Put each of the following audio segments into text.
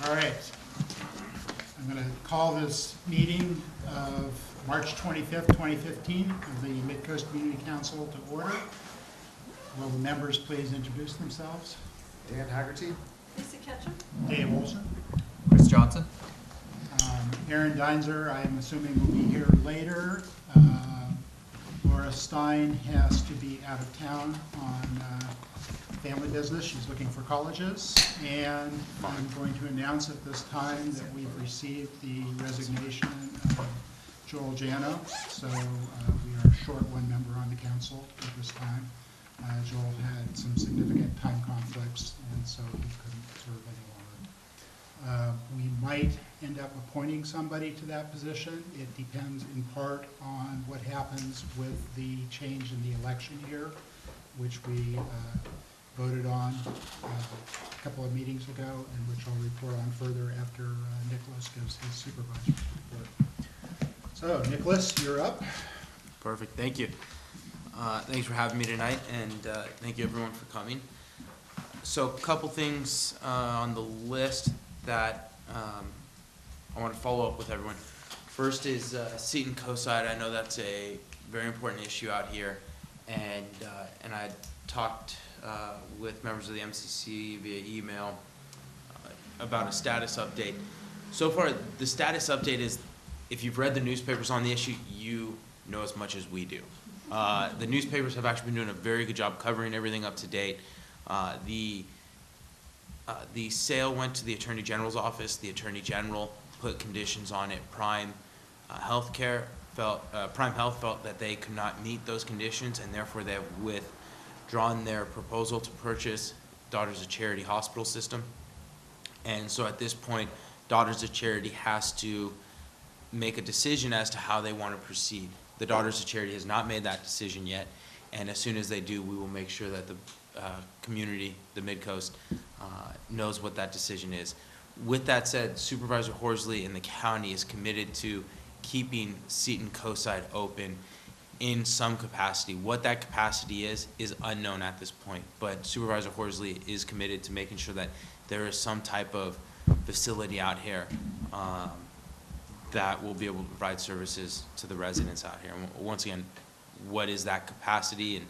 All right. I'm going to call this meeting of March 25th, 2015 of the Midcoast Community Council to order. Will the members please introduce themselves? Dan Haggerty. Lisa Ketchum. Dave Olson. Chris Johnson. Aaron Deinzer, I'm assuming, will be here later. Laura Stein has to be out of town on family business. She's looking for colleges. And I'm going to announce at this time that we've received the resignation of Joel Jano. So we are short one member on the council at this time. Joel had some significant time conflicts, and so he couldn't serve any longer. We might end up appointing somebody to that position. It depends in part on what happens with the change in the election year, which we voted on a couple of meetings ago, and which I'll report on further after Nicholas gives his supervisor's report. So, Nicholas, you're up. Perfect. Thank you. Thanks for having me tonight, and thank you everyone for coming. So, a couple things on the list that I want to follow up with everyone. First is Seton Coastside. I know that's a very important issue out here, and I talked with members of the MCC via email about a status update. So far, the status update is, if you've read the newspapers on the issue, you know as much as we do. The newspapers have actually been doing a very good job covering everything up to date. The sale went to the Attorney General's office. The Attorney General put conditions on it. Prime Health felt that they could not meet those conditions, and therefore they have withdrawn their proposal to purchase Daughters of Charity Hospital System. And so at this point, Daughters of Charity has to make a decision as to how they want to proceed. The Daughters of Charity has not made that decision yet, and as soon as they do, we will make sure that the community, the Midcoast, knows what that decision is. With that said, Supervisor Horsley and the county is committed to keeping Seton Coastside open in some capacity. What that capacity is unknown at this point, but Supervisor Horsley is committed to making sure that there is some type of facility out here that will be able to provide services to the residents out here. And once again, what is that capacity and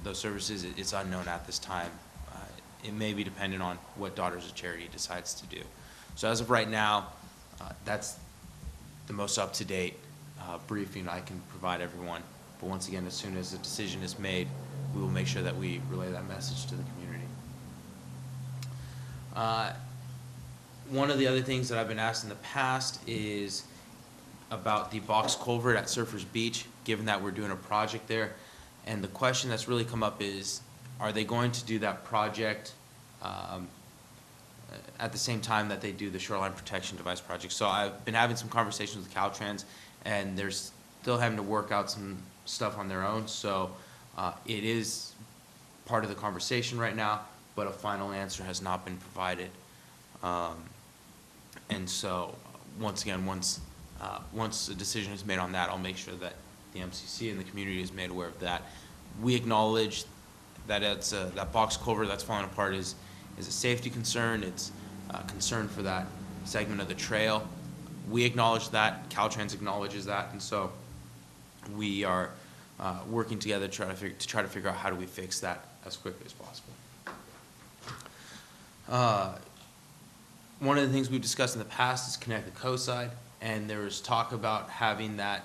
those services, it's unknown at this time. It may be dependent on what Daughters of Charity decides to do. So as of right now, that's the most up-to-date briefing I can provide everyone. But once again, as soon as a decision is made, we will make sure that we relay that message to the community. One of the other things that I've been asked in the past is about the box culvert at Surfers Beach, given that we're doing a project there. And the question that's really come up is, are they going to do that project at the same time that they do the shoreline protection device project? So I've been having some conversations with Caltrans, and they're still having to work out some stuff on their own. So it is part of the conversation right now, but a final answer has not been provided. And so once again, once a decision is made on that, I'll make sure that the MCC and the community is made aware of that. We acknowledge that it's that box culvert that's falling apart is a safety concern. It's a concern for that segment of the trail. We acknowledge that. Caltrans acknowledges that, and so we are working together to try to figure out how do we fix that as quickly as possible. One of the things we've discussed in the past is Connect the Coastside, and there was talk about having the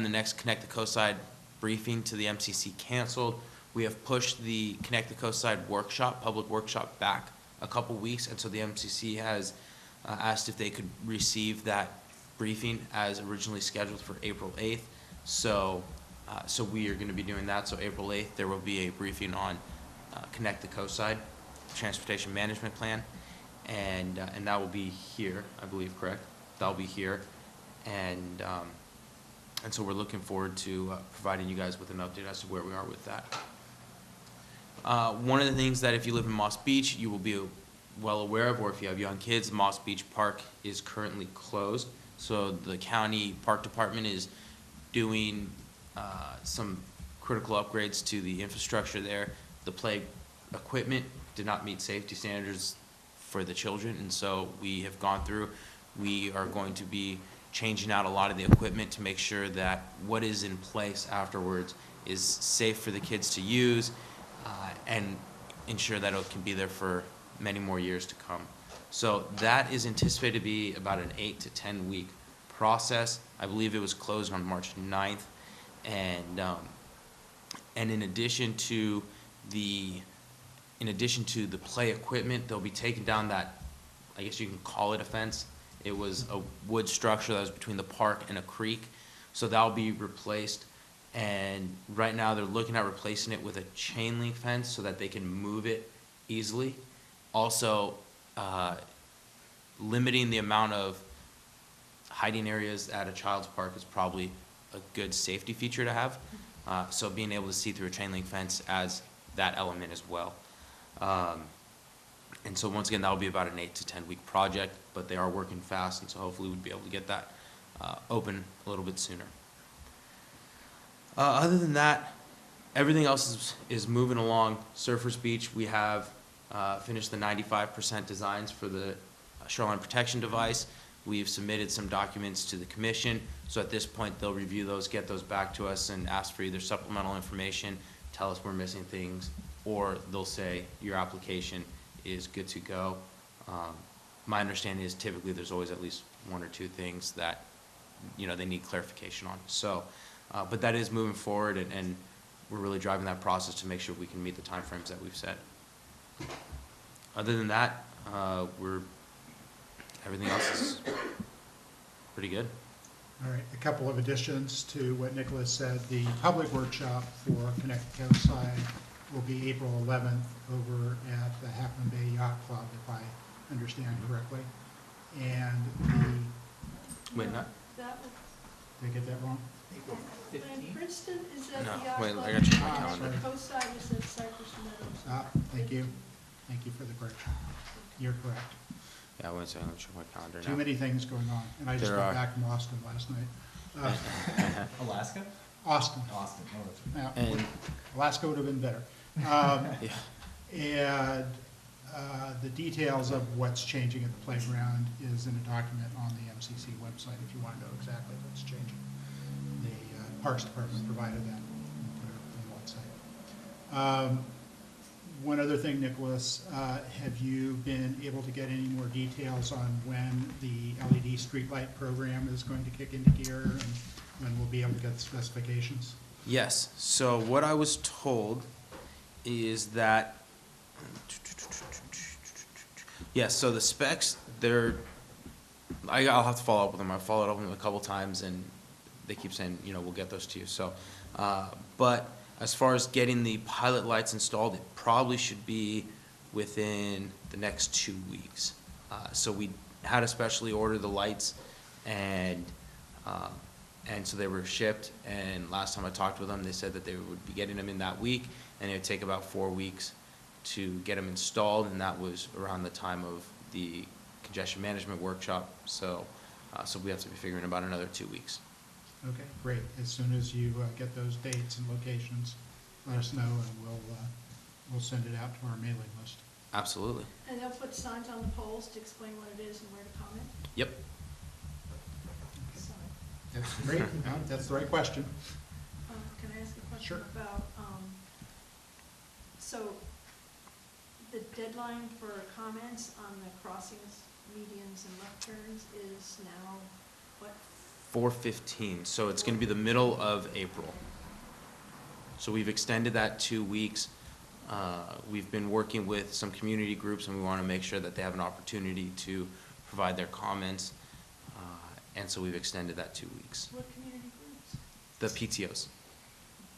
next Connect the Coastside briefing to the MCC canceled. We have pushed the Connect the Coastside public workshop, back a couple weeks, and so the MCC has asked if they could receive that briefing as originally scheduled for April 8th. So we are going to be doing that. So April 8th, there will be a briefing on Connect the Coastside Transportation Management Plan, and that will be here, I believe, correct? That will be here, and so we're looking forward to providing you guys with an update as to where we are with that. One of the things that if you live in Moss Beach, you will be well aware of, or if you have young kids, Moss Beach Park is currently closed. So the county park department is doing some critical upgrades to the infrastructure there. The play equipment did not meet safety standards for the children. And so we have gone through, we are going to be changing out a lot of the equipment to make sure that what is in place afterwards is safe for the kids to use, and ensure that it can be there for many more years to come. So that is anticipated to be about an 8 to 10 week process. I believe it was closed on March 9th. And in addition to the play equipment, they'll be taking down that, I guess you can call it a fence. It was a wood structure that was between the park and a creek. So that'll be replaced. And right now they're looking at replacing it with a chain link fence so that they can move it easily. Also, limiting the amount of hiding areas at a child's park is probably a good safety feature to have. So being able to see through a chain link fence adds that element as well. And so once again, that'll be about an 8 to 10 week project, but they are working fast, and so hopefully we'll be able to get that open a little bit sooner. Other than that, everything else is moving along. Surfers Beach, we have finished the 95% designs for the shoreline protection device. We've submitted some documents to the commission, so at this point they'll review those, get those back to us, and ask for either supplemental information, tell us we're missing things, or they'll say your application is good to go. My understanding is typically there's always at least 1 or 2 things that they need clarification on. So, but that is moving forward, and we're really driving that process to make sure we can meet the timeframes that we've set. Other than that, everything else is pretty good. All right, a couple of additions to what Nicholas said. The public workshop for Connect the Coast Side will be April 11th over at the Halfmoon Bay Yacht Club, if I understand correctly. And Wait, not? did I get that wrong? And Princeton is at the No, yacht wait, club. I gotta check my Ah, calendar. sorry. The coast side is at Cypress Meadows. Thank you. Thank you for the correction. You're correct. Yeah, one second, let me check my calendar now. Too many things going on, and I just There got are. back from Austin last night. Alaska? Austin. Austin, oh, that's right. Yeah, And, Alaska would have been better. yeah, And the details of what's changing at the playground is in a document on the MCC website if you want to know exactly what's changing. The Parks Department provided that and put it on the website. One other thing, Nicholas, have you been able to get any more details on when the LED streetlight program is going to kick into gear and when we'll be able to get specifications? yes, so what I was told is that, yes, so the specs, I'll have to follow up with them. I've followed up with them a couple times, and they keep saying, we'll get those to you. So, but as far as getting the pilot lights installed, it probably should be within the next 2 weeks. So we had to specially order the lights, and so they were shipped. And last time I talked with them, they said that they would be getting them in that week, and it would take about 4 weeks to get them installed, and that was around the time of the congestion management workshop. So we have to be figuring about another 2 weeks. Okay, great. As soon as you get those dates and locations, let us know, and we'll send it out to our mailing list. Absolutely. And they'll put signs on the poles to explain what it is and where to comment. Yep. So, That's great. No, that's the right question. can I ask a question Sure. about, so the deadline for comments on the crossings, medians, and left turns is now what? 4/15, so it's gonna be the middle of April. So we've extended that 2 weeks. We've been working with some community groups, and we wanna make sure that they have an opportunity to provide their comments. And so we've extended that 2 weeks. What community groups? The PTOs,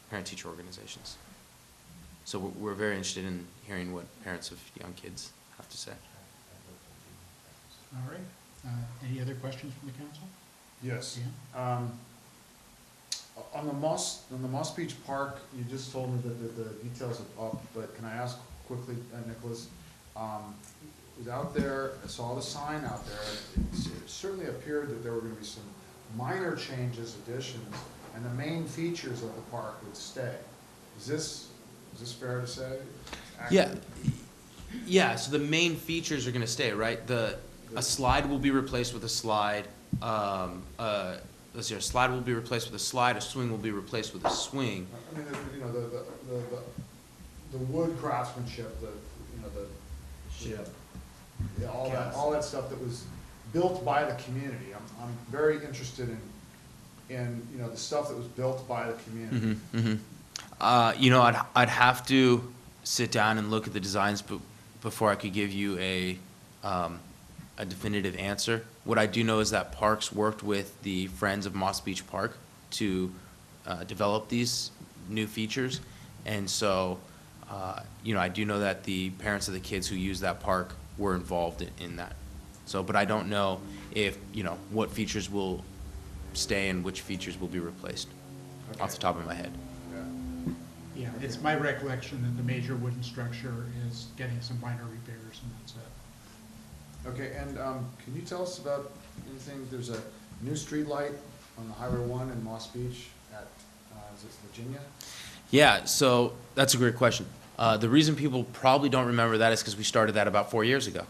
parent-teacher organizations. So we're very interested in hearing what parents of young kids have to say. All right. Any other questions from the council? Yes. Dan? On the Moss Beach Park, you just told me that the details are up, but can I ask quickly, Nicholas, was out there, I saw the sign out there, and it certainly appeared that there were gonna be some minor changes, additions, and the main features of the park would stay. Is this fair to say? Yeah, Yeah, so the main features are gonna stay, right? A slide will be replaced with a slide, let's see, a slide will be replaced with a slide, a swing will be replaced with a swing. I mean, you know, the wood craftsmanship, you know, Ship. yeah, all that stuff that was built by the community. I'm very interested in, you know, the stuff that was built by the community. You know, I'd have to sit down and look at the designs before I could give you a definitive answer. What I do know is that Parks worked with the Friends of Moss Beach Park to develop these new features. And so, you know, I do know that the parents of the kids who use that park were involved in that. So, but I don't know if, you know, what features will stay and which features will be replaced off the top of my head. Yeah. Yeah, it's my recollection that the major wooden structure is getting some minor repairs, and that's it. Okay, and can you tell us about anything? There's a new street light on the Highway 1 in Moss Beach at, is it Virginia? Yeah, so that's a great question. The reason people probably don't remember that is because we started that about 4 years ago.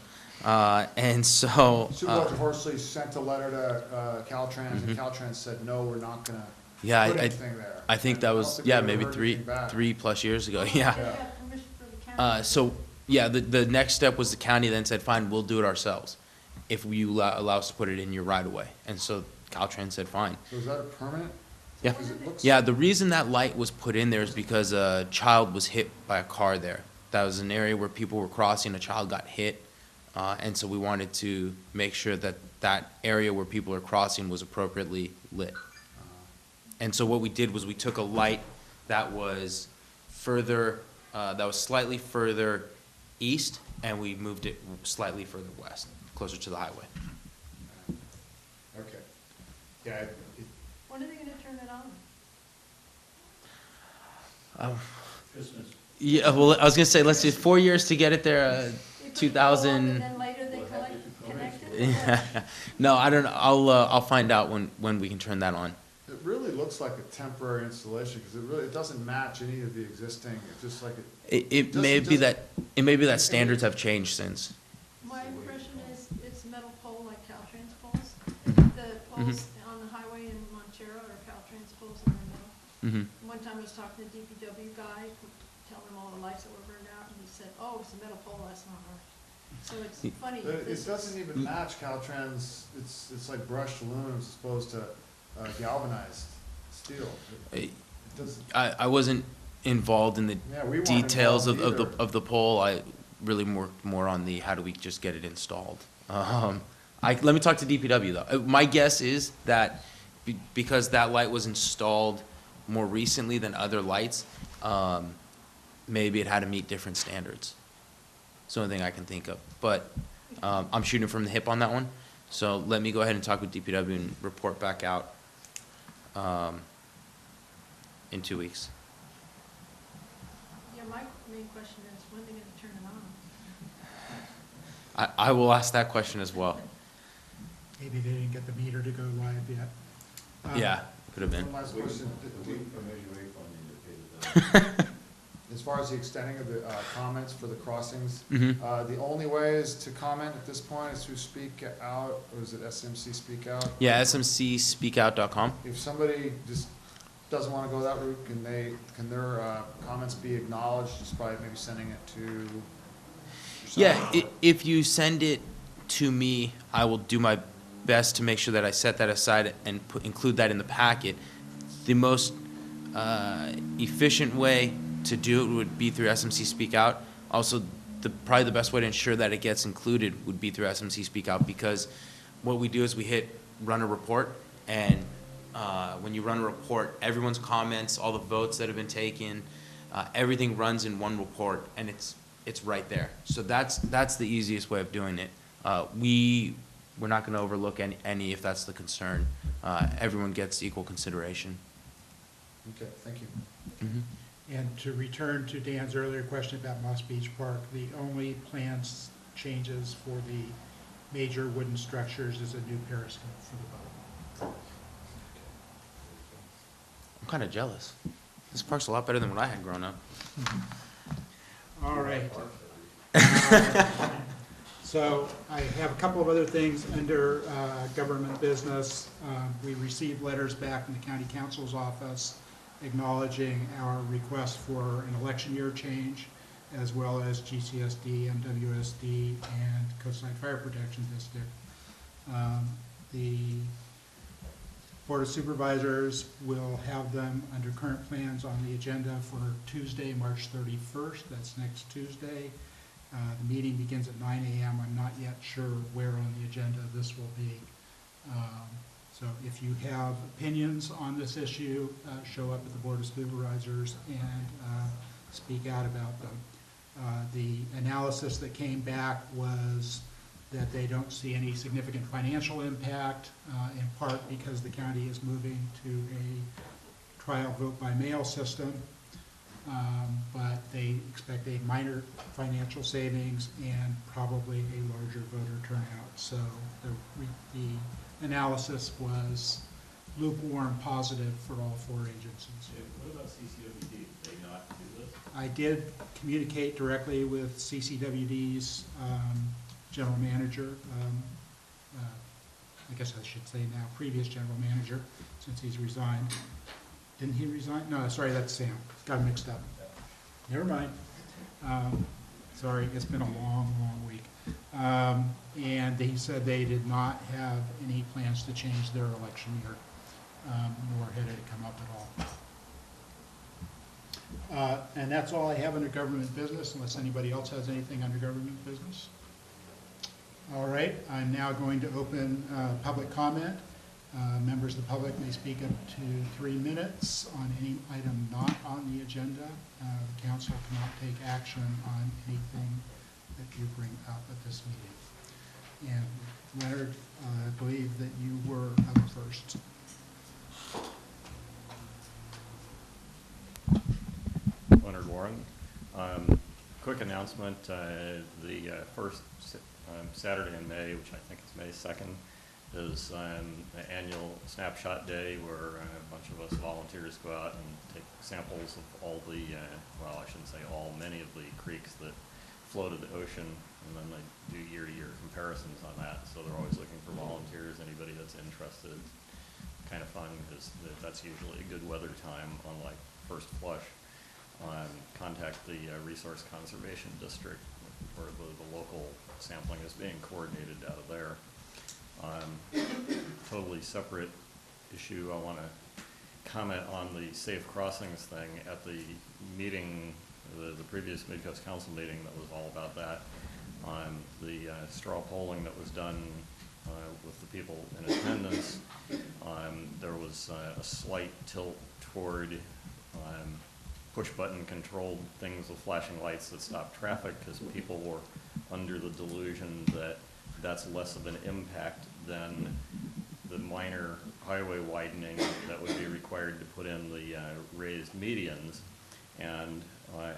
And so. Supervisor Horsley sent a letter to Caltrans, and Caltrans said, no, we're not gonna Yeah, put anything there. I think that And I was, don't think we yeah, ever maybe heard anything back. 3+ years ago, They yeah. got permission for the county. So, yeah, the next step was the county then said, fine, we'll do it ourselves, if you allow us to put it in your right of way. And so Caltrans said, fine. So is that a permanent? Yeah. 'Cause it looks- Yeah, the reason that light was put in there is because a child was hit by a car there. That was an area where people were crossing, a child got hit, and so we wanted to make sure that that area where people are crossing was appropriately lit. And so what we did was we took a light that was further, that was slightly further east, and we moved it slightly further west, closer to the highway. Okay. Yeah, When are they gonna turn it on? Yeah, well, I was gonna say, let's do 4 years to get it there, They put the bulb 2000. And then later they connect it? Yeah. No, I don't know. I'll find out when we can turn that on. it really looks like a temporary installation, because it doesn't match any of the existing, it's just like It may be that standards have changed since. My impression is it's a metal pole like Caltrans poles. The poles on the highway in Montero are Caltrans poles and they're metal. One time I was talking to the DPW guy, telling him all the lights that were burned out, and he said, oh, it's a metal pole, that's not ours. So it's funny. It this doesn't even match Caltrans, it's like brushed aluminum as opposed to galvanized steel. It doesn't, I wasn't involved in the yeah, we weren't details involved either. of the pole. I really worked more on the how do we just get it installed. Let me talk to DPW though. My guess is that because that light was installed more recently than other lights, maybe it had to meet different standards. It's the only thing I can think of. But I'm shooting from the hip on that one. So let me go ahead and talk with DPW and report back out in 2 weeks. Yeah, my main question is, when are they gonna turn it on? I will ask that question as well. Maybe they didn't get the meter to go live yet. Yeah, could have been. One last question. As far as the extending of the comments for the crossings, the only way is to comment at this point is to speak out, or is it SMC Speak Out? Yeah, smcspeakout.com. If somebody just doesn't want to go that route, can their comments be acknowledged just by maybe sending it to yourself? Yeah, if you send it to me, I will do my best to make sure that I set that aside and include that in the packet. The most efficient way to do it would be through SMC Speak Out. Also, probably the best way to ensure that it gets included would be through SMC Speak Out, because what we do is we hit run a report, and when you run a report, everyone's comments, all the votes that have been taken, everything runs in one report, and it's right there. So that's the easiest way of doing it. We're not going to overlook any if that's the concern. Everyone gets equal consideration. Okay, thank you. And to return to Dan's earlier question about Moss Beach Park, the only plans changes for the major wooden structures is a new periscope for the boat. I'm kind of jealous. This park's a lot better than what I had growing up. All right. So I have a couple of other things under government business. We received letters back from the county council's office acknowledging our request for an election year change, as well as GCSD, MWSD, and Coastside Fire Protection District. The Board of Supervisors will have them under current plans on the agenda for Tuesday, March 31st. That's next Tuesday. The meeting begins at 9 a.m. I'm not yet sure where on the agenda this will be. So if you have opinions on this issue, show up at the Board of Supervisors and speak out about them. The analysis that came back was that they don't see any significant financial impact, in part because the county is moving to a trial vote by mail system. But they expect a minor financial savings and probably a larger voter turnout. So the analysis was lukewarm positive for all four agencies. What about CCWD? Did they not do this? I did communicate directly with CCWD's general manager, I guess I should say now previous general manager, since he's resigned. Didn't he resign? No, sorry, that's Sam. Got him mixed up. Never mind. Sorry, it's been a long, long week. And he said they did not have any plans to change their election year, nor had it come up at all. And that's all I have under government business, unless anybody else has anything under government business. All right, I'm now going to open public comment. Members of the public may speak up to 3 minutes on any item not on the agenda. The council cannot take action on anything that you bring up at this meeting. And Leonard, I believe that you were up first. Leonard Warren. Quick announcement, the first Saturday in May, which I think is May 2nd, is an annual snapshot day where a bunch of us volunteers go out and take samples of all the, well, I shouldn't say all, many of the creeks that flow to the ocean, and then they do year-to-year comparisons on that. So they're always looking for volunteers, anybody that's interested. Kind of fun because that's usually a good weather time, unlike first flush. Contact the Resource Conservation District, where the local sampling is being coordinated out of there. Totally separate issue, I want to comment on the safe crossings thing. At the meeting, the previous Midcoast Council meeting that was all about that, the straw polling that was done with the people in attendance, there was a slight tilt toward push-button controlled things with flashing lights that stop traffic, because people were under the delusion that that's less of an impact than the minor highway widening that would be required to put in the raised medians. And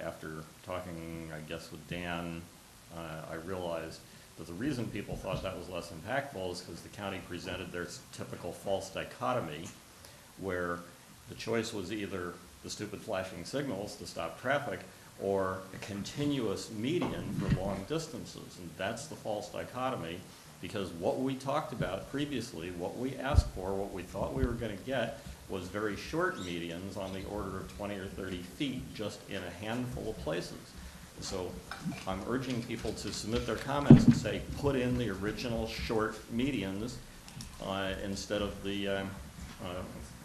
after talking, I guess, with Dan, I realized that the reason people thought that was less impactful is because the county presented their typical false dichotomy, where the choice was either the stupid flashing signals to stop traffic or a continuous median for long distances. And that's the false dichotomy, because what we talked about previously, what we asked for, what we thought we were going to get, was very short medians on the order of 20 or 30 feet, just in a handful of places. So I'm urging people to submit their comments and say, put in the original short medians instead of the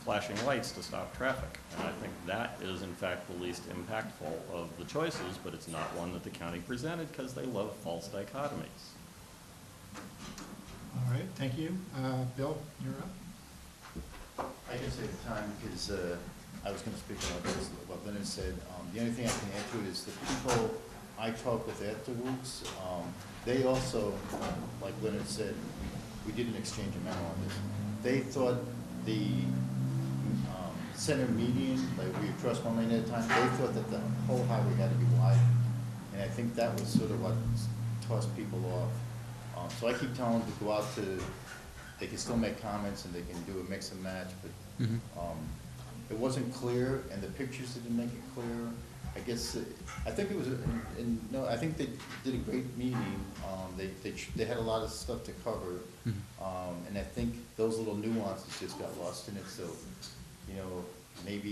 flashing lights to stop traffic. And I think that is, in fact, the least impactful of the choices, but it's not one that the county presented because they love false dichotomies. All right, thank you. Bill, you're up. I can save time because I was going to speak about this, what Leonard said. The only thing I can add to it is the people I talked with afterwards, they also, like Leonard said, we did an exchange of memo on this. They thought the center median, like we crossed one lane at a time, they thought that the whole highway had to be wide. And I think that was sort of what tossed people off. So I keep telling them to go out to, they can still make comments and they can do a mix and match, but it wasn't clear, and the pictures didn't make it clear. I guess, I think it was, no, I think they did a great meeting. They had a lot of stuff to cover. And I think those little nuances just got lost in it, so, you know, maybe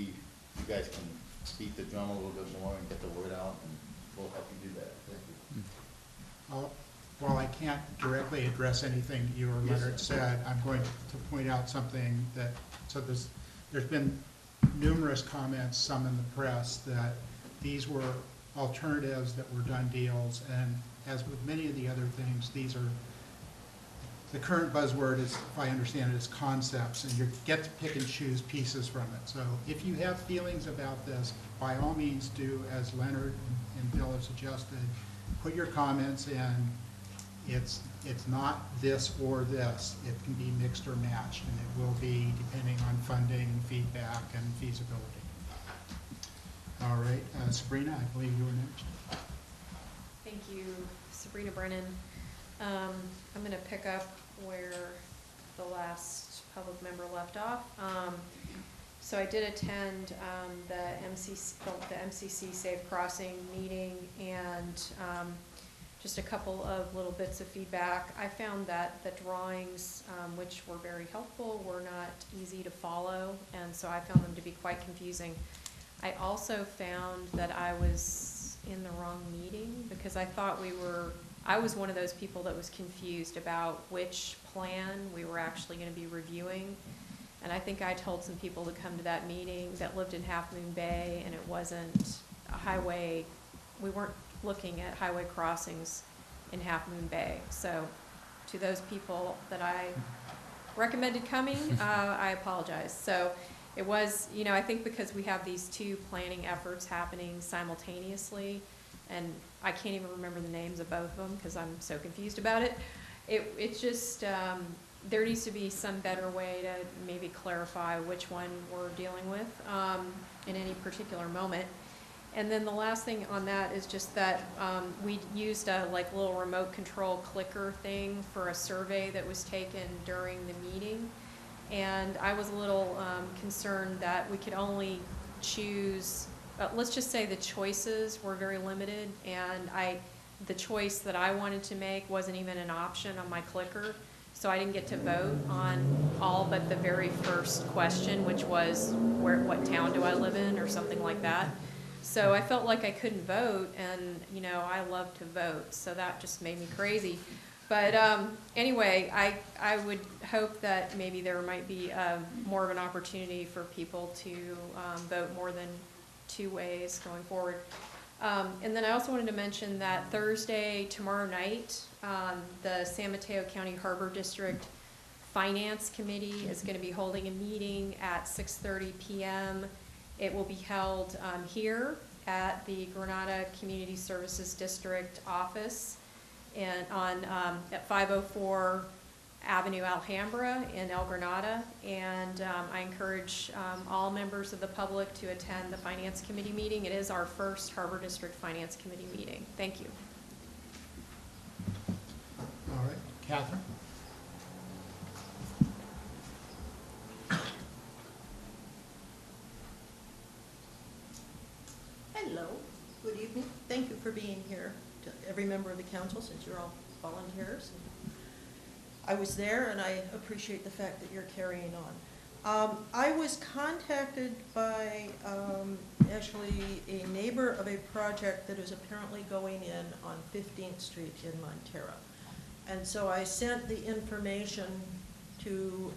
you guys can beat the drum a little bit more and get the word out, and we'll help you do that. Thank you. While I can't directly address anything you or Yes, Leonard sir. said, I'm going to point out something that, so there's been numerous comments, some in the press, that these were alternatives that were done deals, and as with many of the other things, these are, the current buzzword is, if I understand it, is concepts, and you get to pick and choose pieces from it. So if you have feelings about this, by all means do as Leonard and Bill have suggested, put your comments in. It's not this or this. It can be mixed or matched, and it will be depending on funding, feedback, and feasibility. All right, Sabrina, I believe you were next. Thank you, Sabrina Brennan. I'm gonna pick up where the last public member left off. So I did attend the MCC Safe Crossing meeting, and just a couple of little bits of feedback. I found that the drawings, which were very helpful, were not easy to follow, and so I found them to be quite confusing. I also found that I was in the wrong meeting, because I thought I was one of those people that was confused about which plan we were actually gonna be reviewing. And I think I told some people to come to that meeting that lived in Half Moon Bay, and it wasn't a highway, we weren't looking at highway crossings in Half Moon Bay. So to those people that I recommended coming, I apologize. So it was, you know, I think because we have these two planning efforts happening simultaneously, and I can't even remember the names of both of them because I'm so confused about it. It's just, there needs to be some better way to maybe clarify which one we're dealing with in any particular moment. And then the last thing on that is just that we used a little remote control clicker thing for a survey that was taken during the meeting. And I was a little concerned that we could only choose, let's just say the choices were very limited, and the choice that I wanted to make wasn't even an option on my clicker. So I didn't get to vote on all but the very first question, which was what town do I live in, or something like that. So I felt like I couldn't vote, and you know, I love to vote, so that just made me crazy. But anyway, I would hope that maybe there might be more of an opportunity for people to vote more than two ways going forward. And then I also wanted to mention that Thursday, tomorrow night, the San Mateo County Harbor District Finance Committee is going to be holding a meeting at 6:30 p.m. It will be held here at the Granada Community Services District office, and at 504 Avenue Alhambra in El Granada. And I encourage all members of the public to attend the Finance Committee meeting. It is our first Harbor District Finance Committee meeting. Thank you. All right, Catherine? Hello, good evening. Thank you for being here, to every member of the council, since you're all volunteers. I was there, and I appreciate the fact that you're carrying on. I was contacted by actually a neighbor of a project that is apparently going in on 15th Street in Montera. And so I sent the information to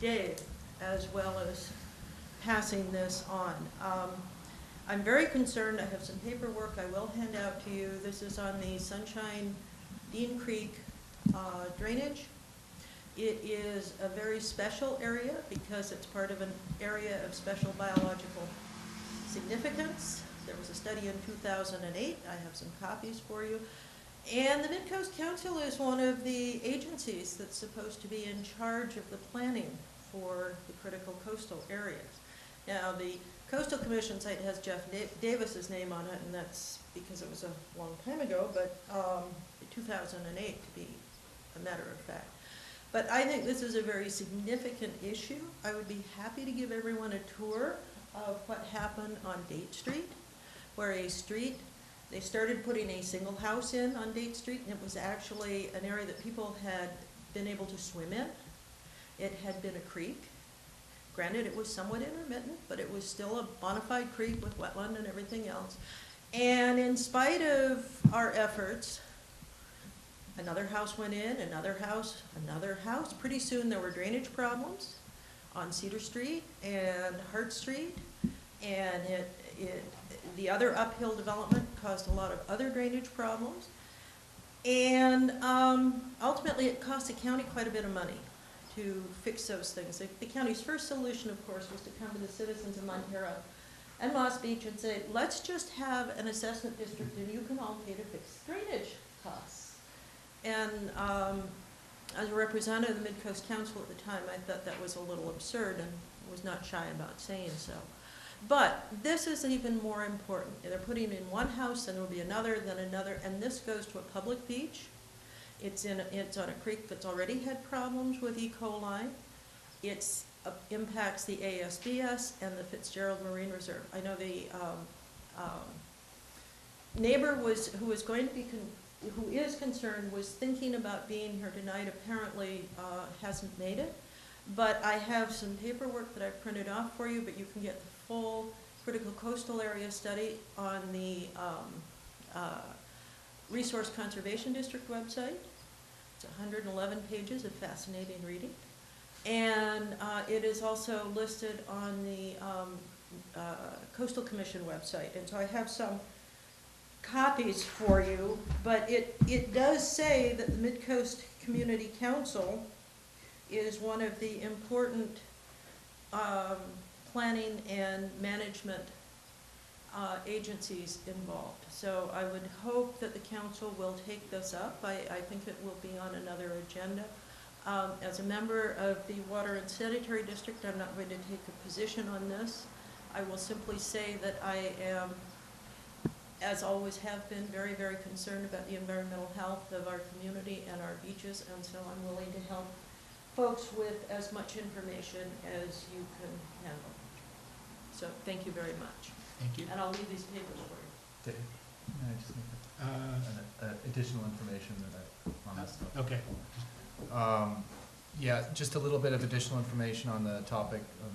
Dave, as well as passing this on. I'm very concerned. I have some paperwork I will hand out to you. This is on the Sunshine Dean Creek drainage. It is a very special area because it's part of an area of special biological significance. There was a study in 2008. I have some copies for you. And the Midcoast Council is one of the agencies that's supposed to be in charge of the planning for the critical coastal areas. Now, the Coastal Commission site has Jeff Davis's name on it, and that's because it was a long time ago, but 2008 to be a matter of fact. But I think this is a very significant issue. I would be happy to give everyone a tour of what happened on Date Street, where they started putting a single house in on Date Street, and it was actually an area that people had been able to swim in. It had been a creek. Granted, it was somewhat intermittent, but it was still a bona fide creek with wetland and everything else. And in spite of our efforts, another house went in, another house. Pretty soon there were drainage problems on Cedar Street and Hart Street. And the other uphill development caused a lot of other drainage problems. And ultimately it cost the county quite a bit of money to fix those things. The county's first solution, of course, was to come to the citizens of Montero and Moss Beach and say, let's just have an assessment district and you can all pay to fix drainage costs. And as a representative of the Midcoast Council at the time, I thought that was a little absurd and was not shy about saying so. But this is even more important. They're putting in one house, then there'll be another, then another, and this goes to a public beach. It's on a creek that's already had problems with E. coli. It impacts the ASBS and the Fitzgerald Marine Reserve. I know the neighbor who is concerned was thinking about being here tonight, apparently hasn't made it. But I have some paperwork that I've printed off for you, but you can get the full critical coastal area study on the Resource Conservation District website. It's 111 pages of fascinating reading. And it is also listed on the Coastal Commission website. And so I have some copies for you, but it does say that the Midcoast Community Council is one of the important planning and management agencies involved. So I would hope that the council will take this up. I think it will be on another agenda. As a member of the Water and Sanitary District, I'm not going to take a position on this. I will simply say that I am, as always have been, very, very concerned about the environmental health of our community and our beaches, and so I'm willing to help folks with as much information as you can handle. So thank you very much. Thank you. And I'll leave these papers for you. Dave, can I just make additional information that on this stuff? Okay. Yeah, just a little bit of additional information on the topic of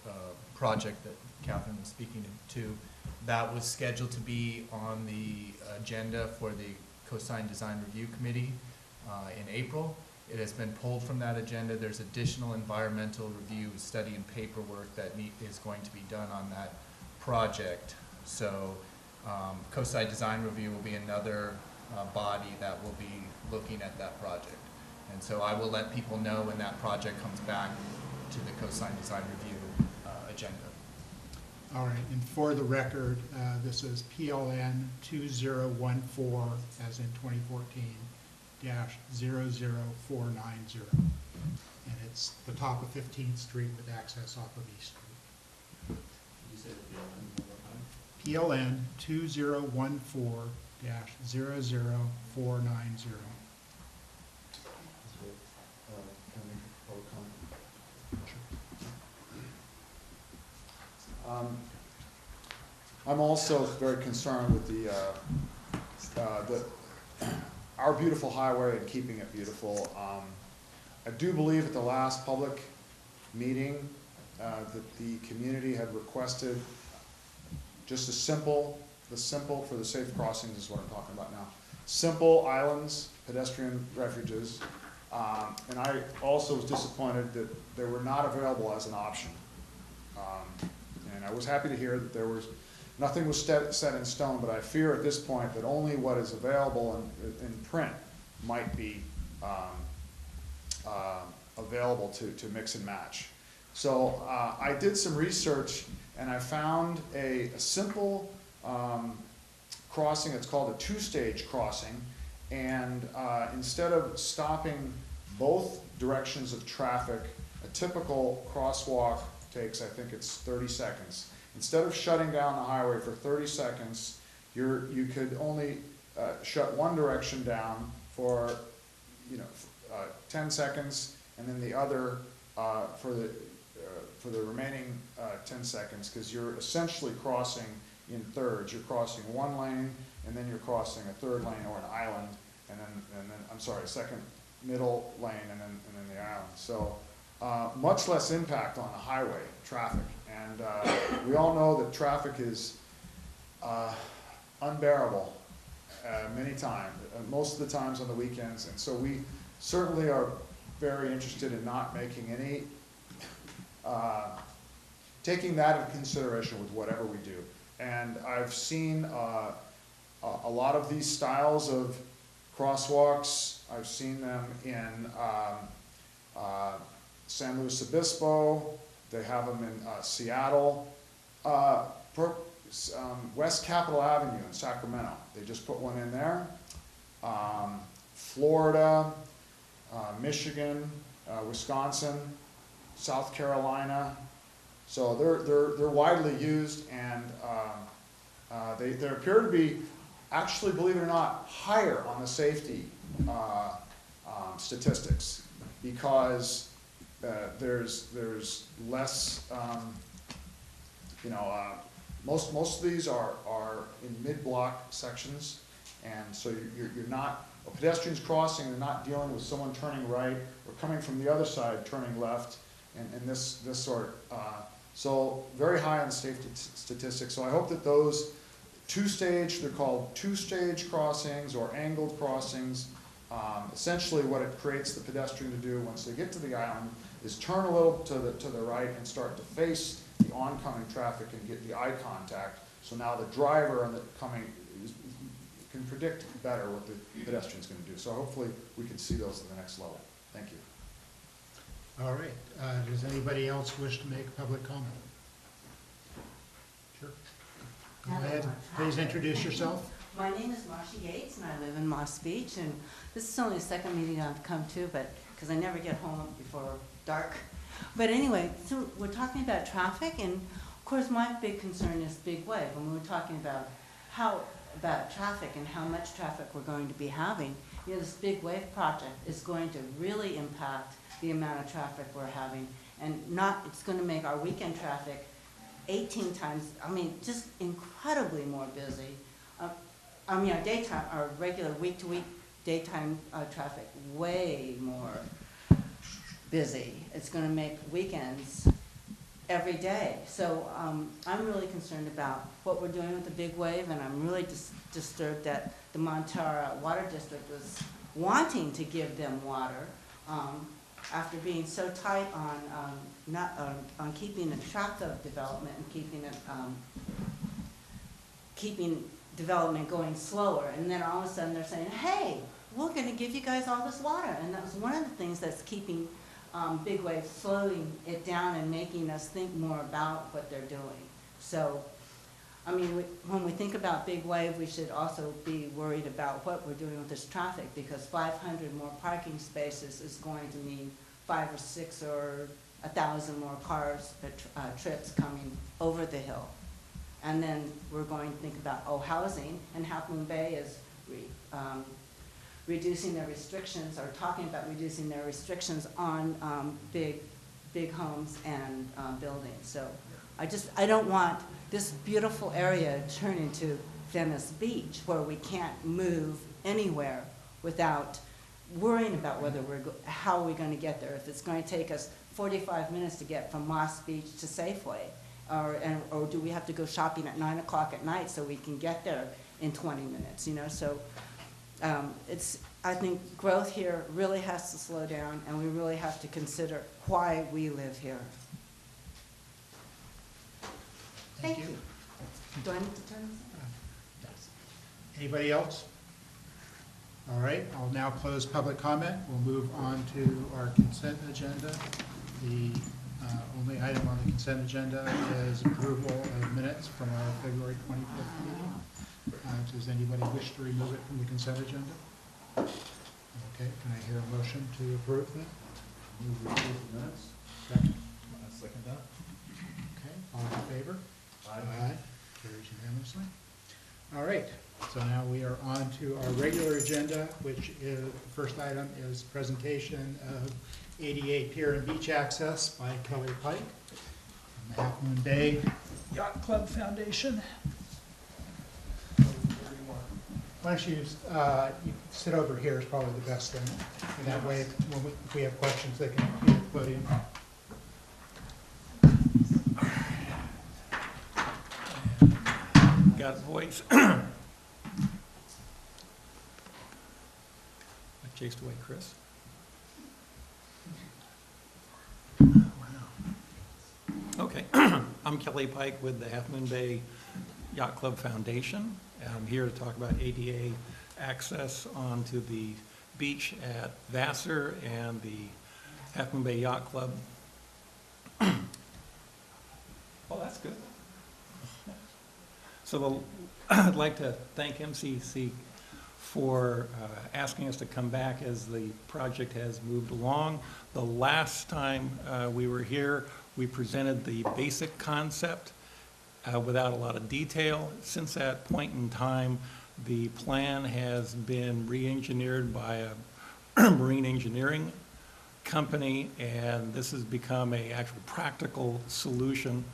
the project that Catherine was speaking to. That was scheduled to be on the agenda for the Coastline Design Review Committee in April. It has been pulled from that agenda. There's additional environmental review, study, and paperwork that is going to be done on that project. So Coastside Design Review will be another body that will be looking at that project. And so I will let people know when that project comes back to the Coastline Design Review agenda. All right, and for the record, this is PLN 2014, as in 2014, -00490. And it's the top of 15th Street with access off of East Street. You say the PLN one more time? PLN 2014-00490. Can I make a public comment? I'm also very concerned with our beautiful highway and keeping it beautiful. I do believe at the last public meeting that the community had requested just the simple for the safe crossings is what I'm talking about now. Simple islands, pedestrian refuges. And I also was disappointed that they were not available as an option. And I was happy to hear that nothing was set in stone, but I fear at this point that only what is available in print might be available to mix and match. So I did some research and I found a simple crossing. It's called a two-stage crossing. And instead of stopping both directions of traffic, a typical crosswalk takes, I think it's 30 seconds. Instead of shutting down the highway for 30 seconds, you could only shut one direction down for 10 seconds, and then the other for the the remaining 10 seconds, because you're essentially crossing in thirds. You're crossing one lane, and then you're crossing a third lane or an island, and then I'm sorry, a second middle lane, and then the island. So much less impact on the highway traffic. And we all know that traffic is unbearable many times, most of the times on the weekends. And so we certainly are very interested in not making any, taking that into consideration with whatever we do. And I've seen a lot of these styles of crosswalks. I've seen them in San Luis Obispo. They have them in Seattle. West Capitol Avenue in Sacramento, they just put one in there. Florida, Michigan, Wisconsin, South Carolina. So they're widely used, and they appear to be, actually, believe it or not, higher on the safety statistics, because there's less, most of these are in mid-block sections, and so you're not, a pedestrian's crossing, they're not dealing with someone turning right or coming from the other side turning left, and this sort. So very high on safety statistics. So I hope that those two-stage, they're called two-stage crossings or angled crossings. Essentially what it creates the pedestrian to do once they get to the island is turn a little to the right and start to face the oncoming traffic and get the eye contact. So now the driver and the coming can predict better what the pedestrian's going to do. So hopefully we can see those at the next level. Thank you. All right, does anybody else wish to make public comment? Sure. Go ahead, please introduce yourself. My name is Marcia Yates, and I live in Moss Beach, and this is only the second meeting I've come to, but because I never get home before dark. But anyway, so we're talking about traffic, and of course my big concern is Big Wave, and we were talking about traffic and how much traffic we're going to be having. You know, this Big Wave project is going to really impact the amount of traffic we're having, and it's going to make our weekend traffic 18 times, just incredibly more busy. Our regular week-to-week daytime traffic way more busy. It's going to make weekends every day. So I'm really concerned about what we're doing with the Big Wave, and I'm really disturbed that the Montara Water District was wanting to give them water after being so tight on keeping a track of development and keeping development going slower, and then all of a sudden they're saying, hey, we're going to give you guys all this water. And that was one of the things that's keeping Big Wave slowing it down and making us think more about what they're doing. So, when we think about Big Wave, we should also be worried about what we're doing with this traffic, because 500 more parking spaces is going to mean 5 or 6 or 1,000 more cars, trips coming over the hill. And then we're going to think about, housing, and Half Moon Bay is reducing their restrictions, or talking about reducing their restrictions on big homes and buildings. So I don't want this beautiful area to turn into Venice Beach, where we can't move anywhere without worrying about how we're going to get there. If it's going to take us 45 minutes to get from Moss Beach to Safeway, or do we have to go shopping at 9 o'clock at night so we can get there in 20 minutes, So I think growth here really has to slow down, and we really have to consider why we live here. Thank you. Do I need to turn this on? Yes. Anybody else? All right, I'll now close public comment. We'll move on to our consent agenda. The only item on the consent agenda is approval of minutes from our February 25th meeting. Does anybody wish to remove it from the consent agenda? Okay, can I hear a motion to approve that? Move to approve the minutes. Second. I second that. Okay, all in favor? Aye. Carries unanimously. All right, so now we are on to our regular agenda, which is, the first item is presentation of 88 Pier and Beach Access by Kelly Pike. Half Moon Bay Yacht Club Foundation. Why don't you, you sit over here is probably the best thing. And that way, if we have questions, they can be at the podium. Got voice. I chased away Chris. Okay, I'm Kelly Pike with the Half Moon Bay Yacht Club Foundation. I'm here to talk about ADA access onto the beach at Vassar and the Half Moon Bay Yacht Club. Oh, that's good. So I'd like to thank MCC for asking us to come back as the project has moved along. The last time we were here, we presented the basic concept without a lot of detail. Since that point in time, the plan has been re-engineered by a marine engineering company, and this has become an actual practical solution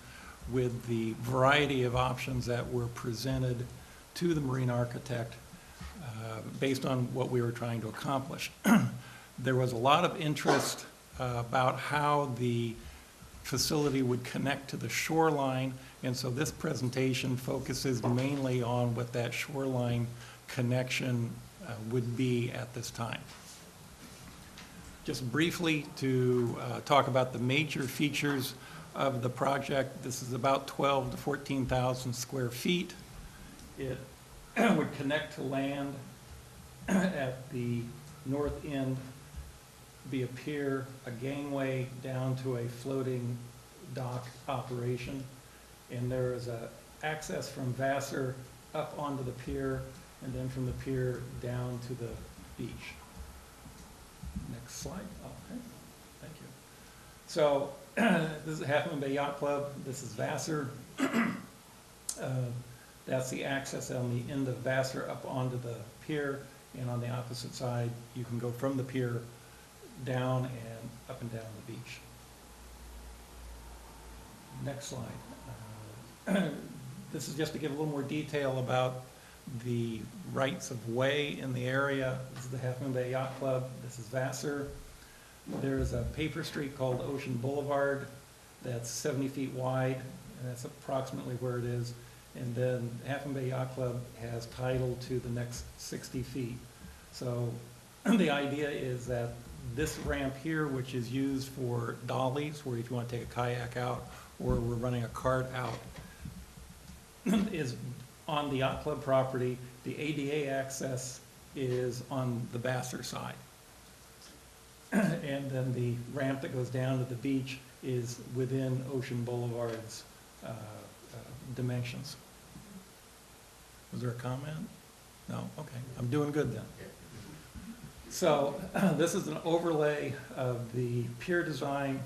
with the variety of options that were presented to the marine architect based on what we were trying to accomplish. There was a lot of interest about how the facility would connect to the shoreline, and so this presentation focuses mainly on what that shoreline connection would be at this time. Just briefly to talk about the major features of the project. This is about 12 to 14,000 square feet. It would connect to land at the north end, be a pier, a gangway down to a floating dock operation. And there is a access from Vassar up onto the pier and then from the pier down to the beach. Next slide. Okay, thank you. So this is Half Moon Bay Yacht Club. This is Vassar. That's the access on the end of Vassar up onto the pier, and on the opposite side, you can go from the pier down and up and down the beach. Next slide. This is just to give a little more detail about the rights of way in the area. This is the Half Moon Bay Yacht Club. This is Vassar. There's a paper street called Ocean Boulevard that's 70 feet wide, and that's approximately where it is. And then Half Moon Bay Yacht Club has title to the next 60 feet. So the idea is that this ramp here, which is used for dollies, where if you want to take a kayak out or we're running a cart out, is on the yacht club property. The ADA access is on the Vassar side. And then the ramp that goes down to the beach is within Ocean Boulevard's dimensions. Was there a comment? No? Okay. I'm doing good then. So this is an overlay of the pier design.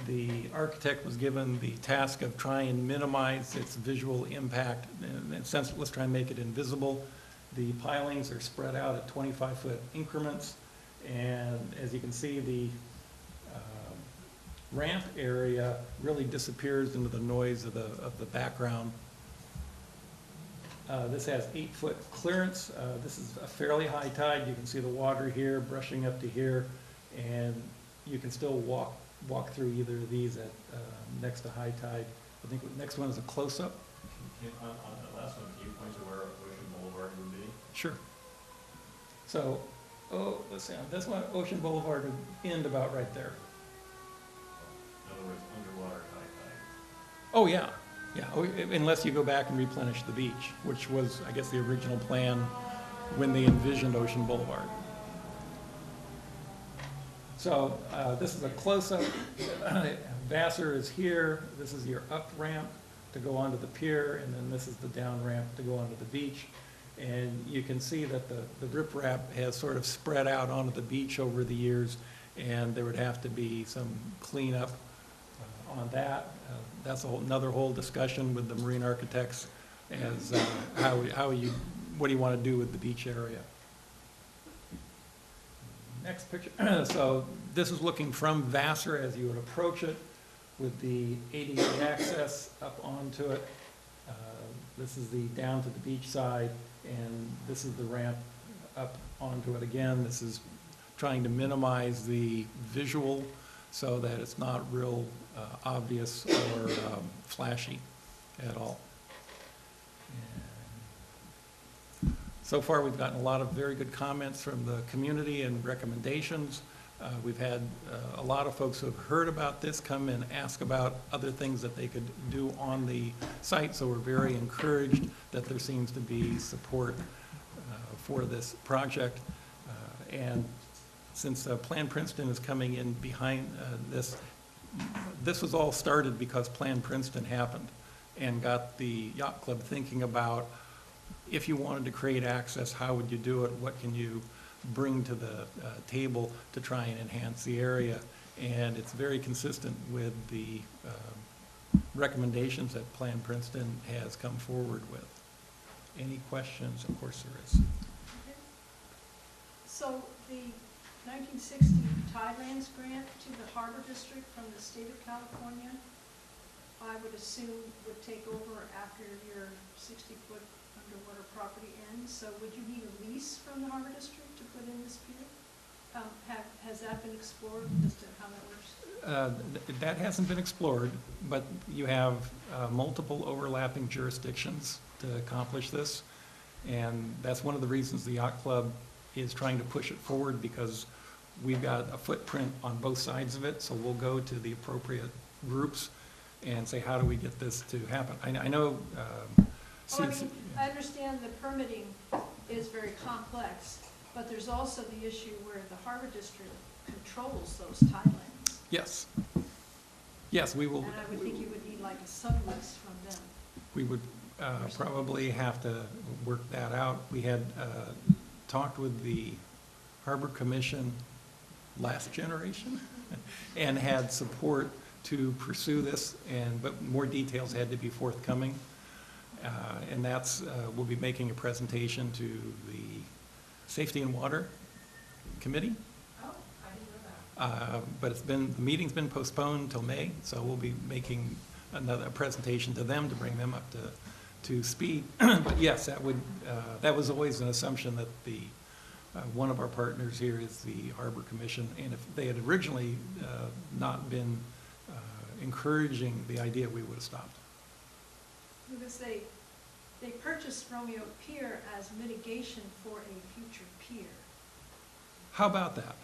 The architect was given the task of trying and minimize its visual impact. In a sense, let's try and make it invisible. The pilings are spread out at 25-foot increments. And as you can see, the ramp area really disappears into the noise of the background. This has 8-foot clearance. This is a fairly high tide. You can see the water here brushing up to here, and you can still walk through either of these at next to high tide. I think the next one is a close-up. On the last one, can you point to where Ocean Boulevard would be? Sure. So, let's see, on this one, Ocean Boulevard would end about right there. In other words, underwater high tide. Oh, yeah. Yeah, unless you go back and replenish the beach, which was, I guess, the original plan when they envisioned Ocean Boulevard. So this is a close-up. Vassar is here. This is your up ramp to go onto the pier, and then this is the down ramp to go onto the beach. And you can see that the riprap has sort of spread out onto the beach over the years, and there would have to be some cleanup on that. That's another whole discussion with the marine architects as what do you want to do with the beach area. Next picture. So this is looking from Vassar as you would approach it. with the ADA access up onto it. This is the down to the beach side, and this is the ramp up onto it again. This is trying to minimize the visual so that it's not real obvious or flashy at all. And so far, we've gotten a lot of very good comments from the community and recommendations. We've had a lot of folks who have heard about this come and ask about other things that they could do on the site, so we're very encouraged that there seems to be support for this project. And since Plan Princeton is coming in behind this, this was all started because Plan Princeton happened and got the yacht club thinking about, if you wanted to create access, how would you do it? What can you bring to the table to try and enhance the area? And it's very consistent with the recommendations that Plan Princeton has come forward with. Any questions? Of course there is. So the 1960 Tidelands grant to the Harbor District from the state of California, I would assume would take over after your 60-foot underwater property ends. So would you need a lease from the Harbor District to put in this pier? Has that been explored as to how that works? That hasn't been explored, but you have multiple overlapping jurisdictions to accomplish this. And that's one of the reasons the yacht club is trying to push it forward, because we've got a footprint on both sides of it. So we'll go to the appropriate groups and say, how do we get this to happen? I know. Well, I mean, I understand the permitting is very complex, but there's also the issue where the Harbor District controls those tidelands. Yes. Yes, we will. And I would think you would need like a sublease from them. We would probably have to work that out. We had talked with the Harbor Commission last generation and had support to pursue this, but more details had to be forthcoming. And that's, we'll be making a presentation to the Safety and Water Committee. Oh, I didn't know that. But the meeting's been postponed until May, so we'll be making a presentation to them to bring them up to speed. But yes, that was always an assumption that one of our partners here is the Harbor Commission, and if they had originally not been encouraging the idea, we would have stopped. Because they purchased Romeo Pier as mitigation for a future pier. How about that?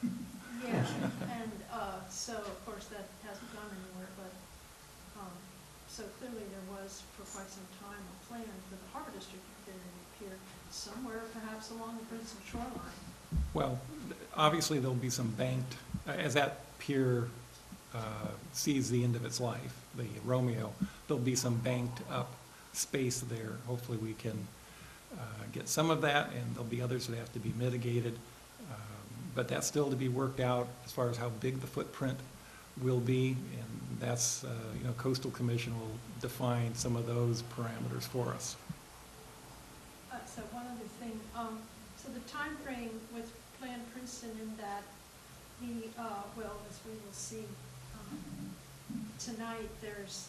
Yeah, and so of course that hasn't gone anywhere, but so clearly there was for quite some time a plan for the Harbor District to get a pier somewhere, perhaps along the Princeton shoreline. Well, obviously there'll be some banked, as that pier sees the end of its life, the Romeo, there'll be some banked up space there. Hopefully we can get some of that, and there'll be others that have to be mitigated. But that's still to be worked out as far as how big the footprint will be, and that's, Coastal Commission will define some of those parameters for us. So one other thing, so the time frame with Plan Princeton in that well, as we will see tonight, there's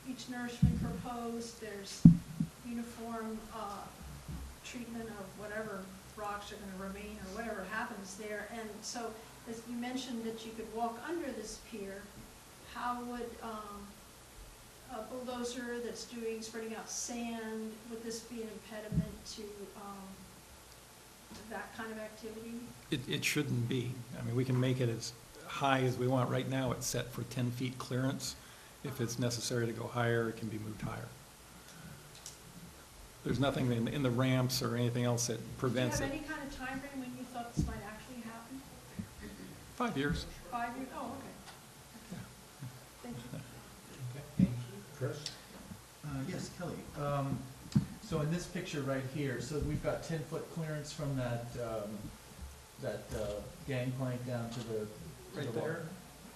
each nourishment proposed, there's uniform treatment of whatever rocks are going to remain or whatever happens there. And so, as you mentioned that you could walk under this pier, how would a bulldozer that's spreading out sand, would this be an impediment to that kind of activity? It shouldn't be. I mean, we can make it as high as we want. Right now, it's set for 10 feet clearance. If it's necessary to go higher, it can be moved higher. There's nothing in the ramps or anything else that prevents it. Do you have any kind of time frame when you thought this might actually happen? 5 years. 5 years? Oh, okay. Yeah. Thank you. Okay. Chris? Yes, Kelly. So in this picture right here, so we've got 10-foot clearance from that gangplank down to the Right water.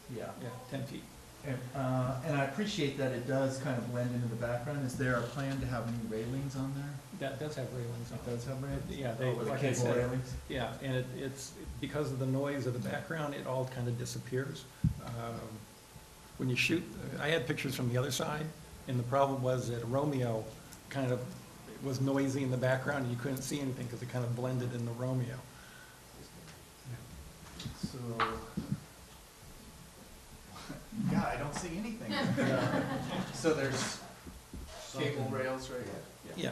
there? Yeah. Yeah, 10 feet. And I appreciate that it does kind of blend into the background. Is there a plan to have new railings on there? That does have railings on It does have railings? Yeah, With the like I cable said, railings? Yeah, and it's because of the noise of the background, it all kind of disappears. when you shoot, I had pictures from the other side, and the problem was that Romeo kind of was noisy in the background, and you couldn't see anything because it kind of blended in the Romeo. So, yeah, I don't see anything. So there's cable rails right here? Yeah.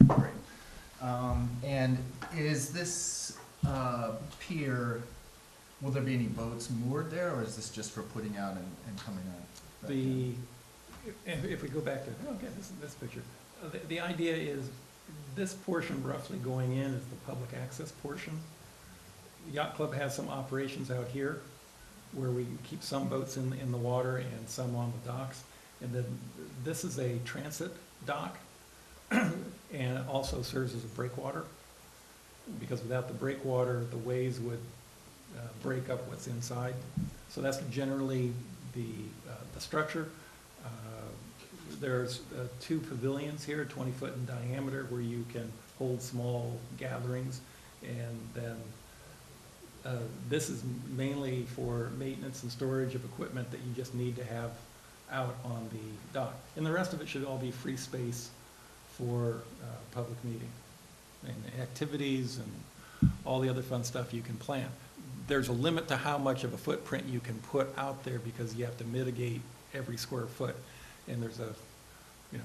Okay. Great. And is this pier, will there be any boats moored there, or is this just for putting out and coming out? back in? If we go back to, okay, this picture, the idea is this portion roughly going in is the public access portion. The Yacht Club has some operations out here where we keep some boats in the water and some on the docks. And then this is a transit dock and it also serves as a breakwater, because without the breakwater, the waves would break up what's inside. So that's generally the structure. There's 2 pavilions here, 20 foot in diameter, where you can hold small gatherings. And then this is mainly for maintenance and storage of equipment that you just need to have out on the dock. And the rest of it should all be free space for public meeting and activities and all the other fun stuff you can plan. There's a limit to how much of a footprint you can put out there because you have to mitigate every square foot. And there's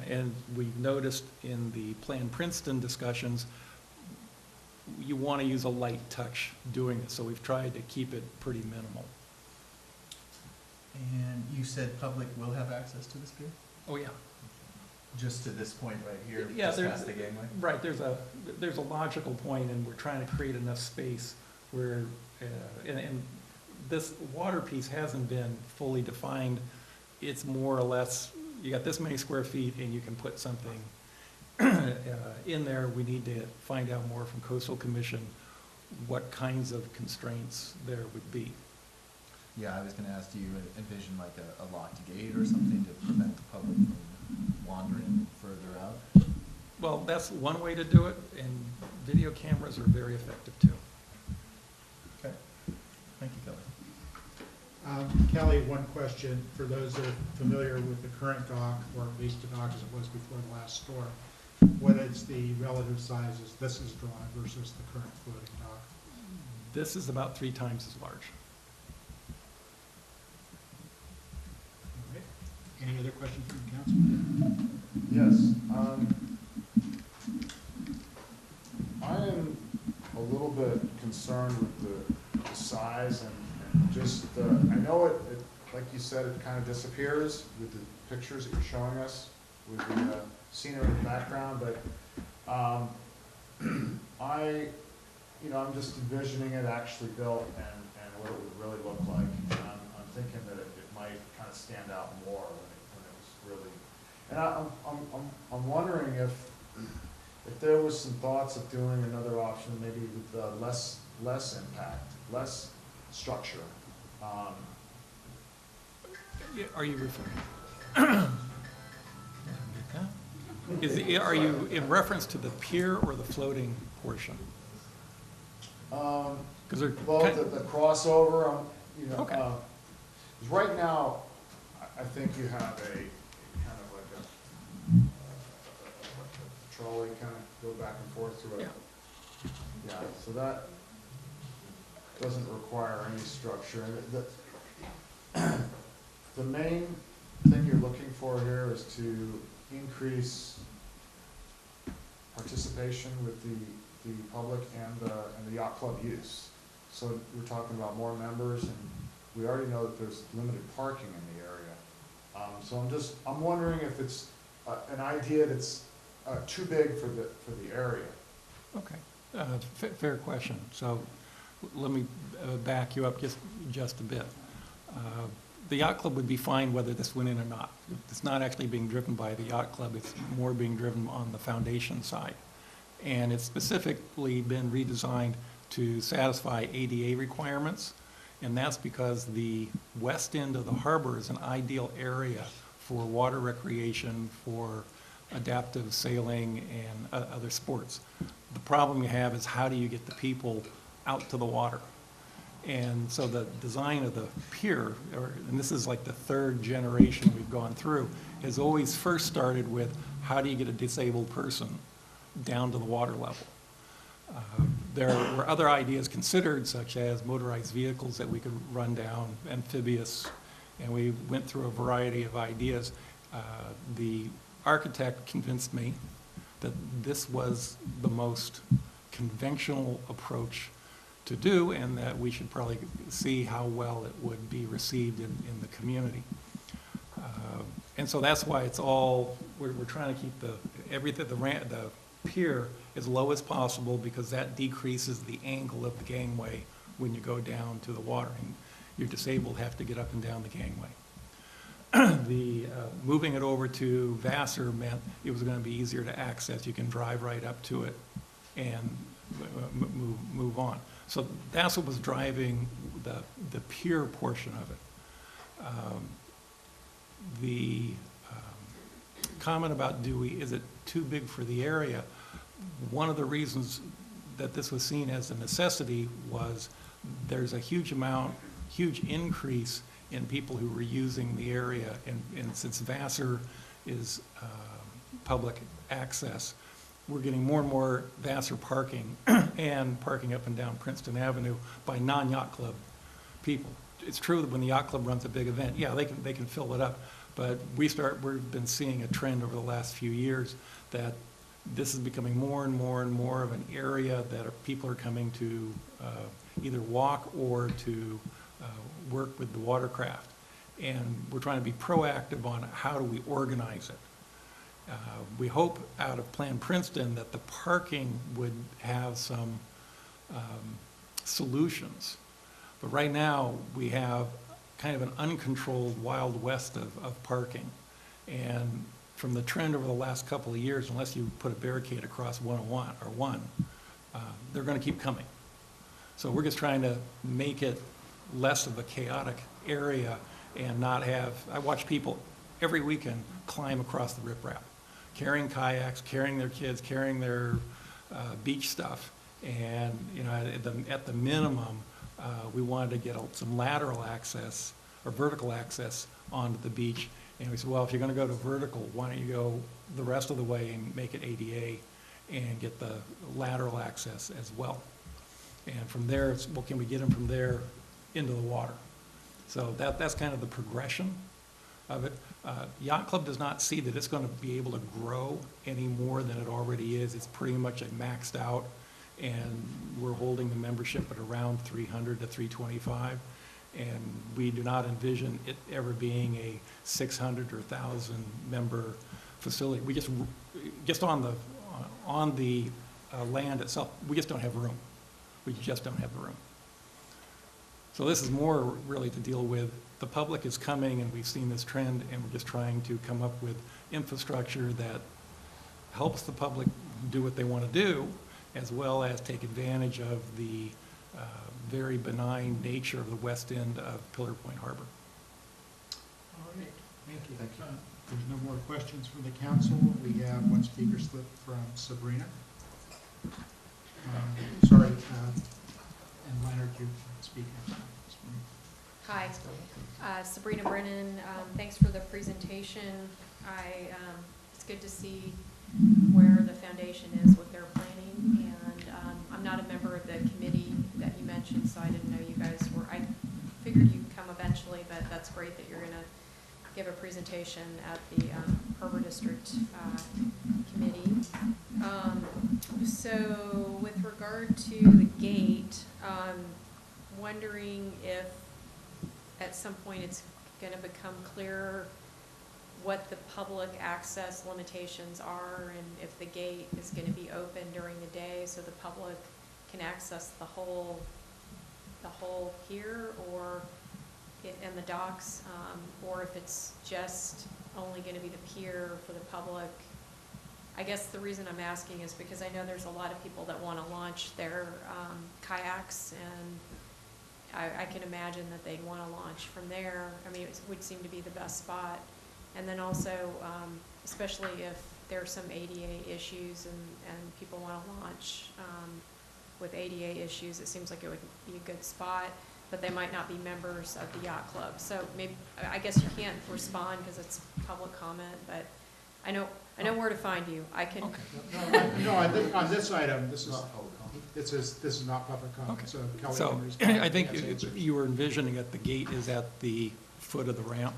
and we noticed in the Plan Princeton discussions, you want to use a light touch doing it, so we've tried to keep it pretty minimal. And you said public will have access to this pier? Oh, yeah. Just to this point right here, Yeah, just there's- past the gangway? Right, there's a logical point, and we're trying to create enough space where, and this water piece hasn't been fully defined. It's more or less, you got this many square feet and you can put something in there. We need to find out more from Coastal Commission what kinds of constraints there would be. Yeah, I was gonna ask, do you envision like a locked gate or something to prevent the public from wandering further out? Well, that's one way to do it, and video cameras are very effective too. Okay, thank you, Kelly. Kelly, one question for those that are familiar with the current dock, or at least the dock as it was before the last storm. What is the relative sizes this is drawn versus the current floating dock? This is about 3 times as large. All right. Any other questions from the council? Yes, I am a little bit concerned with the size and just, I know it, like you said, it kind of disappears with the pictures that you're showing us with the scenery in the background, but I'm just envisioning it actually built and what it would really look like. And I'm thinking that it might kind of stand out more when it was really, and I'm wondering if there was some thoughts of doing another option, maybe with less impact, less structure. Are you referring? Are you in reference to the pier or the floating portion? Because they're Well, the crossover, Okay. 'cause right now, I think you have a kind of like a trolley kind of go back and forth through it. Yeah, so that doesn't require any structure. And the main thing you're looking for here is to increase participation with the public and the yacht club use. So we're talking about more members, and we already know that there's limited parking in the area. So I'm wondering if it's an idea that's too big for the area. Okay, fair question. So let me back you up just a bit. The yacht club would be fine whether this went in or not. It's not actually being driven by the yacht club, it's more being driven on the foundation side. And it's specifically been redesigned to satisfy ADA requirements, and that's because the west end of the harbor is an ideal area for water recreation, for adaptive sailing and other sports. The problem you have is how do you get the people out to the water? And so the design of the pier, and this is like the third generation we've gone through, has always first started with, how do you get a disabled person down to the water level? There were other ideas considered, such as motorized vehicles that we could run down, amphibious, and we went through a variety of ideas. The architect convinced me that this was the most conventional approach to do, and that we should probably see how well it would be received in the community. And so that's why it's all, we're trying to keep the pier as low as possible, because that decreases the angle of the gangway when you go down to the water, and your disabled have to get up and down the gangway. Moving it over to Vassar meant it was going to be easier to access. You can drive right up to it and move on. So that's what was driving the pier portion of it. The comment about is it too big for the area? One of the reasons that this was seen as a necessity was there's a huge increase in people who were using the area, and since Vassar is public access, we're getting more and more Vassar parking and parking up and down Princeton Avenue by non-yacht club people. It's true that when the yacht club runs a big event, yeah, they can fill it up, but we've been seeing a trend over the last few years that this is becoming more and more and more of an area that people are coming to either walk or to work with the watercraft. And we're trying to be proactive on how do we organize it. We hope out of Plan Princeton that the parking would have some solutions. But right now, we have kind of an uncontrolled Wild West of parking. And from the trend over the last couple of years, unless you put a barricade across 101, they're going to keep coming. So we're just trying to make it less of a chaotic area and not have, I watch people every weekend climb across the riprap, carrying kayaks, carrying their kids, carrying their beach stuff. And at the minimum, we wanted to get some lateral access or vertical access onto the beach. And we said, well, if you're going to go to vertical, why don't you go the rest of the way and make it ADA and get the lateral access as well. And from there, it's, well, can we get them from there into the water? So that's kind of the progression of it. Yacht Club does not see that it's going to be able to grow any more than it already is. It's pretty much maxed out, and we're holding the membership at around 300 to 325. And we do not envision it ever being a 600 or 1,000 member facility. We just on the land itself, we just don't have room. We just don't have the room. So this is more really to deal with the public is coming, and we've seen this trend, and we're just trying to come up with infrastructure that helps the public do what they want to do, as well as take advantage of the very benign nature of the west end of Pillar Point Harbor. All right, thank you. Thank you. There's no more questions from the council. We have one speaker slip from Sabrina. Sorry, and Leonard, you speak. Hi, Sabrina Brennan. Thanks for the presentation. It's good to see where the foundation is with their planning, and I'm not a member of the committee that you mentioned, so I didn't know you guys were. I figured you'd come eventually, but that's great that you're going to give a presentation at the Harbor District Committee. So with regard to the gate, wondering if at some point it's going to become clearer what the public access limitations are, and if the gate is going to be open during the day so the public can access the whole pier, or and the docks, or if it's just only going to be the pier for the public. I guess the reason I'm asking is because I know there's a lot of people that want to launch their kayaks, and I can imagine that they'd want to launch from there. I mean, it would seem to be the best spot. And then also, especially if there's some ADA issues and people want to launch with ADA issues, it seems like it would be a good spot. but they might not be members of the yacht club. So maybe, I guess you can't respond because it's public comment, but I know where to find you. I can, Okay. No, on this item, this is, it says, this is not public comment, Okay. so Kelly So can respond. I think Yes, answer. you were envisioning that the gate is at the foot of the ramp.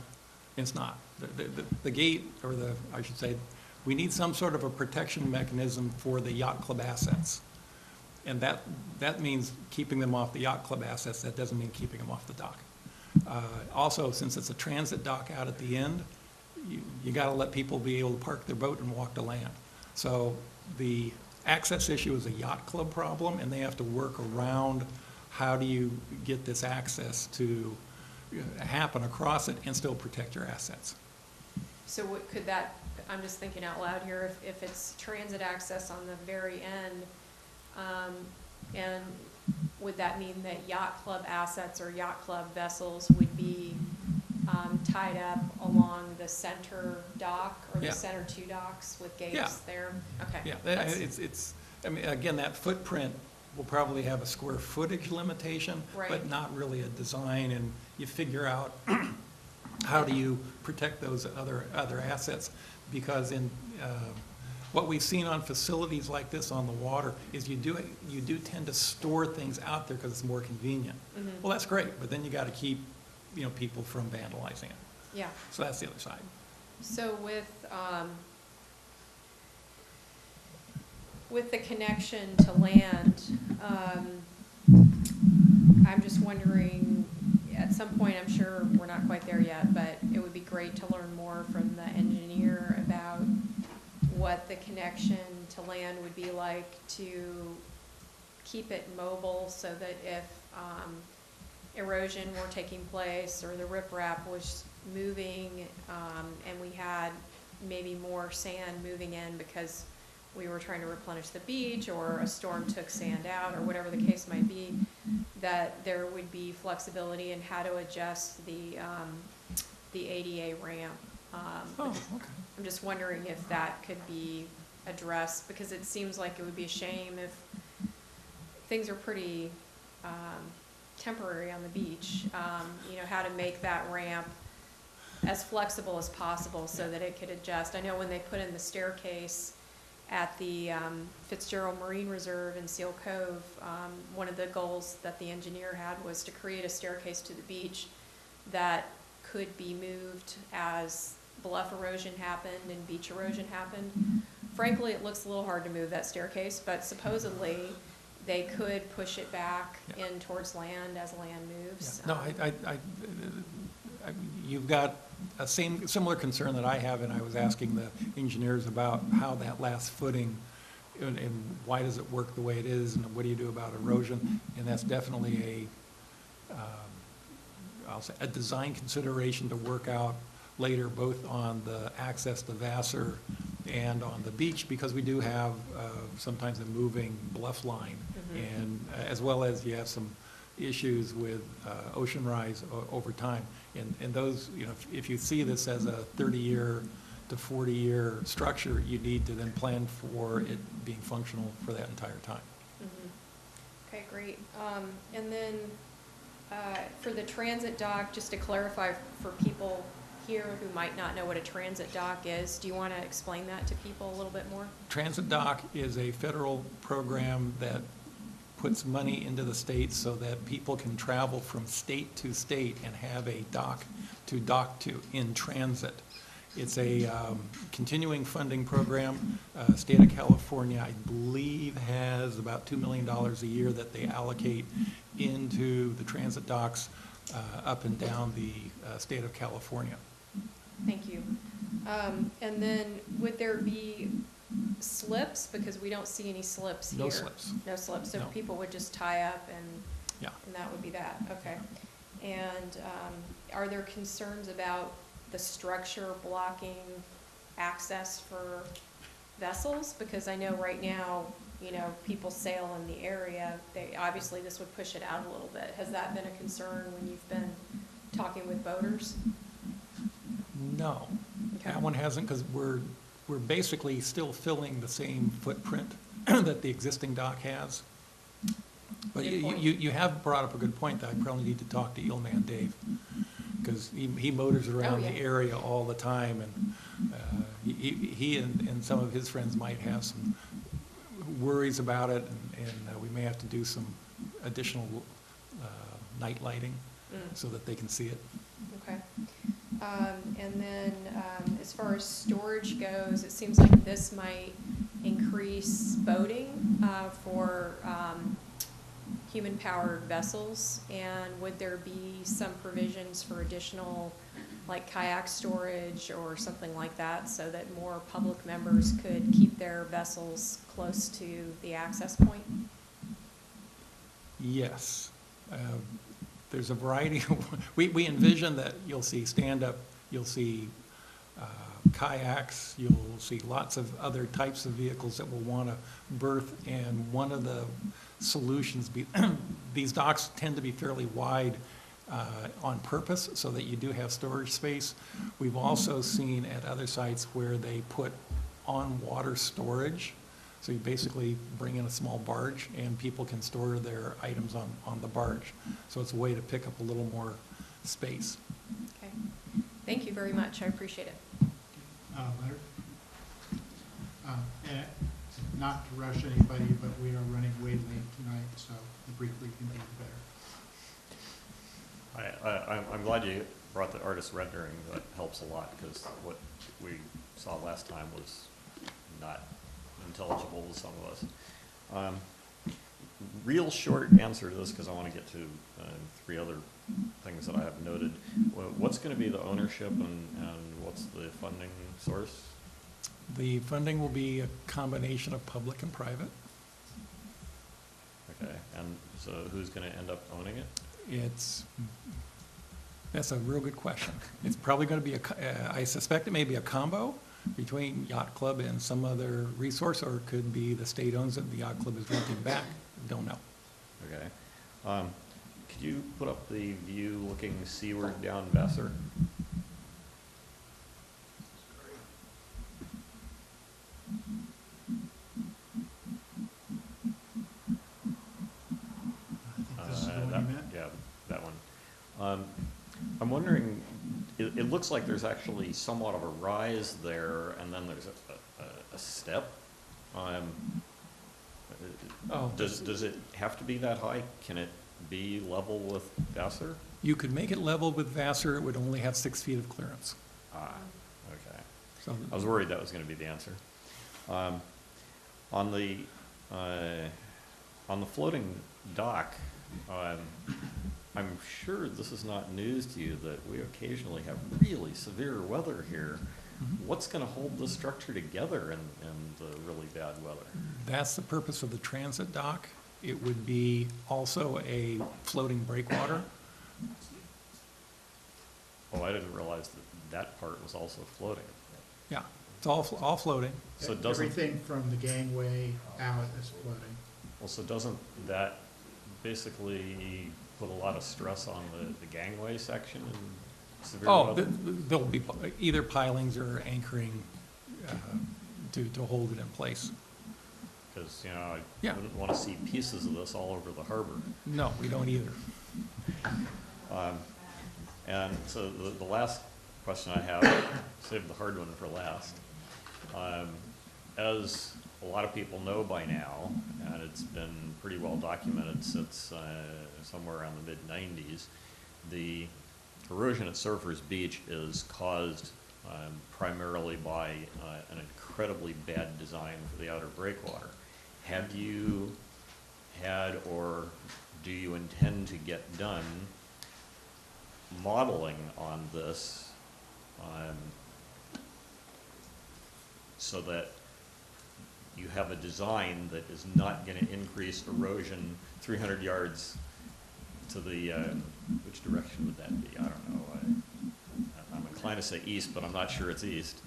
It's not. The gate, or I should say, we need some sort of a protection mechanism for the yacht club assets. And that means keeping them off the yacht club assets. That doesn't mean keeping them off the dock. Also, since it's a transit dock out at the end, you got to let people be able to park their boat and walk to land. So the access issue is a yacht club problem, and they have to work around how do you get this access to happen across it and still protect your assets. so what could that, I'm just thinking out loud here, if it's transit access on the very end, and would that mean that yacht club assets or yacht club vessels would be tied up along the center dock or the Yeah. center two docks with gates Yeah. there? Okay. Yeah, That's- I mean, again, that footprint will probably have a square footage limitation, Right. but not really a design, and you figure out how do you protect those other assets? Because in, what we've seen on facilities like this on the water is you do tend to store things out there because it's more convenient. Mhm. Well, that's great, but then you got to keep, people from vandalizing it. Yeah. So that's the other side. So with the connection to land, I'm just wondering, at some point, I'm sure we're not quite there yet, but it would be great to learn more from the engineer about what the connection to land would be like to keep it mobile so that if erosion were taking place or the riprap was moving, and we had maybe more sand moving in because we were trying to replenish the beach or a storm took sand out or whatever the case might be, that there would be flexibility in how to adjust the ADA ramp. Oh, okay. I'm just wondering if that could be addressed, because it seems like it would be a shame if things are pretty temporary on the beach, how to make that ramp as flexible as possible so that it could adjust. I know when they put in the staircase at the Fitzgerald Marine Reserve in Seal Cove, one of the goals that the engineer had was to create a staircase to the beach that could be moved as bluff erosion happened and beach erosion happened. Frankly, it looks a little hard to move that staircase, but supposedly they could push it back Yeah. in towards land as land moves. No, you've got a similar concern that I have, and I was asking the engineers about how that last footing, and why does it work the way it is, and what do you do about erosion? And that's definitely I'll say, a design consideration to work out later, both on the access to Vassar and on the beach, because we do have sometimes a moving bluff line, Mhm. and as well as you have some issues with ocean rise over time. And those, if you see this as a 30-year to 40-year structure, you need to then plan for it being functional for that entire time. Mhm. Okay, great. And then for the transit dock, just to clarify for people here who might not know what a transit dock is, do you want to explain that to people a little bit more? Transit dock is a federal program that puts money into the state so that people can travel from state to state and have a dock to in transit. It's a continuing funding program. State of California, I believe, has about $2 million a year that they allocate into the transit docks up and down the state of California. Thank you. And then would there be slips? Because we don't see any slips here. No slips. No slips, so No. people would just tie up and Yeah. that would be that, okay. And are there concerns about the structure blocking access for vessels? Because I know right now, people sail in the area. Obviously, this would push it out a little bit. Has that been a concern when you've been talking with boaters? No, Okay. that one hasn't, because we're basically still filling the same footprint that the existing dock has. But Good you, point. you have brought up a good point that I probably need to talk to Eelman Dave, because he motors around the yeah. area all the time, and he and some of his friends might have some worries about it, and we may have to do some additional night lighting so that they can see it. Okay. And then, as far as storage goes, it seems like this might increase boating for human-powered vessels. And would there be some provisions for additional, like kayak storage or something like that, so that more public members could keep their vessels close to the access point? Yes. There's a variety. We envision that you'll see stand-up, you'll see kayaks, you'll see lots of other types of vehicles that will want to berth, and one of the solutions, these docks tend to be fairly wide on purpose so that you do have storage space. We've also seen at other sites where they put on-water storage. So you basically bring in a small barge and people can store their items on the barge. So it's a way to pick up a little more space. Okay. Thank you very much. I appreciate it. Leonard? And not to rush anybody, but we are running way late tonight, so the briefer we can be, the better. I'm glad you brought the artist rendering. That helps a lot, because what we saw last time was not intelligible to some of us. Real short answer to this, because I want to get to 3 other things that I have noted. What's going to be the ownership, and what's the funding source? The funding will be a combination of public and private. Okay, and so who's going to end up owning it? That's a real good question. It's probably going to be I suspect it may be a combo between Yacht Club and some other resource, or it could be the state owns it and the Yacht Club is renting back. Don't know. Okay. Could you put up the view looking seaward down Vassar? I think this is the one you meant. Yeah, that one. I'm wondering, it looks like there's actually somewhat of a rise there, and then there's a step. Does it have to be that high? Can it be level with Vassar? You could make it level with Vassar. It would only have 6 feet of clearance. Okay. So I was worried that was going to be the answer. On the floating dock, I'm sure this is not news to you that we occasionally have really severe weather here. What's going to hold this structure together in the really bad weather? that's the purpose of the transit dock. It would be also a floating breakwater. Oh, I didn't realize that part was also floating. Yeah, it's all floating. So doesn't, Everything from the gangway out is floating. well, so doesn't that basically put a lot of stress on the gangway section in severe Oh, weather? there'll be either pilings or anchoring to hold it in place. Because, you know, I Yeah. wouldn't want to see pieces of this all over the harbor. No, we don't either. And so the last question I have, save the hard one for last. As a lot of people know by now, and it's been pretty well documented since somewhere around the mid-90s, the erosion at Surfers Beach is caused primarily by an incredibly bad design for the outer breakwater. Have you had, or do you intend to get done modeling on this so that you have a design that is not going to increase erosion 300 yards to the, which direction would that be? I don't know. I'm inclined to say east, but I'm not sure it's east.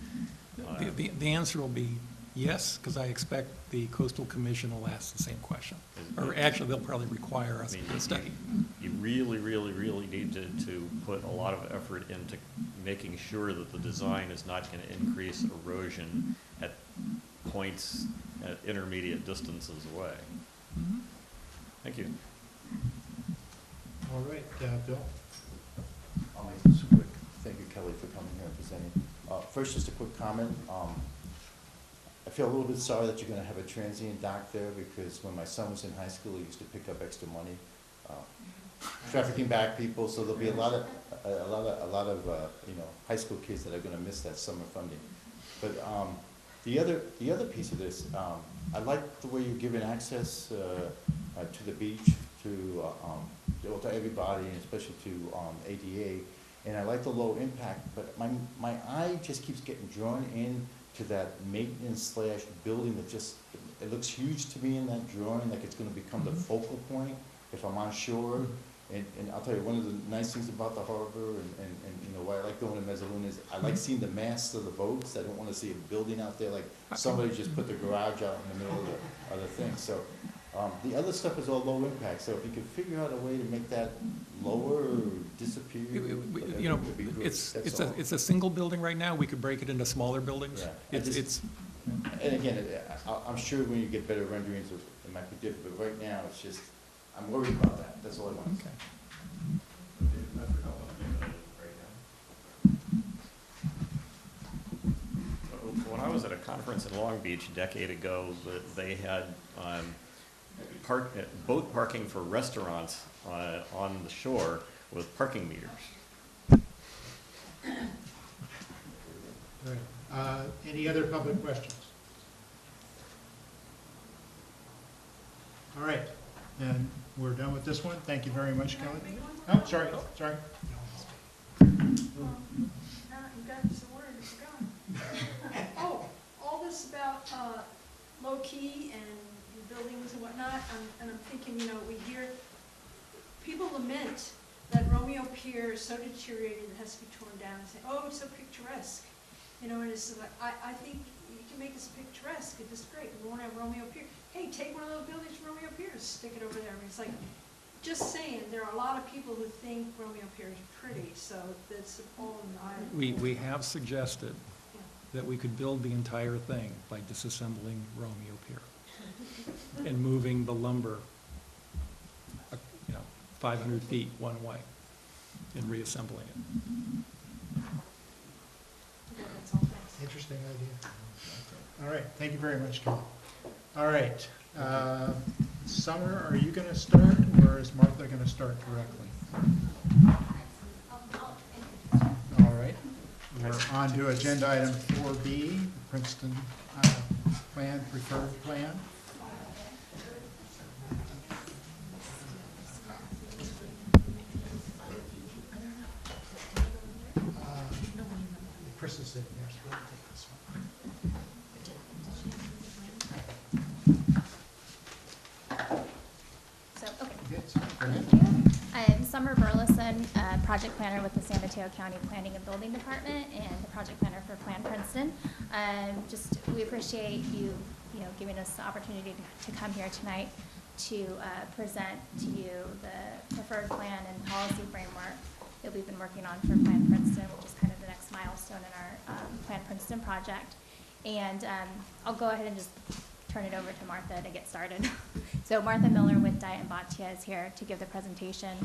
The answer will be yes, because I expect the Coastal Commission will ask the same question. Or actually, they'll probably require us to study. You really, really, really need to put a lot of effort into making sure that the design is not going to increase erosion at points at intermediate distances away. Thank you. All right, Bill? I'll make this quick. Thank you, Kelly, for coming here and presenting. First, just a quick comment. I feel a little bit sorry that you're gonna have a transient dock there, because when my son was in high school, he used to pick up extra money, trafficking back people, so there'll be a lot of, high school kids that are gonna miss that summer funding. But, the other piece of this, I like the way you're giving access, to the beach, to everybody, and especially to, ADA. And I like the low impact, but my eye just keeps getting drawn in to that maintenance / building that just, it looks huge to me in that drawing, like it's gonna become the focal point if I'm on shore. And I'll tell you, one of the nice things about the harbor and you know, why I like going to Mezzaluna is I like seeing the masts of the boats. I don't wanna see a building out there, like somebody just put the garage out in the middle of the thing. So, the other stuff is all low impact, so if you could figure out a way to make that lower or disappear, You know, would be good. it's That's a, all. it's a single building right now. We could break it into smaller buildings. Yeah, I It's, just- And again, I'm sure when you get better renderings, it might be different, but right now, it's just, I'm worried about that, that's all I want to say. okay. When I was at a conference in Long Beach a decade ago, they had boat parking for restaurants on the shore with parking meters. All right. Any other public questions? All right, then we're done with this one. Thank you very much, Kelly. Oh, sorry. You got some word, I forgot. Oh, all this about, low-key and buildings and whatnot, and I'm thinking, you know, we hear, people lament that Romeo Pier is so deteriorated it has to be torn down and say, oh, it's so picturesque. You know, and it's like, I think you can make this picturesque, it's just great, we want to have Romeo Pier. Hey, take one of those buildings from Romeo Pier, stick it over there. I mean, it's like, just saying, there are a lot of people who think Romeo Pier is pretty, so that's all in the eye. We have suggested that we could build the entire thing by disassembling Romeo Pier and moving the lumber, 500 feet one way and reassembling it. Okay, that's all, thanks. Interesting idea. All right, thank you very much, Kelly. All right, Summer, are you gonna start, or is Martha gonna start directly? All right, we're on to agenda item 4B, Princeton plan, preferred plan. Chris is sitting there, so we'll take this one. So, okay. Yes, go ahead. I'm Summer Burleson, project planner with the San Mateo County Planning and Building Department and the project planner for Plan Princeton. We appreciate you giving us the opportunity to come here tonight to present to you the preferred plan and policy framework that we've been working on for Plan Princeton, which is kind of the next milestone in our Plan Princeton project. And I'll go ahead and just turn it over to Martha to get started. So Martha Miller with Diet and Batia is here to give the presentation.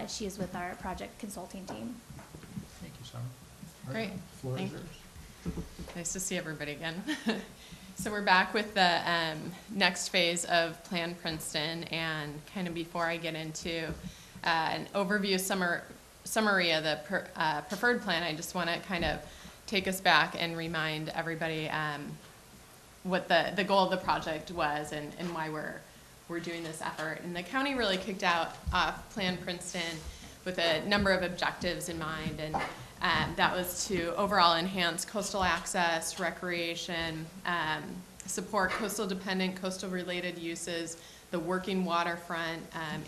She is with our project consulting team. Thank you, Summer. Martha, Great. Floor is Thank yours. Nice to see everybody again. So we're back with the next phase of Plan Princeton, and kind of before I get into an overview summary of the preferred plan, I just want to kind of take us back and remind everybody what the goal of the project was and why we're doing this effort. And the county really kicked off Plan Princeton with a number of objectives in mind, and that was to overall enhance coastal access, recreation, support coastal dependent, coastal related uses, the working waterfront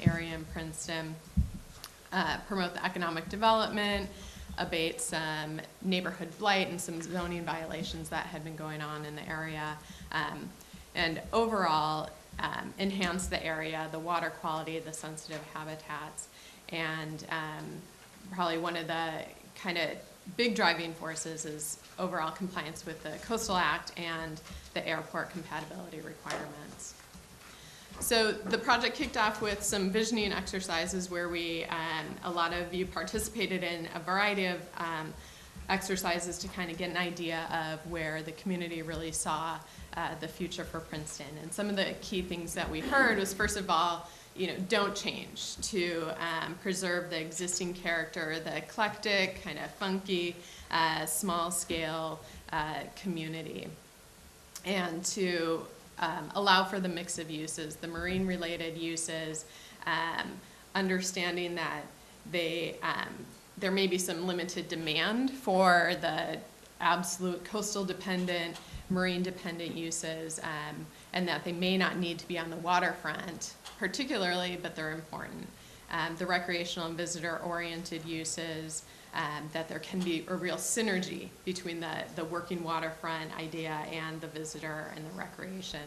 area in Princeton, promote the economic development, abate some neighborhood blight and some zoning violations that had been going on in the area, and overall enhance the area, the water quality, the sensitive habitats, and probably one of the kind of big driving forces is overall compliance with the Coastal Act and the airport compatibility requirements. So the project kicked off with some visioning exercises where we, a lot of you participated in a variety of exercises to kind of get an idea of where the community really saw the future for Princeton. And some of the key things that we heard was, first of all, don't change, to preserve the existing character, the eclectic, kind of funky, small scale community, and to allow for the mix of uses, the marine related uses, understanding that there may be some limited demand for the absolute coastal dependent, marine dependent uses, and that they may not need to be on the waterfront particularly, but they're important. The recreational and visitor oriented uses, that there can be a real synergy between the working waterfront idea and the visitor and the recreation.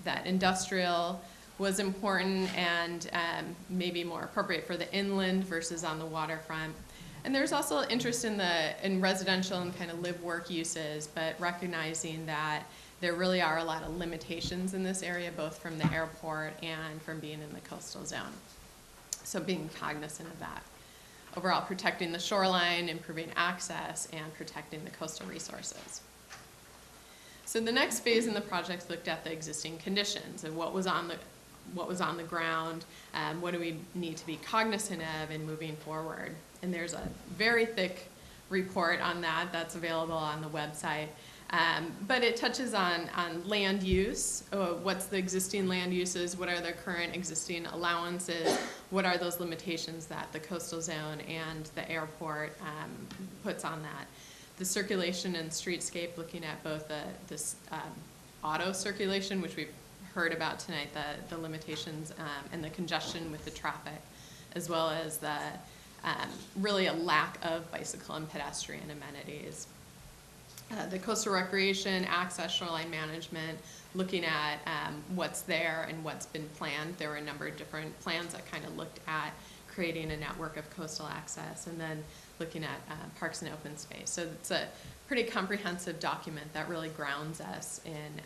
That industrial was important and maybe more appropriate for the inland versus on the waterfront. And there's also interest in residential and kind of live-work uses, but recognizing that there really are a lot of limitations in this area, both from the airport and from being in the coastal zone. So being cognizant of that. Overall, protecting the shoreline, improving access, and protecting the coastal resources. So the next phase in the project looked at the existing conditions and what was on the ground, what do we need to be cognizant of in moving forward. And there's a very thick report on that that's available on the website. But it touches on land use, what's the existing land uses, what are the current existing allowances, what are those limitations that the coastal zone and the airport puts on that. The circulation and streetscape, looking at both this auto circulation, which we've heard about tonight, the limitations and the congestion with the traffic, as well as the really a lack of bicycle and pedestrian amenities. The coastal recreation, access, shoreline management, looking at what's there and what's been planned. There were a number of different plans that kind of looked at creating a network of coastal access, and then looking at parks and open space. So it's a pretty comprehensive document that really grounds us in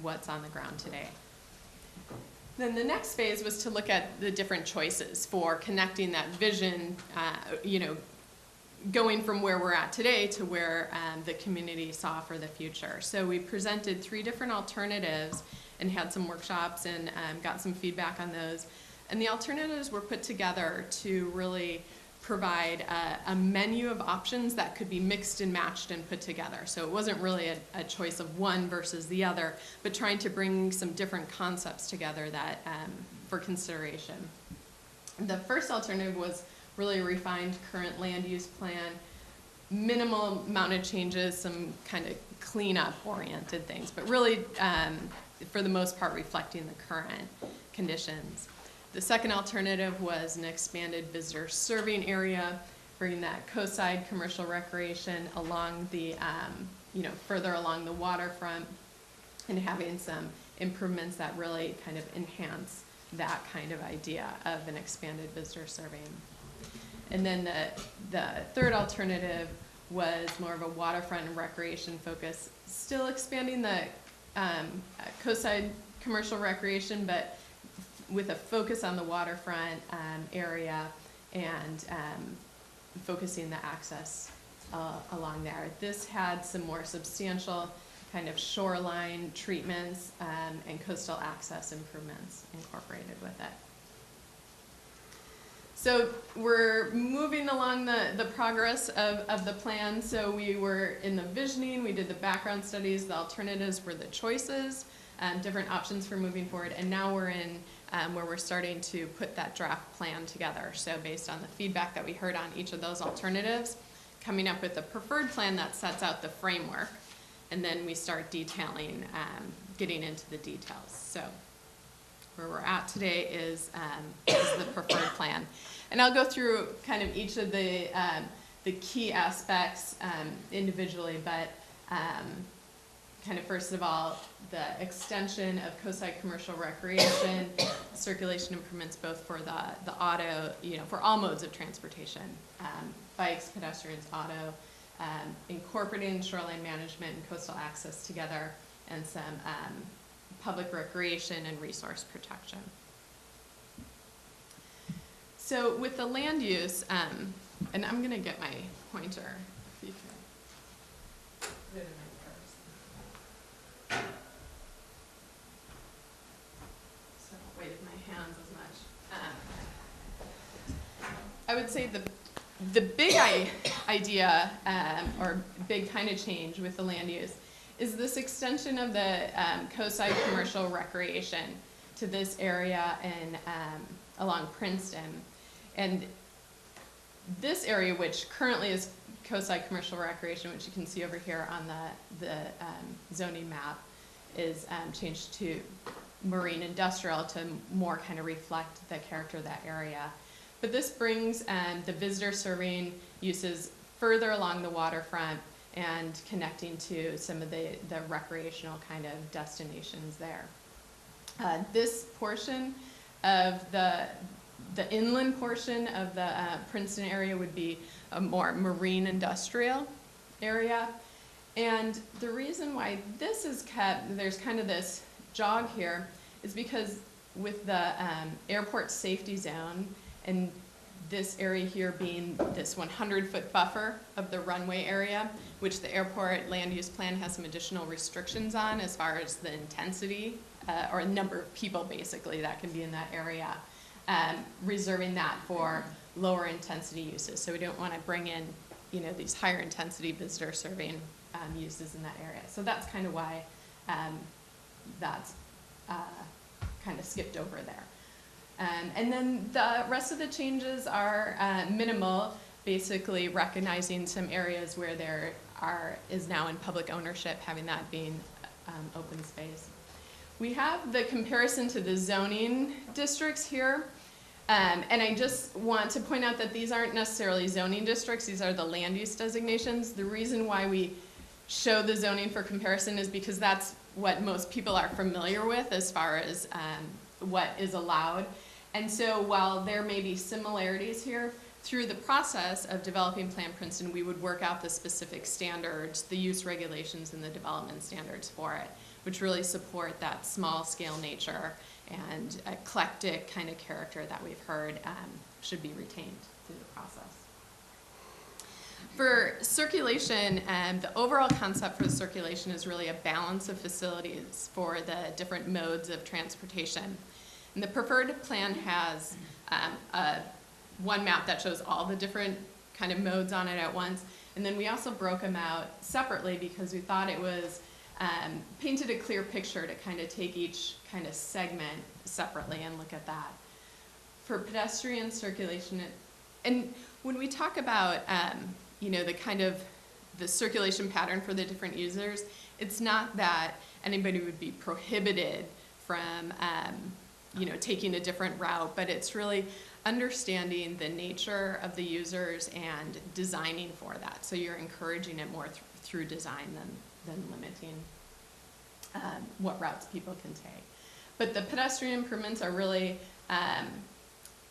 what's on the ground today. Then the next phase was to look at the different choices for connecting that vision, going from where we're at today to where the community saw for the future. So we presented 3 different alternatives and had some workshops and got some feedback on those. And the alternatives were put together to really provide a menu of options that could be mixed and matched and put together. So it wasn't really a choice of one versus the other, but trying to bring some different concepts together that for consideration. The first alternative was really a refined current land use plan, minimal amount of changes, some kind of cleanup oriented things, but really for the most part reflecting the current conditions. The second alternative was an expanded visitor serving area, bringing that coastside commercial recreation along the, further along the waterfront, and having some improvements that really kind of enhance that kind of idea of an expanded visitor serving. And then the third alternative was more of a waterfront and recreation focus, still expanding the coastside commercial recreation, but with a focus on the waterfront area and focusing the access along there. This had some more substantial kind of shoreline treatments and coastal access improvements incorporated with it. So we're moving along the progress of the plan. So we were in the visioning, we did the background studies, the alternatives were the choices, different options for moving forward, and now we're in where we're starting to put that draft plan together. So based on the feedback that we heard on each of those alternatives, coming up with a preferred plan that sets out the framework, and then we start detailing, getting into the details. So where we're at today is the preferred plan. And I'll go through kind of each of the key aspects individually, but kind of first of all, the extension of coastside commercial recreation, circulation improvements both for the auto, for all modes of transportation, bikes, pedestrians, auto, incorporating shoreline management and coastal access together, and some public recreation and resource protection. So with the land use, and I'm gonna get my pointer, if you can. Put it in my purse. So I don't weight my hands as much. I would say the big idea, or big kind of change with the land use is this extension of the coastside commercial recreation to this area and along Princeton. And this area, which currently is coastside commercial recreation, which you can see over here on the zoning map, is changed to marine industrial to more kind of reflect the character of that area. But this brings the visitor serving uses further along the waterfront and connecting to some of the recreational kind of destinations there. This portion of the inland portion of the Princeton area would be a more marine industrial area. And the reason why this is kept, there's kind of this jog here, is because with the airport safety zone and this area here being this 100-foot buffer of the runway area, which the airport land use plan has some additional restrictions on as far as the intensity or number of people basically that can be in that area, reserving that for lower intensity uses. So we don't want to bring in, these higher intensity visitor serving uses in that area. So that's kind of why that's kind of skipped over there. And then the rest of the changes are minimal, basically recognizing some areas where there is now in public ownership, having that being open space. We have the comparison to the zoning districts here. And I just want to point out that these aren't necessarily zoning districts, these are the land use designations. The reason why we show the zoning for comparison is because that's what most people are familiar with as far as what is allowed. And so while there may be similarities here, through the process of developing Plan Princeton, we would work out the specific standards, the use regulations and the development standards for it, which really support that small scale nature and eclectic kind of character that we've heard should be retained through the process. For circulation, the overall concept for the circulation is really a balance of facilities for the different modes of transportation. And the preferred plan has one map that shows all the different kind of modes on it at once. And then we also broke them out separately because we thought it was painted a clear picture to kind of take each kind of segment separately and look at that. For pedestrian circulation, and when we talk about the kind of the circulation pattern for the different users, it's not that anybody would be prohibited from taking a different route, but it's really understanding the nature of the users and designing for that. So you're encouraging it more through design than limiting what routes people can take. But the pedestrian improvements are really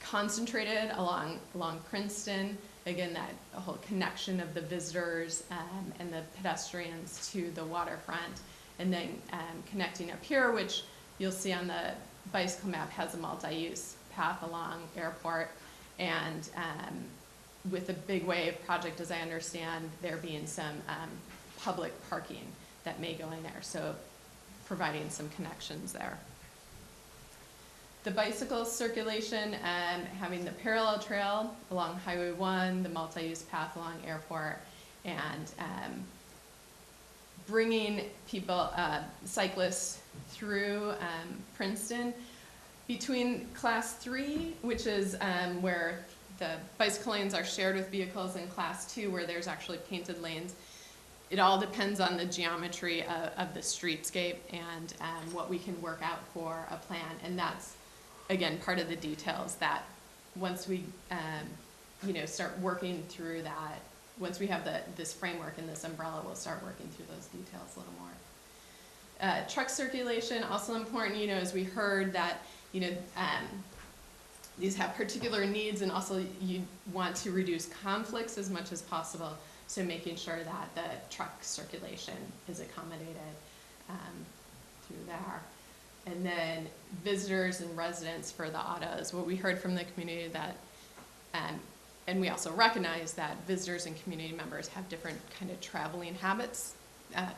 concentrated along Princeton. Again, that whole connection of the visitors and the pedestrians to the waterfront, and then connecting up here, which you'll see on the bicycle map has a multi-use path along Airport, and with the Big Wave project, as I understand, there being some public parking that may go in there, so providing some connections there. The bicycle circulation, having the parallel trail along Highway 1, the multi-use path along Airport, and bringing people, cyclists through Princeton between Class 3, which is where the bicycle lanes are shared with vehicles, and Class 2, where there's actually painted lanes. It all depends on the geometry of the streetscape and what we can work out for a plan, and that's again part of the details that once we start working through that, once we have this framework and this umbrella, we'll start working through those details a little more. Truck circulation, also important, as we heard that, these have particular needs, and also you want to reduce conflicts as much as possible, so making sure that the truck circulation is accommodated through there. and then visitors and residents for the autos. What we heard from the community that, and we also recognize that visitors and community members have different kind of traveling habits.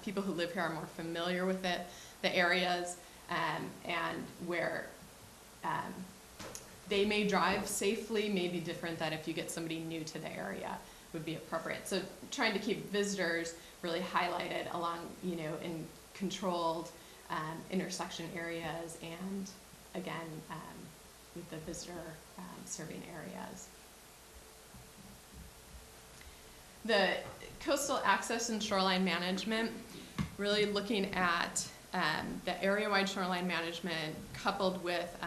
People who live here are more familiar with it, the areas, and where they may drive safely may be different than if you get somebody new to the area would be appropriate. So trying to keep visitors really highlighted along, you know, in controlled intersection areas, and again, with the visitor serving areas. The coastal access and shoreline management, really looking at the area-wide shoreline management coupled with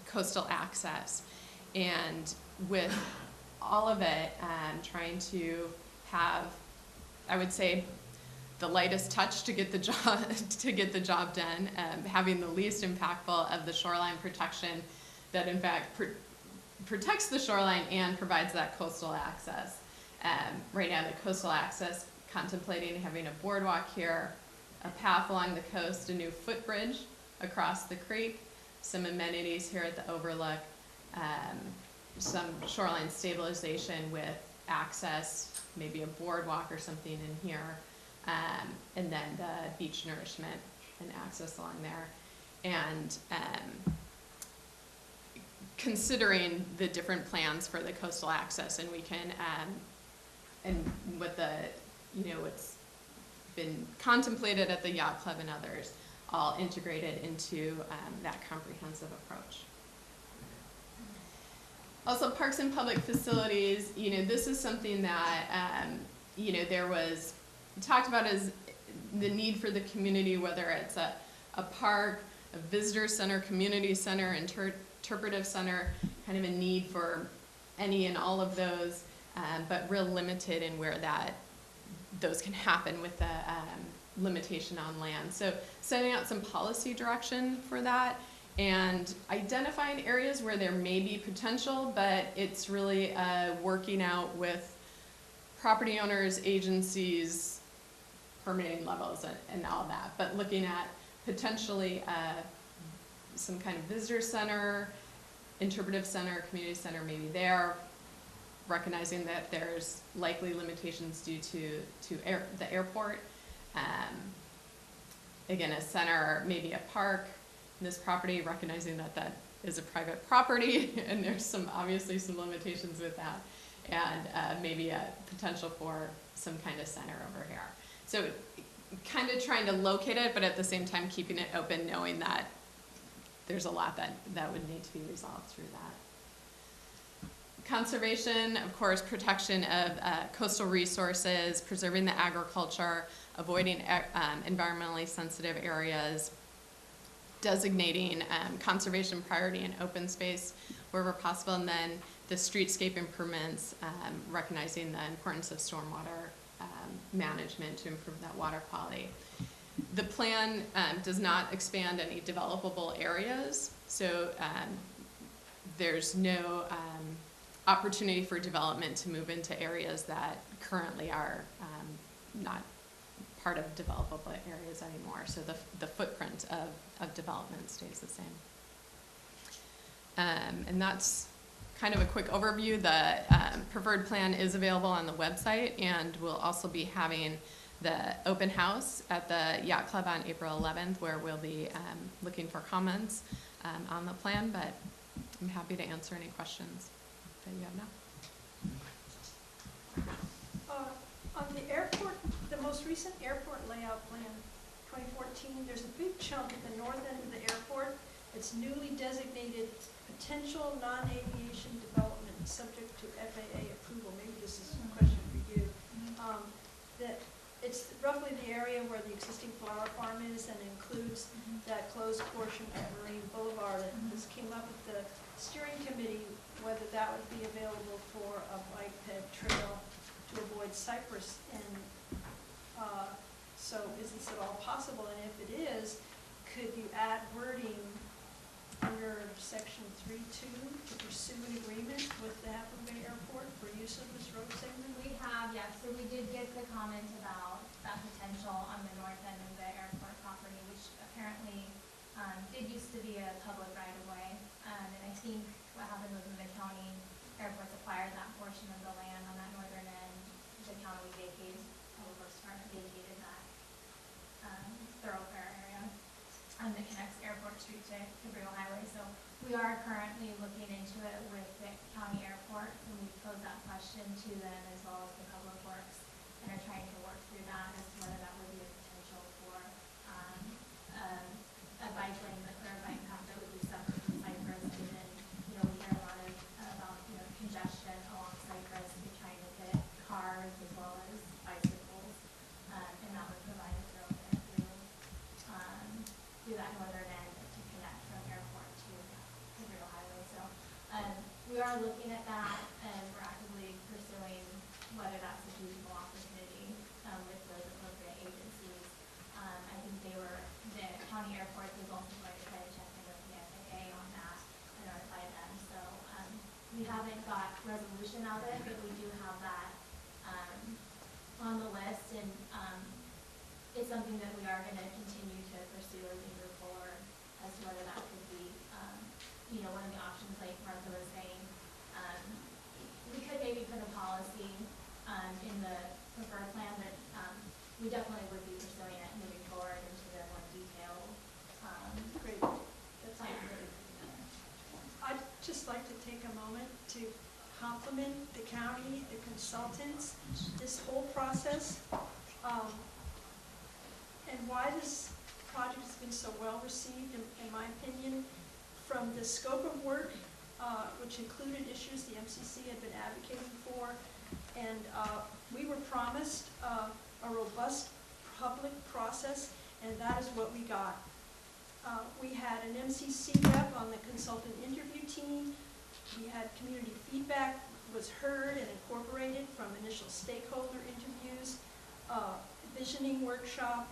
coastal access, and with all of it trying to have, I would say, the lightest touch to get the job done, having the least impactful of the shoreline protection that in fact protects the shoreline and provides that coastal access. Right now, the coastal access, contemplating having a boardwalk here, a path along the coast, a new footbridge across the creek, some amenities here at the overlook, some shoreline stabilization with access, maybe a boardwalk or something in here, and then the beach nourishment and access along there. And considering the different plans for the coastal access, and we can, and what the, you know, what's been contemplated at the Yacht Club and others, all integrated into that comprehensive approach. Also, parks and public facilities, you know, this is something that, you know, there was talked about as the need for the community, whether it's a park, a visitor center, community center, interpretive center, kind of a need for any and all of those, but real limited in where those can happen with the limitation on land. So setting out some policy direction for that, and identifying areas where there may be potential, but it's really working out with property owners, agencies, permitting levels, and all that. But looking at potentially some kind of visitor center, interpretive center, community center maybe there, recognizing that there's likely limitations due to the airport. Again, a center, maybe a park, this property, recognizing that that is a private property and there's obviously some limitations with that, and maybe a potential for some kind of center over here. So kind of trying to locate it, but at the same time keeping it open, knowing that there's a lot that would need to be resolved through that. Conservation, of course, protection of coastal resources, preserving the agriculture, avoiding environmentally sensitive areas, designating conservation priority and open space wherever possible, and then the streetscape improvements, recognizing the importance of stormwater management to improve that water quality. The plan does not expand any developable areas, so there's no opportunity for development to move into areas that currently are not part of developable areas anymore. So the footprint of development stays the same. And that's kind of a quick overview. The preferred plan is available on the website, and we'll also be having the open house at the Yacht Club on April 11th, where we'll be looking for comments on the plan, but I'm happy to answer any questions that you have now. On the airport, the most recent airport layout plan, 2014, there's a big chunk at the north end of the airport. It's newly designated potential non-aviation development subject to FAA approval. Maybe this is a question for you. That it's roughly the area where the existing flower farm is, and includes that closed portion of Marine Boulevard. And this came up at the steering committee, whether that would be available for a bike ped trail to avoid cypress. And so is this at all possible? And if it is, could you add wording under section 3.2 to pursue an agreement with the Half Moon Bay Airport for use of this road segment? We have, yes, so we did get the comment about that potential on the north end of the airport property, which apparently did used to be a public right-of-way, and I think what happened was when the county airports acquired that portion of the land on that northern end, the county vacated, Public Works Department vacated that thoroughfare area that connects Airport Street to Cabrillo Highway. So we are currently looking into it with the county airport, and we posed that question to them as well as the Public Works, and are trying to work through that as to whether that would be a potential for a bike lane or a bike path that would be separate from Cypress. Given, we hear a lot about congestion along Cypress, we're trying to fit cars as well as bicycles, and that would provide a thoroughfare through that northern end to connect from airport to Cabrillo Highway. So we are looking at that, and we're actively pursuing whether that's a feasible opportunity with those appropriate agencies. I think the county airport was also going to try to check in with the FAA on that and notify them. So we haven't got resolution of it, but we do have that on the list, and it's something that we are going to continue to pursue as we move forward as to whether that could be, one of the options, like Martha was saying. We could maybe put a policy in the preferred plan, but we definitely would be pursuing it moving forward into the more detailed Great. plan. I'd just like to take a moment to compliment the county, the consultants, this whole process, and why this project has been so well received, in my opinion, from the scope of work, which included issues the MCC had been advocating for, and we were promised a robust public process, and that is what we got. We had an MCC rep on the consultant interview team. We had community feedback was heard and incorporated from initial stakeholder interviews, visioning workshop,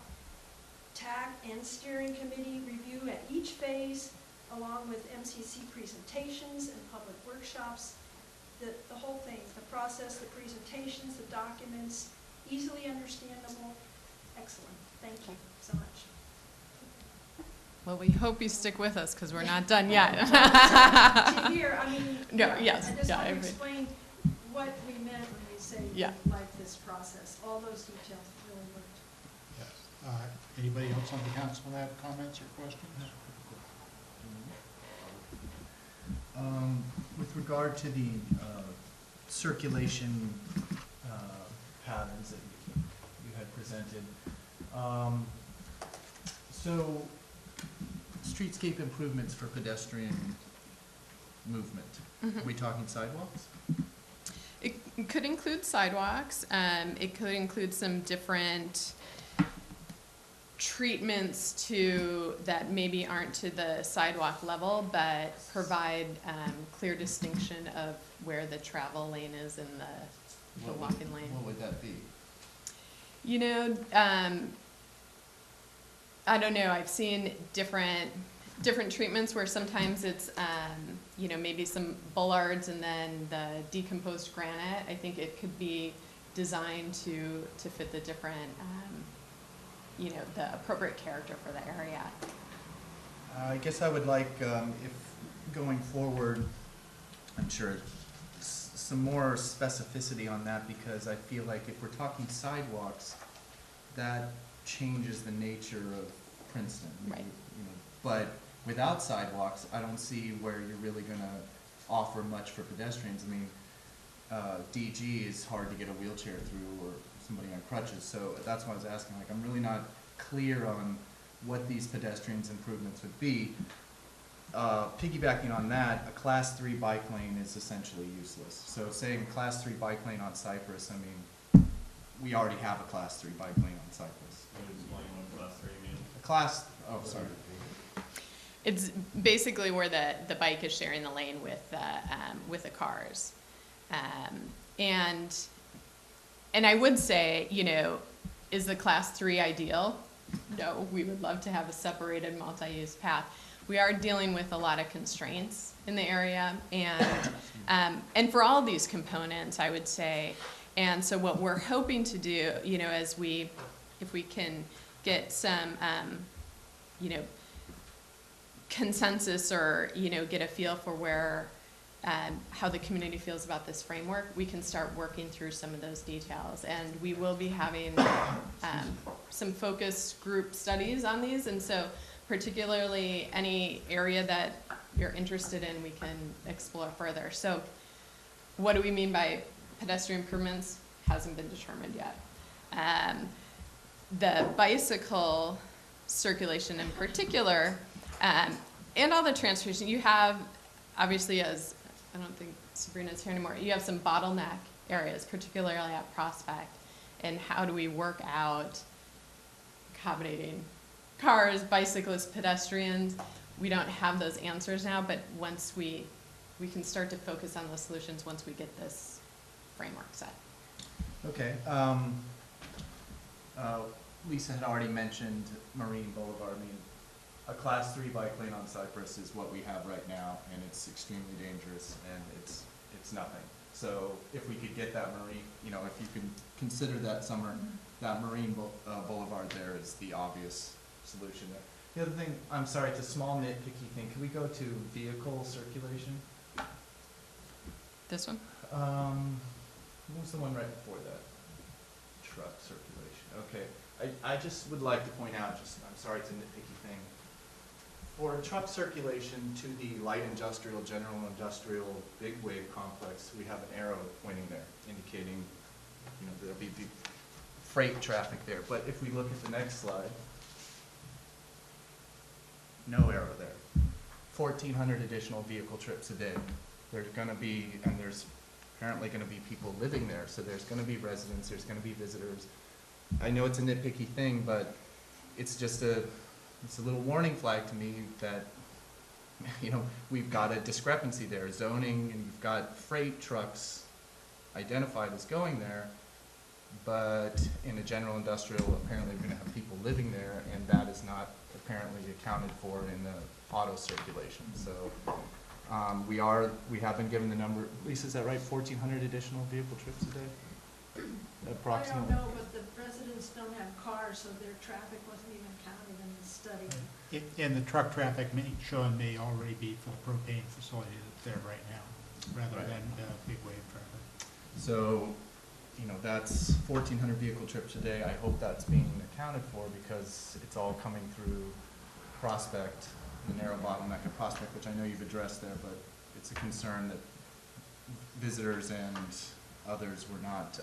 TAC and steering committee review at each phase, along with MCC presentations and public workshops. The whole thing, the process, the presentations, the documents, easily understandable, excellent. Thank you so much. Well, we hope you stick with us because we're not done yet. To hear, No, yes, I just yeah, want I to agree. explain what we meant when we say Yeah. we like this process. All those details really worked. Yes. Anybody else on the council have comments or questions? With regard to the circulation patterns that you had presented, so streetscape improvements for pedestrian movement. Are we talking sidewalks? It could include sidewalks. It could include some different treatments that maybe aren't to the sidewalk level, but provide clear distinction of where the travel lane is and the walking lane. What would that be? I don't know. I've seen different treatments where sometimes it's maybe some bollards and then the decomposed granite. I think it could be designed to fit the different the appropriate character for the area. I guess I would like, if going forward, I'm sure, some more specificity on that, because I feel like if we're talking sidewalks, that changes the nature of Princeton. Right. But without sidewalks, I don't see where you're really gonna offer much for pedestrians. DG is hard to get a wheelchair through, or somebody on crutches, so that's why I was asking, I'm really not clear on what these pedestrians improvements would be. Piggybacking on that, a class 3 bike lane is essentially useless. So saying a class 3 bike lane on Cypress, we already have a class 3 bike lane on Cypress. Explain what class 3 means. Sorry. It's basically where the bike is sharing the lane with the cars. And I would say, is the class 3 ideal? No, we would love to have a separated multi-use path. We are dealing with a lot of constraints in the area, and for all these components, I would say. And so what we're hoping to do, if we can get some, consensus or, get a feel for where, how the community feels about this framework, we can start working through some of those details. And we will be having some focus group studies on these, and so particularly any area that you're interested in, we can explore further. So what do we mean by pedestrian improvements? Hasn't been determined yet. The bicycle circulation in particular, and all the transportation, you have, obviously, as I don't think Sabrina's here anymore, you have some bottleneck areas, particularly at Prospect, and how do we work out accommodating cars, bicyclists, pedestrians? We don't have those answers now, but once we can start to focus on those solutions once we get this framework set. Okay. Lisa had already mentioned Marine Boulevard. I mean, a class 3 bike lane on Cypress is what we have right now, and it's extremely dangerous, and it's nothing. So if we could get that Marine, if you can consider that summer, that Marine Boulevard there is the obvious solution there. The other thing, I'm sorry, it's a small nitpicky thing. Can we go to vehicle circulation? This one? What was the one right before that? Truck circulation. Okay. I just would like to point out, I'm sorry, it's a nitpicky thing. For truck circulation to the light industrial, general industrial, big wave complex, we have an arrow pointing there, indicating, there'll be the freight traffic there. But if we look at the next slide, no arrow there. 1,400 additional vehicle trips a day. There's going to be, and there's apparently going to be people living there, so there's going to be residents, there's going to be visitors. I know it's a nitpicky thing, but it's just it's a little warning flag to me that, we've got a discrepancy there. Zoning, and you've got freight trucks identified as going there, but in a general industrial, apparently we're going to have people living there, and that is not apparently accounted for in the auto circulation. So we have been given the number. Lisa, is that right? 1,400 additional vehicle trips a day? Approximately. I don't know, but the residents don't have cars, so their traffic wasn't even counted in the study. And the truck traffic shown may already be for the propane facility that's there right now, rather Right. than big wave traffic. So, that's 1,400 vehicle trips a day. I hope that's being accounted for because it's all coming through Prospect, the narrow bottleneck of Prospect, which I know you've addressed there, but it's a concern that visitors and others were not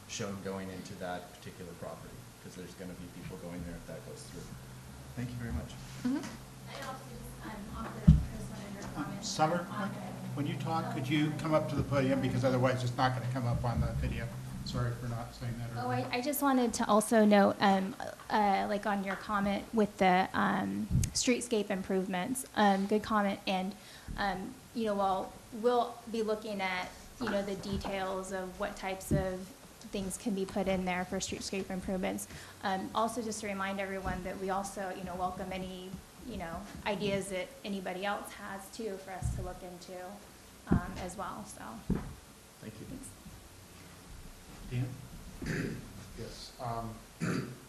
shown going into that particular property because there's going to be people going there if that goes through. Thank you very much. I also just, offer Chris one of your comments. Summer, when you talk, could you come up to the podium, because otherwise it's not going to come up on the video. Sorry for not saying that Oh, earlier. I just wanted to also note, like on your comment with the streetscape improvements, good comment, and, while we'll be looking at, the details of what types of things can be put in there for streetscape improvements. Also just to remind everyone that we also, welcome any, ideas that anybody else has too for us to look into as well, so. Thank you. Dan? Yes,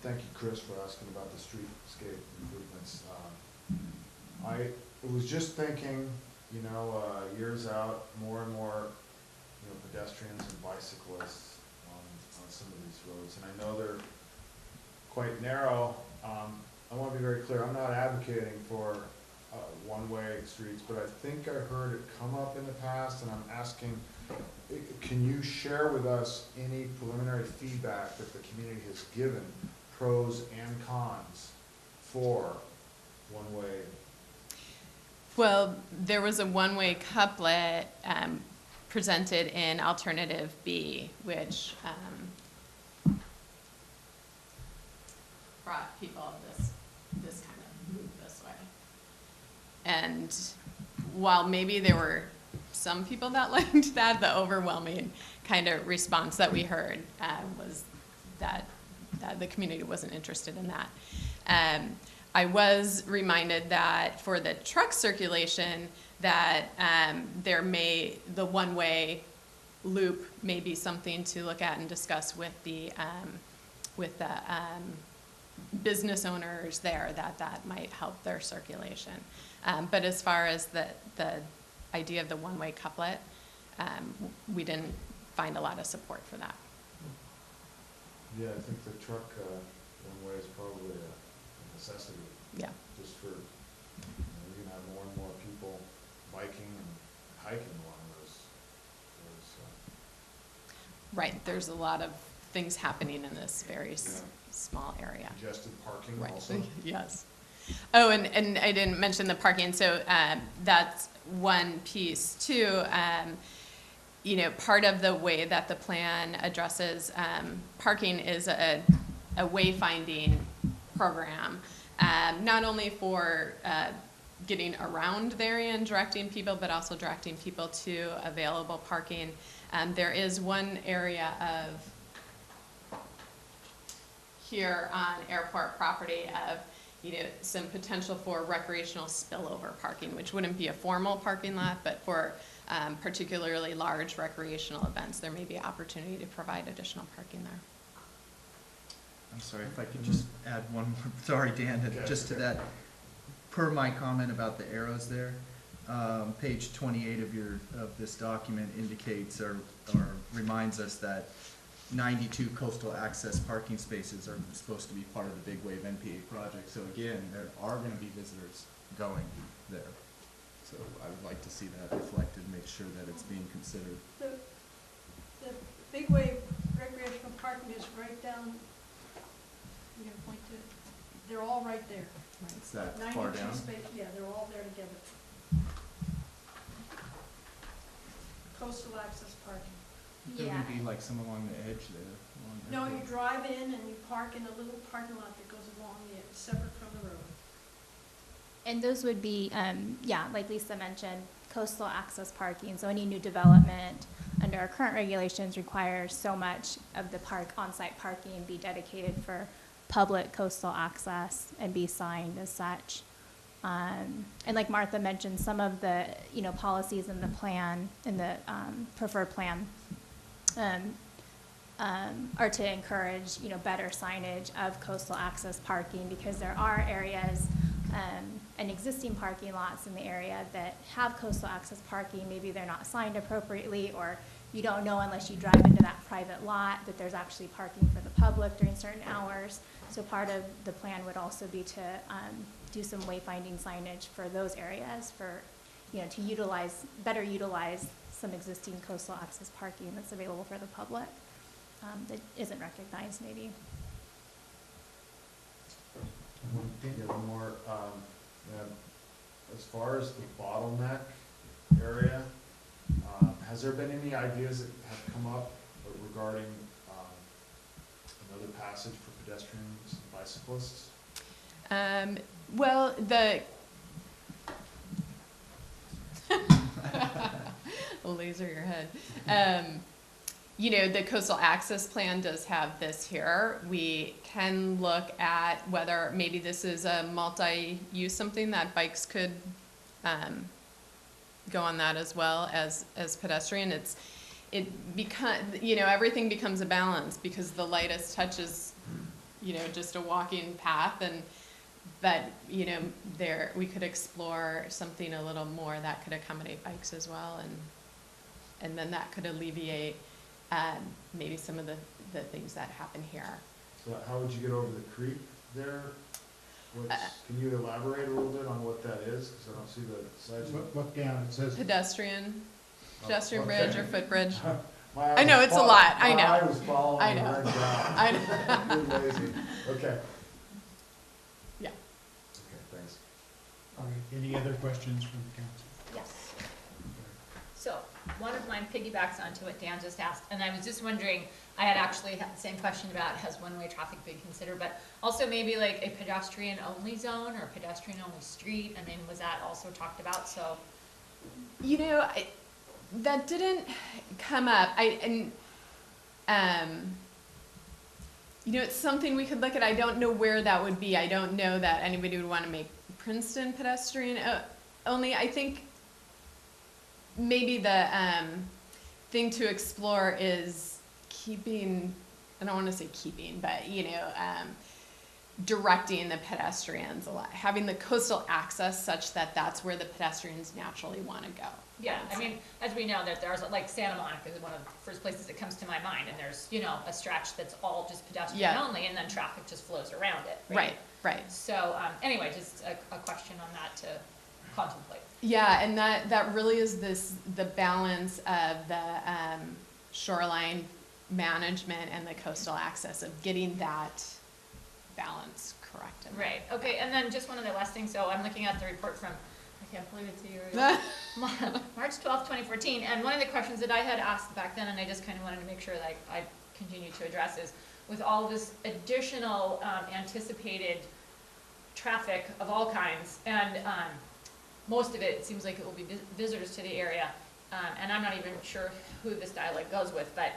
thank you, Chris, for asking about the streetscape improvements. I was just thinking, years out, more and more, pedestrians and bicyclists on some of these roads, and I know they're quite narrow. I want to be very clear, I'm not advocating for one-way streets, but I think I heard it come up in the past, and I'm asking, can you share with us any preliminary feedback that the community has given, pros and cons, for one-way? Well, there was a one-way couplet presented in Alternative B, which brought people this kind of move this way. And while maybe there were some people that liked that, the overwhelming kind of response that we heard was that the community wasn't interested in that. I was reminded that for the truck circulation, that the one-way loop may be something to look at and discuss with the business owners there, that might help their circulation. But as far as the idea of the one-way couplet, we didn't find a lot of support for that. Yeah, I think the truck, one way is probably a necessity, Yeah. just for, you're gonna have more and more people biking and hiking along those, Right, there's a lot of things happening in this very Yeah. small area. congested parking Right, also. yes. Oh, and I didn't mention the parking, so that's one piece too. You know, part of the way that the plan addresses parking is a wayfinding program, not only for getting around the area and directing people, but also directing people to available parking. There is one area of here on airport property of, you know, some potential for recreational spillover parking, which wouldn't be a formal parking lot, but for particularly large recreational events, there may be opportunity to provide additional parking there. I'm sorry, if I could just add one more, sorry, Dan, just to that, per my comment about the arrows there, page 28 of this document indicates or reminds us that 92 coastal access parking spaces are supposed to be part of the Big Wave NPA project. So again, there are going to be visitors going there. So I would like to see that reflected, make sure that it's being considered. The Big Wave recreational parking is right down, you can point to it, they're all right there. It's that far 92 down. space, yeah, they're all there together. Coastal access parking. There Yeah. would be like some along the edge there. No, you drive in and you park in a little parking lot that goes along the, separate from the road. And those would be, yeah, like Lisa mentioned, coastal access parking. So any new development under our current regulations requires so much of the on-site parking be dedicated for public coastal access and be signed as such. And like Martha mentioned, some of the, you know, policies in the plan, in the preferred plan, are to encourage, you know, better signage of coastal access parking, because there are areas and existing parking lots in the area that have coastal access parking. Maybe they're not signed appropriately, or you don't know unless you drive into that private lot that there's actually parking for the public during certain hours. So part of the plan would also be to do some wayfinding signage for those areas, for, you know, to better utilize some existing coastal access parking that's available for the public that isn't recognized maybe. One more, as far as the bottleneck area, has there been any ideas that have come up regarding another passage for pedestrians and bicyclists? Well, laser your head. You know, the coastal access plan does have this here. We can look at whether maybe this is a multi-use, something that bikes could go on that as well as pedestrian. You know, everything becomes a balance, because the lightest touch is, you know, just a walking path, but you know, we could explore something a little more that could accommodate bikes as well, and then that could alleviate maybe some of the things that happen here. So how would you get over the creek there? Can you elaborate a little bit on what that is? Because I don't see the size. Look down, it says. Pedestrian Okay. bridge or footbridge. My eye I know, was it's a lot, I know. My eye was following I the know. red dot. I know. You're lazy. Okay. Yeah. Okay, thanks. All right, any other questions from the council? Yes. So, one of mine piggybacks onto what Dan just asked, and I was just wondering, I had actually had the same question about has one-way traffic been considered, but also maybe like a pedestrian-only zone or pedestrian-only street, I mean, was that also talked about, so? You know, that didn't come up. You know, it's something we could look at. I don't know where that would be. I don't know that anybody would want to make Princeton pedestrian only. I think maybe the thing to explore is keeping, I don't want to say keeping, but, you know, directing the pedestrians, having the coastal access such that that's where the pedestrians naturally want to go. Yeah, I mean, as we know, that there's, like, Santa Monica is one of the first places that comes to my mind, and there's, you know, a stretch that's all just pedestrian Yeah. only, and then traffic just flows around it, Right, right. So, anyway, just a question on that to contemplate. Yeah, and that really is the balance of the shoreline management and the coastal access, of getting that balance correct. Right, okay, and then just one of the last things, so I'm looking at the report from, I can't believe it's a year ago, March 12th, 2014, and one of the questions that I had asked back then, and I just kind of wanted to make sure that I continue to address, is with all this additional anticipated traffic of all kinds, and most of it seems like it will be visitors to the area, and I'm not even sure who this dialect goes with, but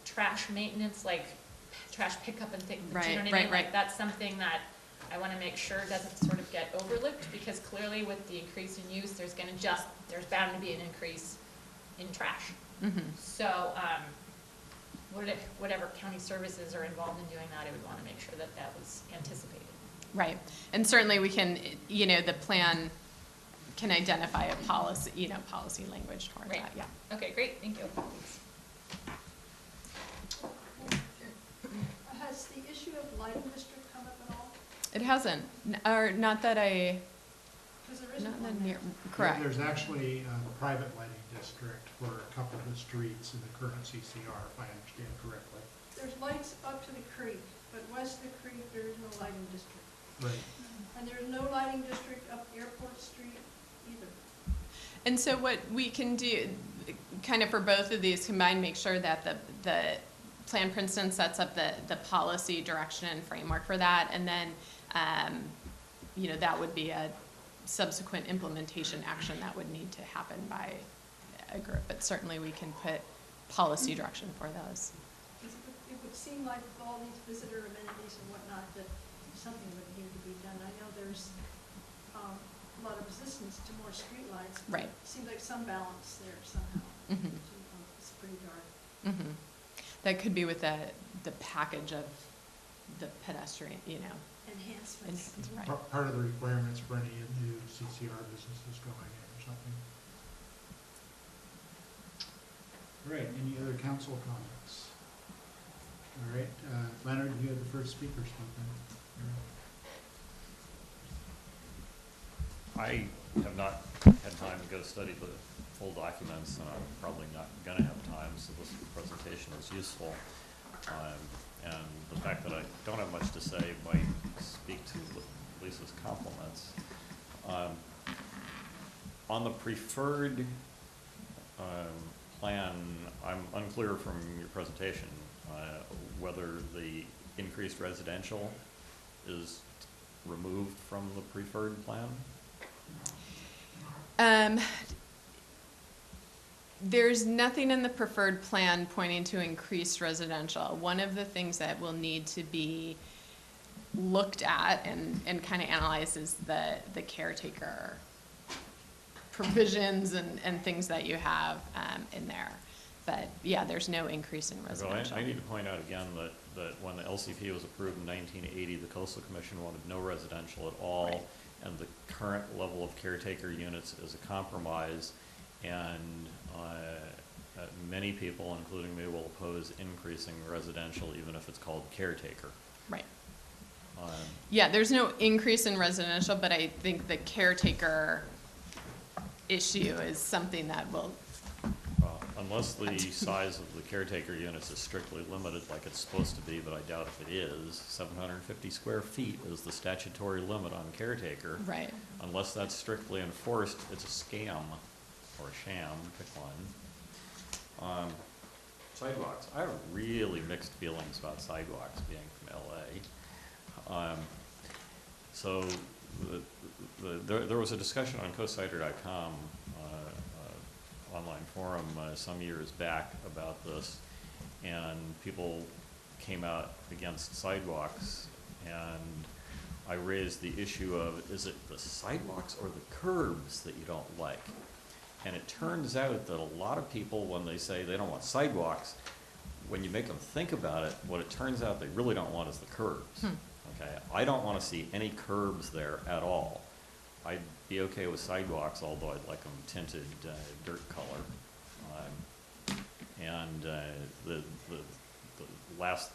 trash maintenance, like trash pickup and things, Right, you know what I right, mean? right. Like, that's something that I want to make sure doesn't sort of get overlooked, because clearly with the increase in use, there's bound to be an increase in trash. Mm-hmm. So, whatever county services are involved in doing that, I would want to make sure that that was anticipated. Right, and certainly we can, you know, the plan can identify a policy, you know, policy language toward Right. that, yeah. Okay, great, thank you. Has the issue of lighting district come up at all? It hasn't, or not that I, Because there isn't not one that near, there. correct. There's actually a private lighting district for a couple of the streets in the current CCR, if I understand correctly. There's lights up to the creek, but west of the creek, there is no lighting district. Right. And there's no lighting district up Airport Street either. And so what we can do, kind of for both of these combined, make sure that the Plan Princeton sets up the policy direction and framework for that, and then, you know, that would be a subsequent implementation action that would need to happen by a group, but certainly we can put policy direction for those. Because it would seem like with all these visitor amenities and whatnot, that something would need to be done. I know there's a lot of resistance to more streetlights. Right. Seems like some balance there somehow. Mhm. It's pretty dark. Mhm. That could be with the package of the pedestrian, you know. Enhancements. Right. Part of the requirements for any new CCR businesses going in or something. All right, any other council comments? All right, Leonard, you have the first speaker spoken. I have not had time to go study the full documents, and I'm probably not gonna have time, so this presentation is useful. And the fact that I don't have much to say might speak to Lisa's compliments. On the preferred plan, I'm unclear from your presentation whether the increased residential is removed from the preferred plan? There's nothing in the preferred plan pointing to increased residential. One of the things that will need to be looked at and kind of analyzed is the caretaker provisions and things that you have in there. But yeah, there's no increase in residential. So I need to point out again that when the LCP was approved in 1980, the Coastal Commission wanted no residential at all. Right. And the current level of caretaker units is a compromise, and many people, including me, will oppose increasing residential even if it's called caretaker. Right. Yeah, there's no increase in residential, but I think the caretaker issue is something that will. Unless the size of the caretaker units is strictly limited like it's supposed to be, but I doubt if it is, 750 square feet is the statutory limit on caretaker. Right. Unless that's strictly enforced, it's a scam, or a sham, pick one. Sidewalks, I have really mixed feelings about sidewalks being from LA. So there was a discussion on coastsider.com online forum some years back about this, and people came out against sidewalks, and I raised the issue of, is it the sidewalks or the curbs that you don't like? And it turns out that a lot of people, when they say they don't want sidewalks, when you make them think about it, what it turns out they really don't want is the curbs. okay? I don't want to see any curbs there at all. I'd be okay with sidewalks, although I'd like them tinted dirt color. And the last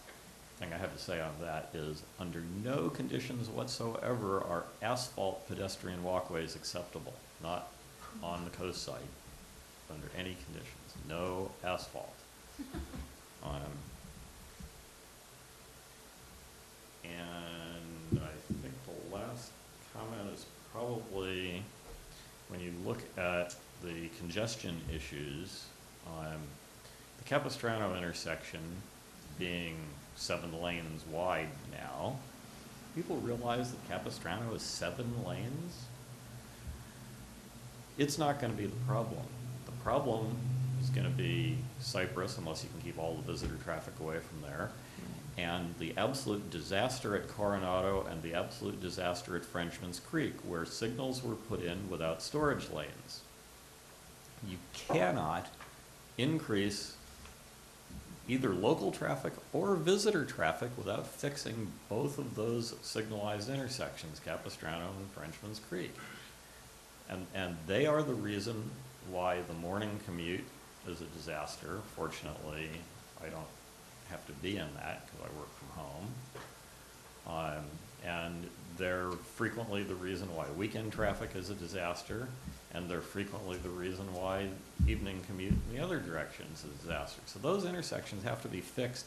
thing I have to say on that is, under no conditions whatsoever are asphalt pedestrian walkways acceptable, not on the coast side, under any conditions, no asphalt. And I think the last comment is probably, when you look at the congestion issues, the Capistrano intersection being 7 lanes wide now, people realize that Capistrano is 7 lanes? It's not going to be the problem. The problem is going to be Cypress, unless you can keep all the visitor traffic away from there, and the absolute disaster at Coronado and the absolute disaster at Frenchman's Creek, where signals were put in without storage lanes. You cannot increase either local traffic or visitor traffic without fixing both of those signalized intersections, Capistrano and Frenchman's Creek. And they are the reason why the morning commute is a disaster. Fortunately, I don't have to be in that because I work from home. And they're frequently the reason why weekend traffic is a disaster, and they're frequently the reason why evening commute in the other direction is a disaster. So those intersections have to be fixed,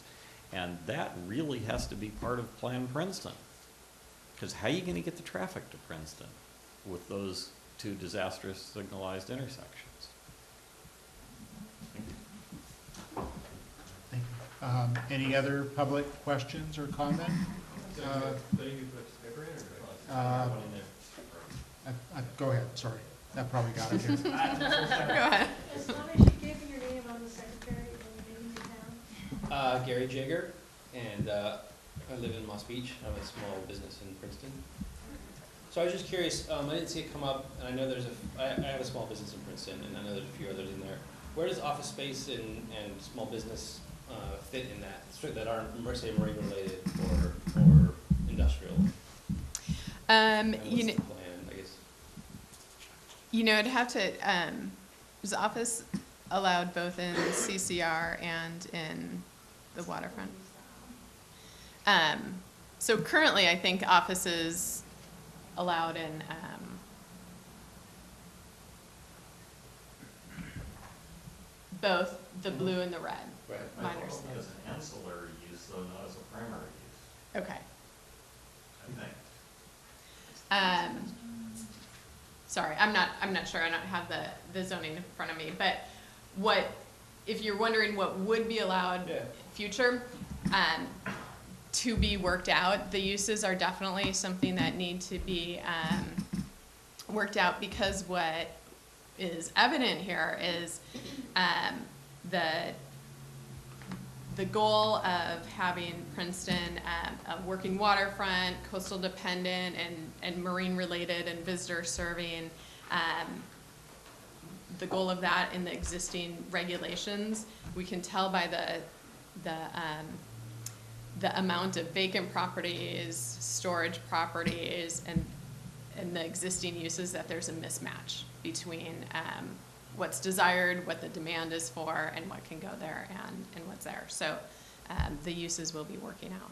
and that really has to be part of Plan Princeton. Because how are you going to get the traffic to Princeton with those 2 disastrous signalized intersections? Thank you. Any other public questions or comment? Go ahead, sorry. That probably got it here. Go ahead. As long as you give me your name on the secretary and your name in town. Gary Jager, and I live in Moss Beach. I have a small business in Princeton. So I was just curious, I didn't see it come up, and I know I have a small business in Princeton, and I know there's a few others in there. Where does office space and small business fit in that aren't, say, marine related or industrial? You know, I'd have to, is office allowed both in CCR and in the waterfront? So currently, I think office is allowed in, both the blue and the red. Right. My understanding. As an ancillary use, though, not as a primary use, Okay. I think. Sorry, I'm not sure. I don't have the zoning in front of me. But if you're wondering what would be allowed future, to be worked out, the uses are definitely something that need to be worked out, because what is evident here is the goal of having Princeton a working waterfront, coastal dependent, and marine related and visitor serving. The goal of that in the existing regulations, we can tell by the amount of vacant properties, storage properties, and the existing uses, that there's a mismatch between what's desired, what the demand is for, and what can go there and what's there. So the uses will be working out.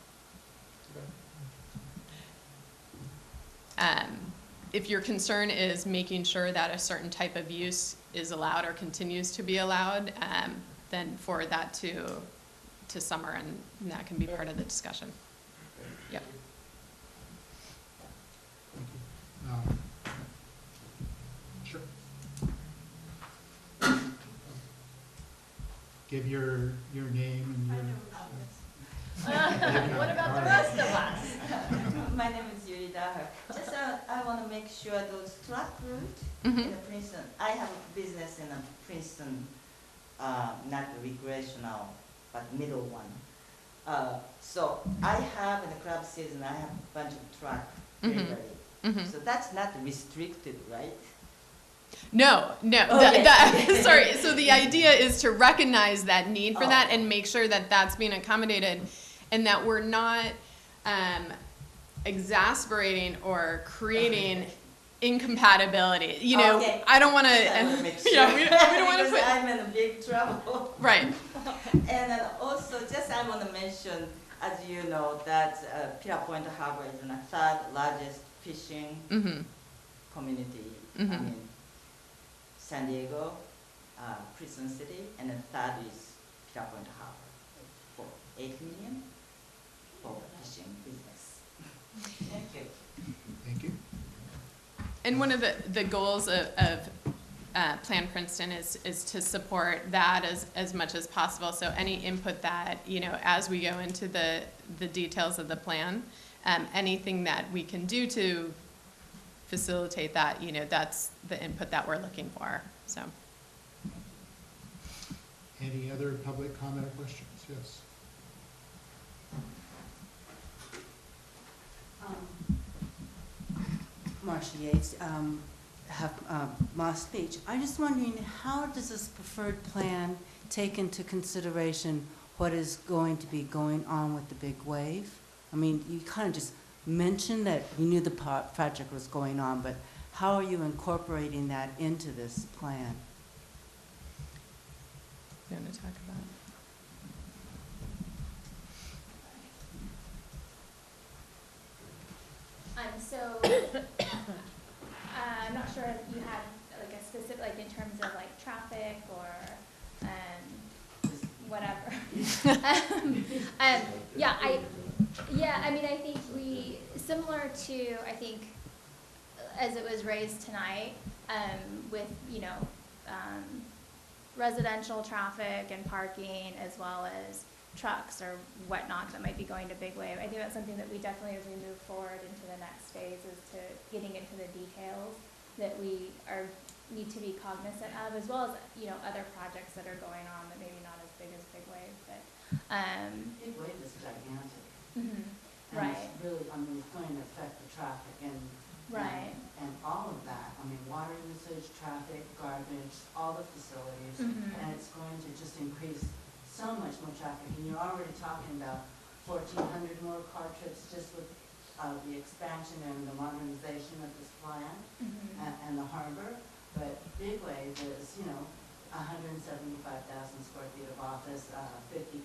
If your concern is making sure that a certain type of use is allowed or continues to be allowed, then forward that to Summer, and that can be part of the discussion. Yep. Sure. Give your name and your. What about the rest of us? My name is Yuri Dahak. Just I want to make sure those truck route in Princeton. I have a business in Princeton, not recreational, but middle one. So I have in the club season, I have a bunch of truck delivery. So that's not restricted, right? No. Okay. Sorry. So the idea is to recognize that need for that and make sure that that's being accommodated, and that we're not exasperating or creating incompatibility. You know, Okay. I don't want to. I wanna make sure. Yeah, we don't want to Because put. I'm in a big trouble. Right. And then also, just I want to mention, as you know, that Pier Point Harbor is the third largest fishing Mm-hmm. community. Mhm. I mean, San Diego, Prison City, and the third is Pier Point Harbor for 8 million for fishing business. Thank you. Thank you. And one of the goals of Plan Princeton is to support that as much as possible. So any input that, you know, as we go into the details of the plan, anything that we can do to facilitate that, you know, that's the input that we're looking for, so. Any other public comment or questions? Yes. Marcia Yates, Moss Beach. I'm just wondering, how does this preferred plan take into consideration what is going to be going on with the big wave? I mean, you kind of just mentioned that you knew the project was going on, but how are you incorporating that into this plan? You want to talk about it? So, I'm not sure if you had like a specific, like in terms of like traffic or, whatever. Yeah, I mean, I think similar to, I think, as it was raised tonight, with, you know, residential traffic and parking as well as trucks or whatnot that might be going to Big Wave. I think that's something that we definitely, as we move forward into the next phase, is to getting into the details that we need to be cognizant of, as well as, you know, other projects that are going on that maybe not as big as Big Wave, but, Big wave is gigantic. mhm, And right, it's really, I mean, it's going to affect the traffic and. right, And all of that, I mean, water usage, traffic, garbage, all the facilities. mhm, And it's going to just increase so much more traffic. And you're already talking about 1,400 more car trips just with the expansion and the modernization of this plant mhm, and the harbor. But Big Wave is, you know, 175,000 square feet of office, 50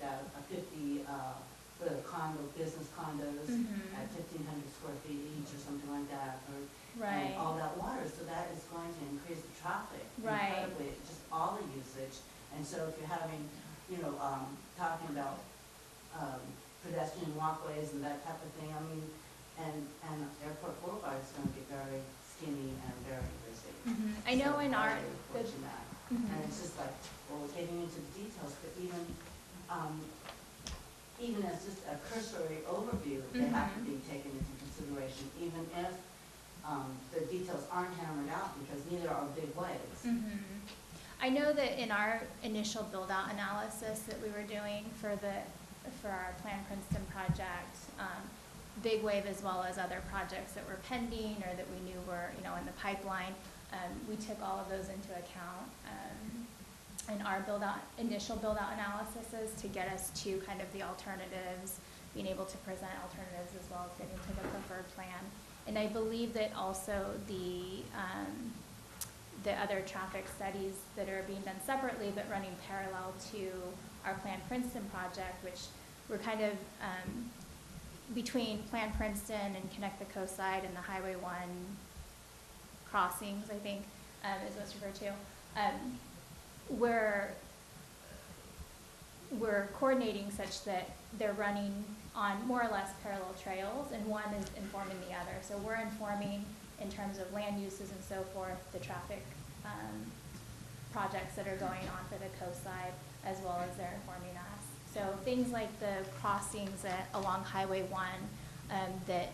business condos mhm, at 1,500 square feet each or something like that, right, and all that water. So that is going to increase the traffic Right. incredibly, just all the usage. And so if you're having, you know, talking about pedestrian walkways and that type of thing, I mean, and Airport Boulevard is going to get very skinny and very busy. mhm. I know So in our, very fortunate. mhm. And it's just like, well, we're getting into the details, but even as just a cursory overview, they have to be taken into consideration, even if the details aren't hammered out, because neither are Big Waves. Mhm. I know that in our initial build-out analysis that we were doing for our Plan Princeton project, Big Wave as well as other projects that were pending or that we knew were, you know, in the pipeline, we took all of those into account in our initial build-out analyses to get us to kind of the alternatives, being able to present alternatives as well as getting to the preferred plan. And I believe that also the other traffic studies that are being done separately but running parallel to our Plan Princeton project, which we're kind of between Plan Princeton and Connect the Coast Side and the Highway 1 crossings, I think, is what's referred to. We're coordinating such that they're running on more or less parallel trails, and one is informing the other. So we're informing in terms of land uses and so forth, the traffic projects that are going on for the coast side, as well as they're informing us. So things like the crossings along Highway 1 that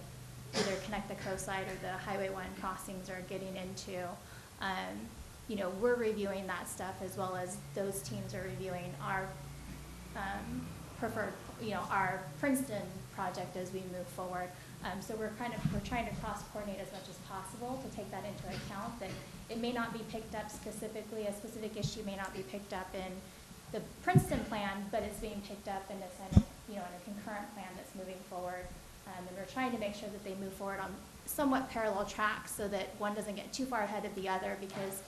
either Connect the Coast Side or the Highway 1 crossings are getting into, you know, we're reviewing that stuff as well as those teams are reviewing our preferred, you know, our Princeton project as we move forward. So we're trying to cross-coordinate as much as possible to take that into account, that it may not be picked up specifically, a specific issue may not be picked up in the Princeton plan, but it's being picked up in a, you know, in a concurrent plan that's moving forward And we're trying to make sure that they move forward on somewhat parallel tracks so that one doesn't get too far ahead of the other, because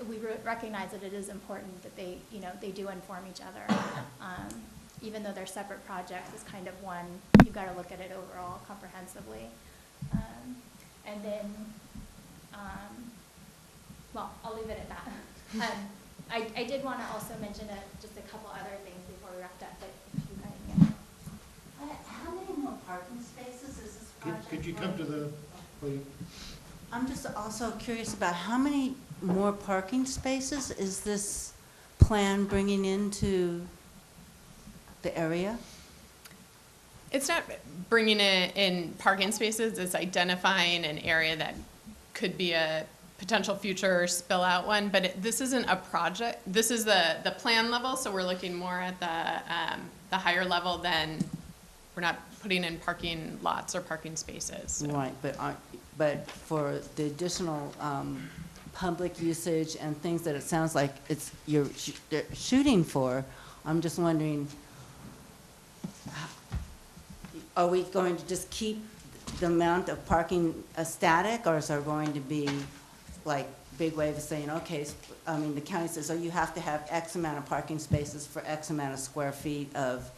we recognize that it is important that they, you know, they do inform each other. Even though they're separate projects, it's kind of one, you've got to look at it overall comprehensively. And then, well, I'll leave it at that. I did want to also mention just a couple other things before we wrapped up, but if you guys How many more parking spaces is this project? Could you come to the podium? I'm just also curious about how many more parking spaces is this plan bringing into the area? It's not bringing in parking spaces, it's identifying an area that could be a potential future spill out one, but this isn't a project. This is the plan level, so we're looking more at the higher level than, we're not putting in parking lots or parking spaces. So. Right, but for the additional public usage and things that it sounds like they're shooting for, I'm just wondering, are we going to just keep the amount of parking static, or is there going to be like big wave of saying, okay, I mean, the county says, oh, you have to have X amount of parking spaces for X amount of square feet of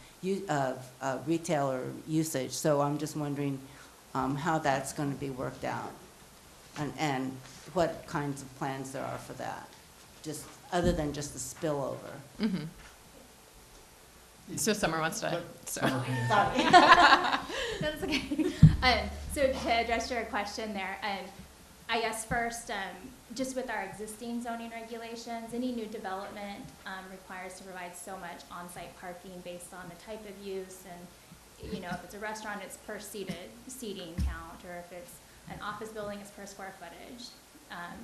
retailer usage. So I'm just wondering how that's going to be worked out, and what kinds of plans there are for that, just other than just the spillover. Mm-hmm. So Summer wants to. Sorry. That's okay. So to address your question there, I guess first, just with our existing zoning regulations, any new development requires to provide so much on-site parking based on the type of use, and you know, if it's a restaurant, it's per seating count, or if it's an office building, it's per square footage.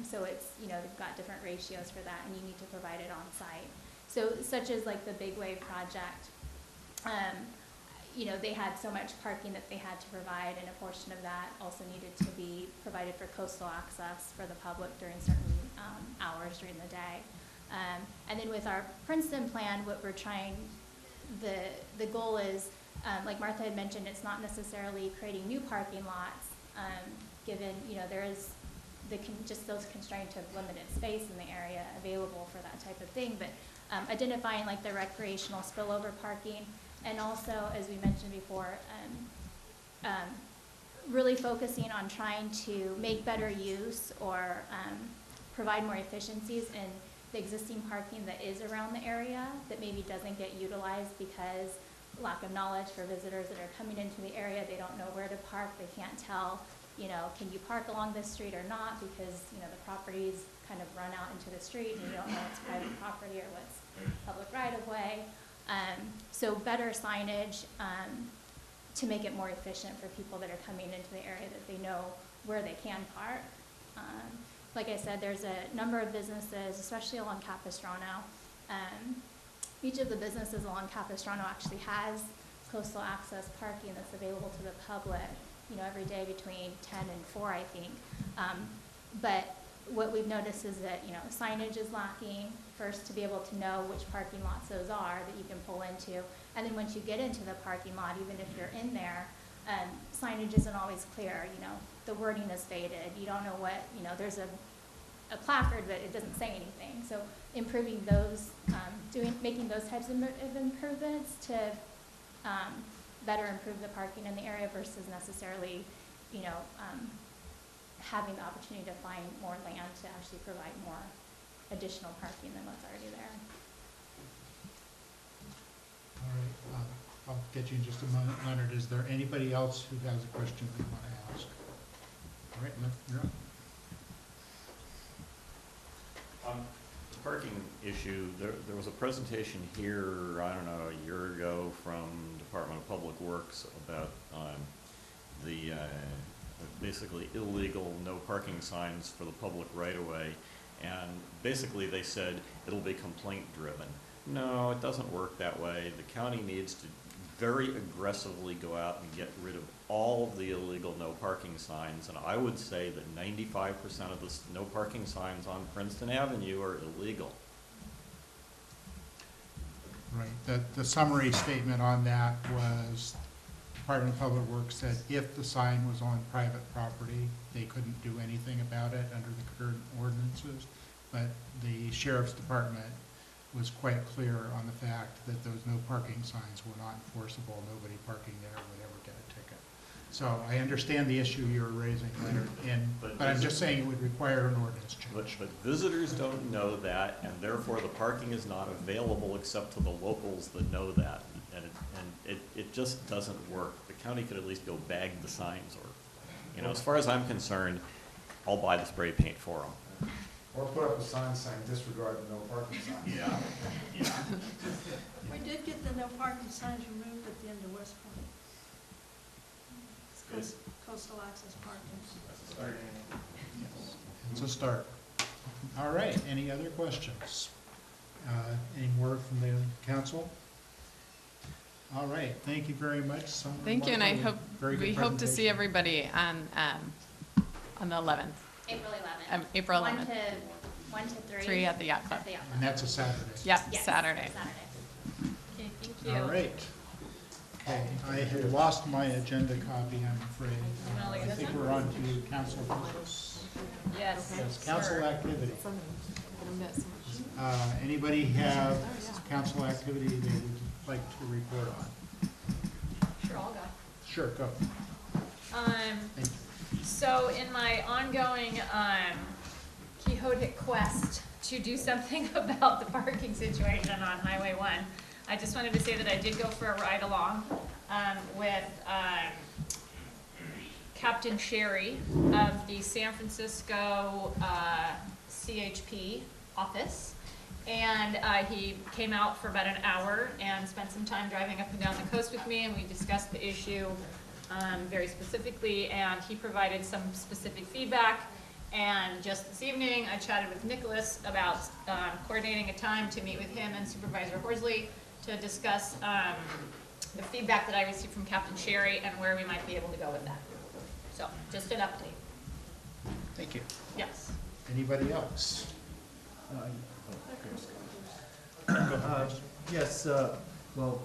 So it's, you know, they've got different ratios for that, and you need to provide it on-site. So such as like the Big Wave project, you know, they had so much parking that they had to provide, and a portion of that also needed to be provided for coastal access for the public during certain hours during the day. And then with our Princeton plan, what we're trying, the goal is, like Martha had mentioned, it's not necessarily creating new parking lots, given, you know, there is just those constraints of limited space in the area available for that type of thing, but identifying like the recreational spillover parking, and also, as we mentioned before, really focusing on trying to make better use or provide more efficiencies in the existing parking that is around the area that maybe doesn't get utilized because lack of knowledge for visitors that are coming into the area. They don't know where to park. They can't tell, you know, can you park along this street or not, because, you know, the properties kind of run out into the street and you don't know what's private property or what's public right of way. So better signage to make it more efficient for people that are coming into the area, that they know where they can park. Like I said, there's a number of businesses, especially along Capistrano. Each of the businesses along Capistrano actually has coastal access parking that's available to the public, you know, every day between 10 and 4, I think. But what we've noticed is that, you know, signage is lacking, first to be able to know which parking lots those are that you can pull into. And then once you get into the parking lot, even if you're in there, signage isn't always clear, you know, the wording is faded. You don't know what, you know, there's a placard, but it doesn't say anything. So improving those, making those types of improvements to better improve the parking in the area versus necessarily, you know, having the opportunity to find more land to actually provide more additional parking than what's already there. All right, I'll get you in just a moment, Leonard. Is there anybody else who has a question they want to ask? All right, you're up. The parking issue, there was a presentation here, I don't know, a year ago from Department of Public Works about the basically illegal no parking signs for the public right-of-way, and basically they said it'll be complaint driven. No, it doesn't work that way. The county needs to very aggressively go out and get rid of all of the illegal no parking signs, and I would say that 95% of the no parking signs on Princeton Avenue are illegal. Right, the summary statement on that was Department of Public Works said if the sign was on private property, they couldn't do anything about it under the current ordinances. But the Sheriff's Department was quite clear on the fact that those no parking signs were not enforceable. Nobody parking there would ever get a ticket. So I understand the issue you're raising, Leonard, but I'm just saying it would require an ordinance change. But visitors don't know that, and therefore the parking is not available except to the locals that know that. And it just doesn't work. The county could at least go bag the signs, or, you know, as far as I'm concerned, I'll buy the spray paint for them. Or put up a sign saying disregard the no parking sign. Yeah, yeah. We did get the no parking signs removed at the end of West Point. It's coastal access parking. It's a start. All right, any other questions? Any more from the council? All right, thank you very much. Summer Thank you, and I Martha, hope, very good we hope to see presentation. everybody on the 11th. April 11th. April 11th. 1 to 3. 3 at the yacht club. At the yacht And club. that's a Saturday. Yep, Yes, Saturday. Saturday. Okay, thank you. All right. Okay, I have lost my agenda copy, I'm afraid. wanna look at I this think one? we're on to council business. Yes. Yes, council sure. activity. Anybody have council activity they would like to report on? Sure, I'll go. Sure, go. Thank you. So in my ongoing Quixotic quest to do something about the parking situation on Highway 1, I just wanted to say that I did go for a ride along with Captain Sherry of the San Francisco CHP office. And he came out for about an hour and spent some time driving up and down the coast with me, and we discussed the issue very specifically, and he provided some specific feedback. And just this evening, I chatted with Nicholas about coordinating a time to meet with him and Supervisor Horsley to discuss the feedback that I received from Captain Sherry and where we might be able to go with that. So, just an update. Thank you. Yes. Anybody else? Yes, well,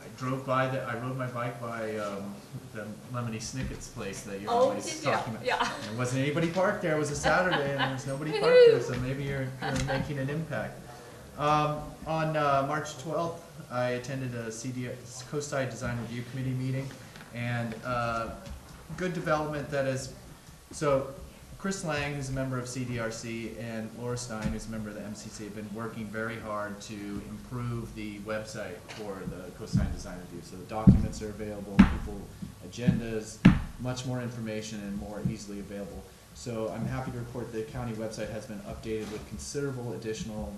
I rode my bike by the Lemony Snicket's place that you're Oh, always did you? talking about. Yeah. There wasn't anybody parked there, it was a Saturday, and there was nobody parked there, so maybe you're making an impact. On March 12th, I attended a Coastside Design Review Committee meeting, and good development that is, so Chris Lang, who's a member of CDRC, and Laura Stein, who's a member of the MCC, have been working very hard to improve the website for the Coastside Design Review. So the documents are available, agendas, much more information and more easily available. So I'm happy to report the county website has been updated with considerable additional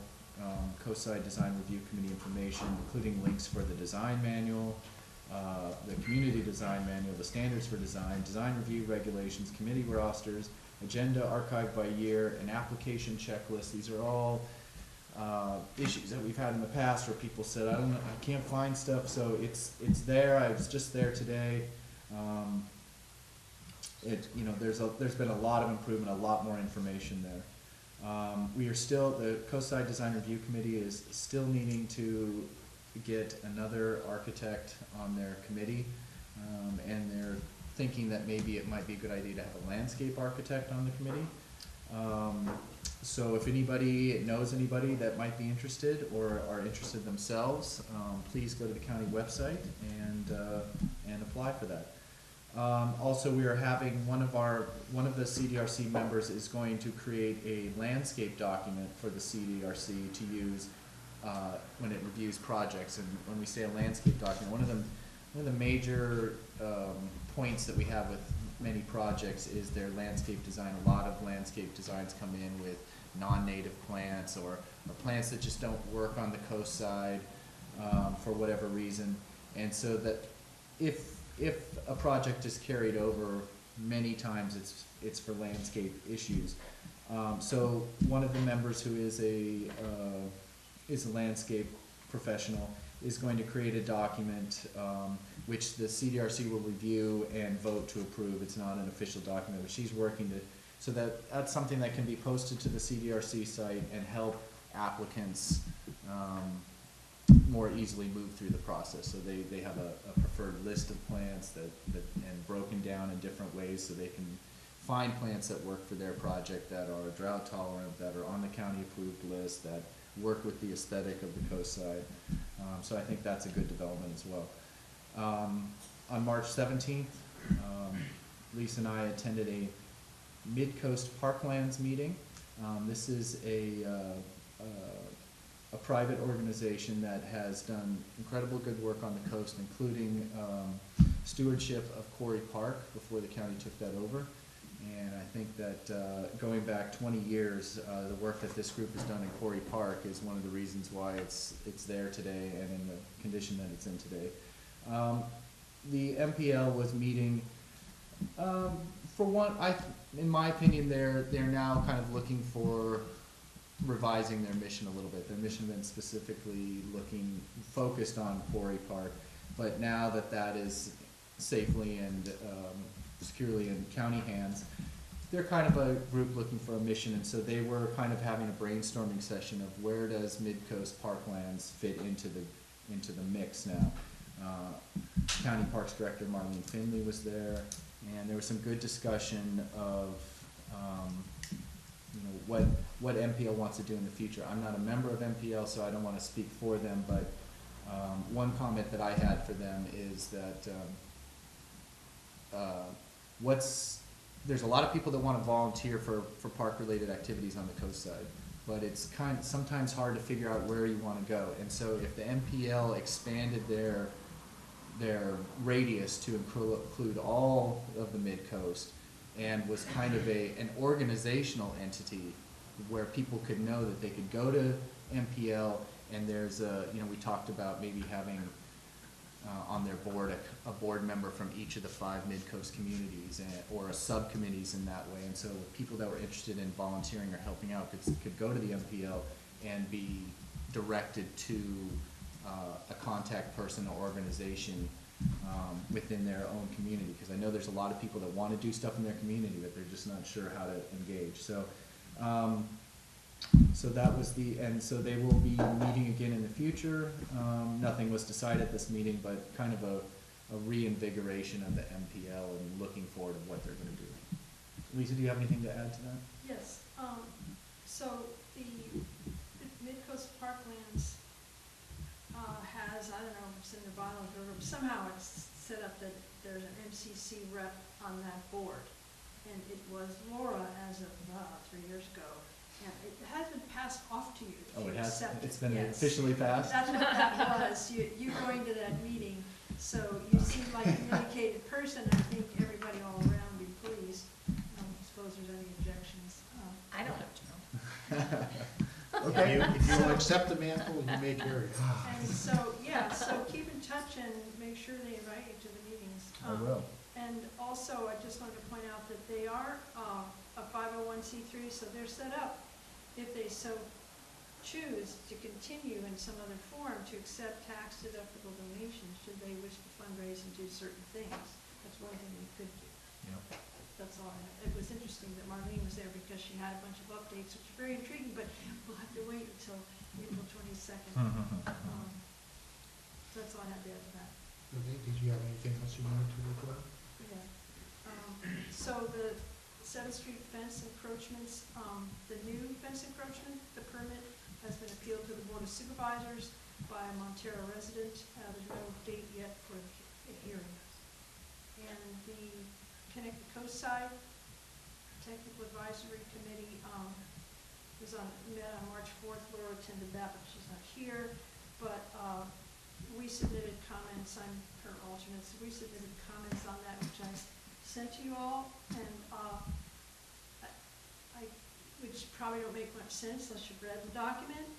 Coastside Design Review Committee information, including links for the design manual, the community design manual, the standards for design, design review regulations, committee rosters, agenda archived by year, an application checklist. These are all issues that we've had in the past where people said, I can't find stuff. So it's there. I was just there today. There's been a lot of improvement, a lot more information there. We are still, the Coastside Design Review Committee is still needing to get another architect on their committee, and they're thinking that maybe it might be a good idea to have a landscape architect on the committee. So if anybody knows anybody that might be interested or are interested themselves, please go to the county website and apply for that. Also, we are having one of the CDRC members is going to create a landscape document for the CDRC to use when it reviews projects. And when we say a landscape document, one of the major points that we have with many projects is their landscape design. A lot of landscape designs come in with non-native plants or plants that just don't work on the coast side for whatever reason. And so that if a project is carried over, many times it's for landscape issues. So one of the members who is a landscape professional is going to create a document which the CDRC will review and vote to approve. It's not an official document, but she's working to, so that's something that can be posted to the CDRC site and help applicants more easily move through the process. So they have a preferred list of plants and broken down in different ways so they can find plants that work for their project, that are drought tolerant, that are on the county approved list, that work with the aesthetic of the coast side. So I think that's a good development as well. On March 17th, Lisa and I attended a Midcoast Parklands meeting. This is a private organization that has done incredible good work on the coast, including stewardship of Quarry Park before the county took that over. And I think that going back 20 years, the work that this group has done in Quarry Park is one of the reasons why it's there today and in the condition that it's in today. The MPL was meeting, for one, in my opinion, they're now kind of looking for revising their mission a little bit. Their mission had been specifically focused on Quarry Park, but now that is safely and securely in county hands, they're kind of a group looking for a mission, and so they were kind of having a brainstorming session of where does Midcoast Parklands fit into the mix now. County Parks Director Marlene Finley was there, and there was some good discussion of what MPL wants to do in the future. I'm not a member of MPL, so I don't want to speak for them, but one comment that I had for them is that there's a lot of people that want to volunteer for park-related activities on the coast side, but it's sometimes hard to figure out where you want to go. And so if the MPL expanded their radius to include all of the mid-coast and was kind of an organizational entity where people could know that they could go to MPL, and there's we talked about maybe having on their board a board member from each of the 5 mid-coast communities or a subcommittees in that way. And so people that were interested in volunteering or helping out could go to the MPL and be directed to a contact person or organization within their own community, because I know there's a lot of people that want to do stuff in their community, but they're just not sure how to engage. So so that was so they will be meeting again in the future. Nothing was decided at this meeting, but kind of a reinvigoration of the MPL and looking forward to what they're going to do. Lisa, do you have anything to add to that? Yes, so the Midcoast Parklands has, I don't know if it's in their bylaws or somehow it's set up that there's an MCC rep on that board. And it was Laura as of 3 years ago. And it has been passed off to you. Oh, it has? Accept It's been yes. officially passed? That's what that was. You going to that meeting. So you seem like a dedicated person. I think everybody all around would be pleased. I don't suppose there's any objections. I don't object. Okay, if you will accept the mantle, you may carry it. And so, so keep in touch and make sure they invite you to the meetings. I will. And also, I just wanted to point out that they are a 501c3, so they're set up, if they so choose, to continue in some other form to accept tax-deductible donations should they wish to fundraise and do certain things. That's one thing they could do. Yep. That's all I have. It was interesting that Marlene was there because she had a bunch of updates, which is very intriguing, but we'll have to wait until April 22nd. That's all I have to add to that. Okay, did you have anything else you wanted to report? Yeah. So the 7th Street fence encroachments, the new fence encroachment, the permit has been appealed to the Board of Supervisors by a Montero resident. There's no date yet for a hearing. And the Connect the Coast Side Technical Advisory Committee met on March 4th. Laura attended that, but she's not here. But we submitted comments. I'm her alternate, so we submitted comments on that, which I sent to you all, and which probably don't make much sense unless you've read the document.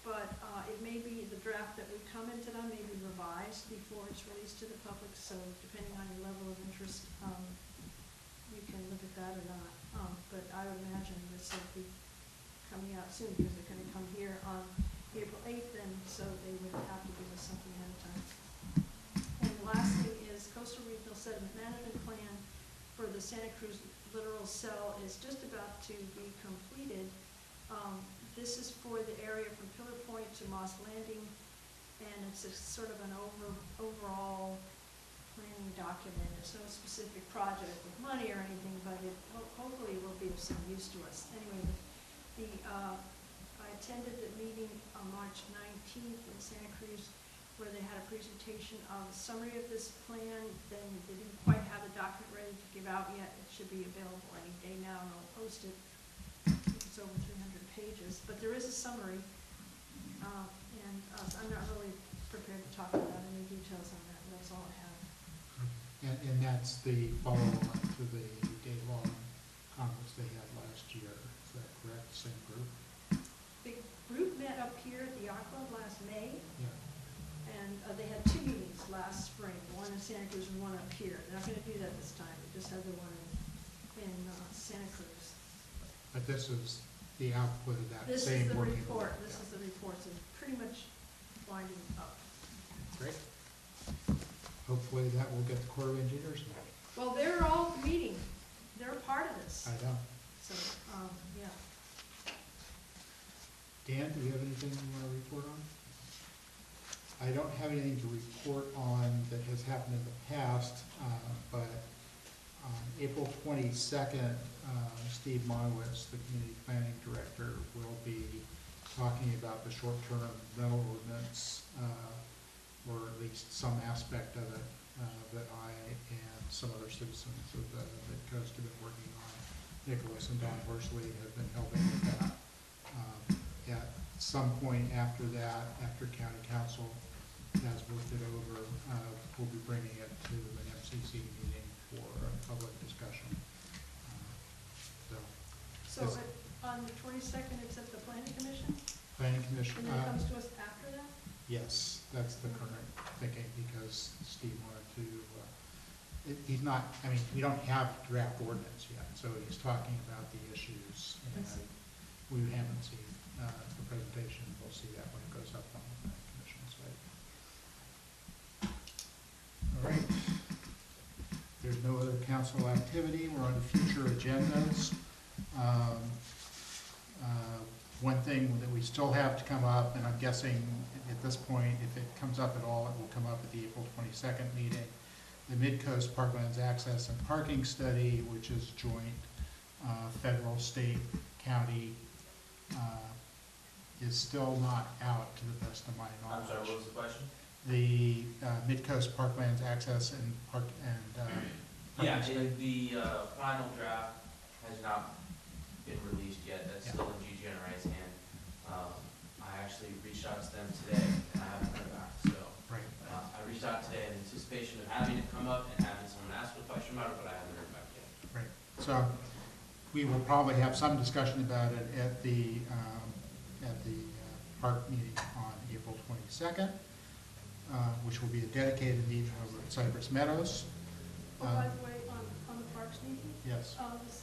But it may be the draft that we commented on may be revised before it's released to the public. So depending on your level of interest, you can look at that or not. But I would imagine this will be coming out soon because they're going to come here on April 8th, and so they would have to give us something ahead of time. And the last thing is Coastal Regional Sediment Management Plan for the Santa Cruz Littoral Cell is just about to be completed. This is for the area from Pillar Point to Moss Landing And it's a sort of an overall planning document. It's no specific project with money or anything, but it hopefully will be of some use to us. Anyway, I attended the meeting on March 19th in Santa Cruz where they had a presentation of a summary of this plan. Then they didn't quite have the document ready to give out yet. It should be available any day now, and I'll post it. It's over 300 pages, but there is a summary. I'm not really prepared to talk about any details on that. That's all I have. And that's the follow-on to the day-long conference they had last year. Is that correct? Same group? The group met up here at the Art Club last May. Yeah. And they had two meetings last spring, one in Santa Cruz and one up here. They're not going to do that this time. They just had the one in Santa Cruz. But this is the output of that This is same the working report. group. This is the report. So it's pretty much winding up. Great. Hopefully that will get the Corps of Engineers involved. Well, they're all meeting. They're a part of this. I know. So, yeah. Dan, do you have anything you want to report on? I don't have anything to report on that has happened in the past, but on April 22nd, Steve Monowitz, the Community Planning Director, will be talking about the short-term rental ordinance, or at least some aspect of it, that I and some other citizens of the Midcoast have been working on. Nicholas and Don Worsley have been helping with that. At some point after that, after County Council has looked it over, we'll be bringing it to an MCC meeting for a public discussion. So on the 22nd, it's at the Planning Commission? Planning Commission. And then it comes to us after that? Yes, that's the current thinking, because Steve wanted to, he's not, I mean, we don't have draft ordinance yet, so he's talking about the issues, and we haven't seen the presentation. We'll see that when it goes up on the Planning Commission site. All right. There's no other council activity. We're on to future agendas. One thing that we still have to come up, and I'm guessing at this point, if it comes up at all, it will come up at the April 22nd meeting. The Midcoast Parklands Access and Parking Study, which is joint federal, state, county, is still not out to the best of my knowledge. I'm sorry, what was the question? The Midcoast Parklands Access and Parking Yeah, Study. the final draft has not been released yet. That's still in GGNRA's hand. I actually reached out to them today, and I haven't heard back. So Right. I reached out today in anticipation of having it come up and having someone ask a question about it, but I haven't heard back yet. Right. So we will probably have some discussion about it at the park meeting on April 22nd, which will be a dedicated meeting over at Cypress Meadows. Oh, by the way, on the Parks meeting, Yes. this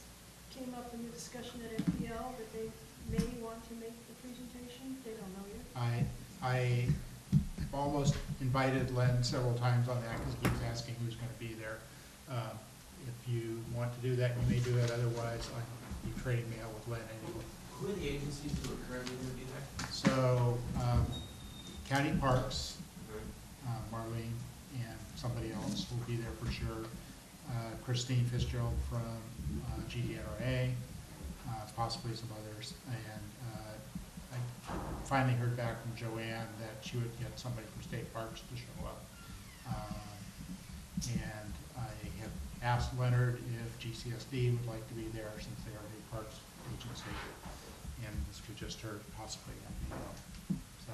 came up in the discussion at NPL that they may want to make the presentation. They don't know yet. I have almost invited Len several times on that because he keeps asking who's going to be there. If you want to do that, you may do it. Otherwise, I'll be trading mail with Len anyway. Who are the agencies who are currently going to be there? So, County Parks, Marlene, and somebody else will be there for sure. Christine Fitzgerald from GDNRA, possibly some others. And I finally heard back from Joanne that she would get somebody from State Parks to show up. And I have asked Leonard if GCSD would like to be there since they are the Parks agency. And this was just heard possibly MPO. So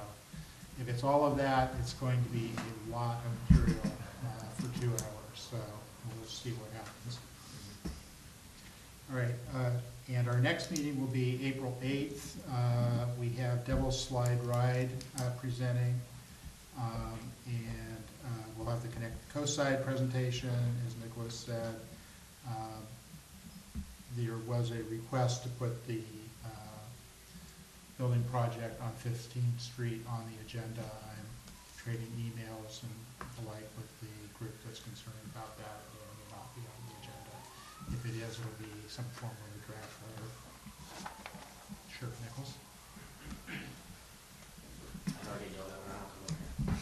if it's all of that, it's going to be a lot of material for 2 hours. So we'll see what happens. All right, and our next meeting will be April 8th. We have Devil's Slide Ride presenting, and we'll have the Connect the Coast Side presentation, as Nicholas said. There was a request to put the building project on 15th Street on the agenda. I'm trading emails and the like with the group that's concerned about that. It will not be on the agenda. If it is, it'll be some form of a draft letter. Sure, Nichols? I already know that when I don't come over here.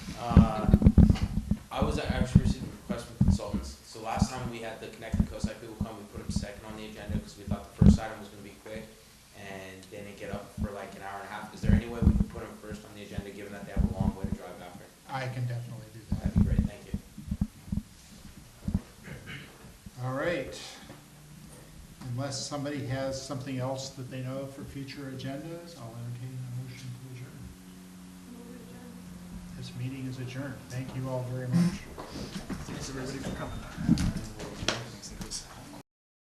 we had the Connect the Coast people come, we put them second on the agenda because we thought the first item was gonna be quick, and they didn't get up for like an hour and a half. Is there any way we can put them first on the agenda, given that they have a long way to drive after? I can definitely do that. That'd be great, thank you. All right. Unless somebody has something else that they know for future agendas, I'll entertain a motion to adjourn. This meeting is adjourned. Thank you all very much. Thanks, everybody, for coming.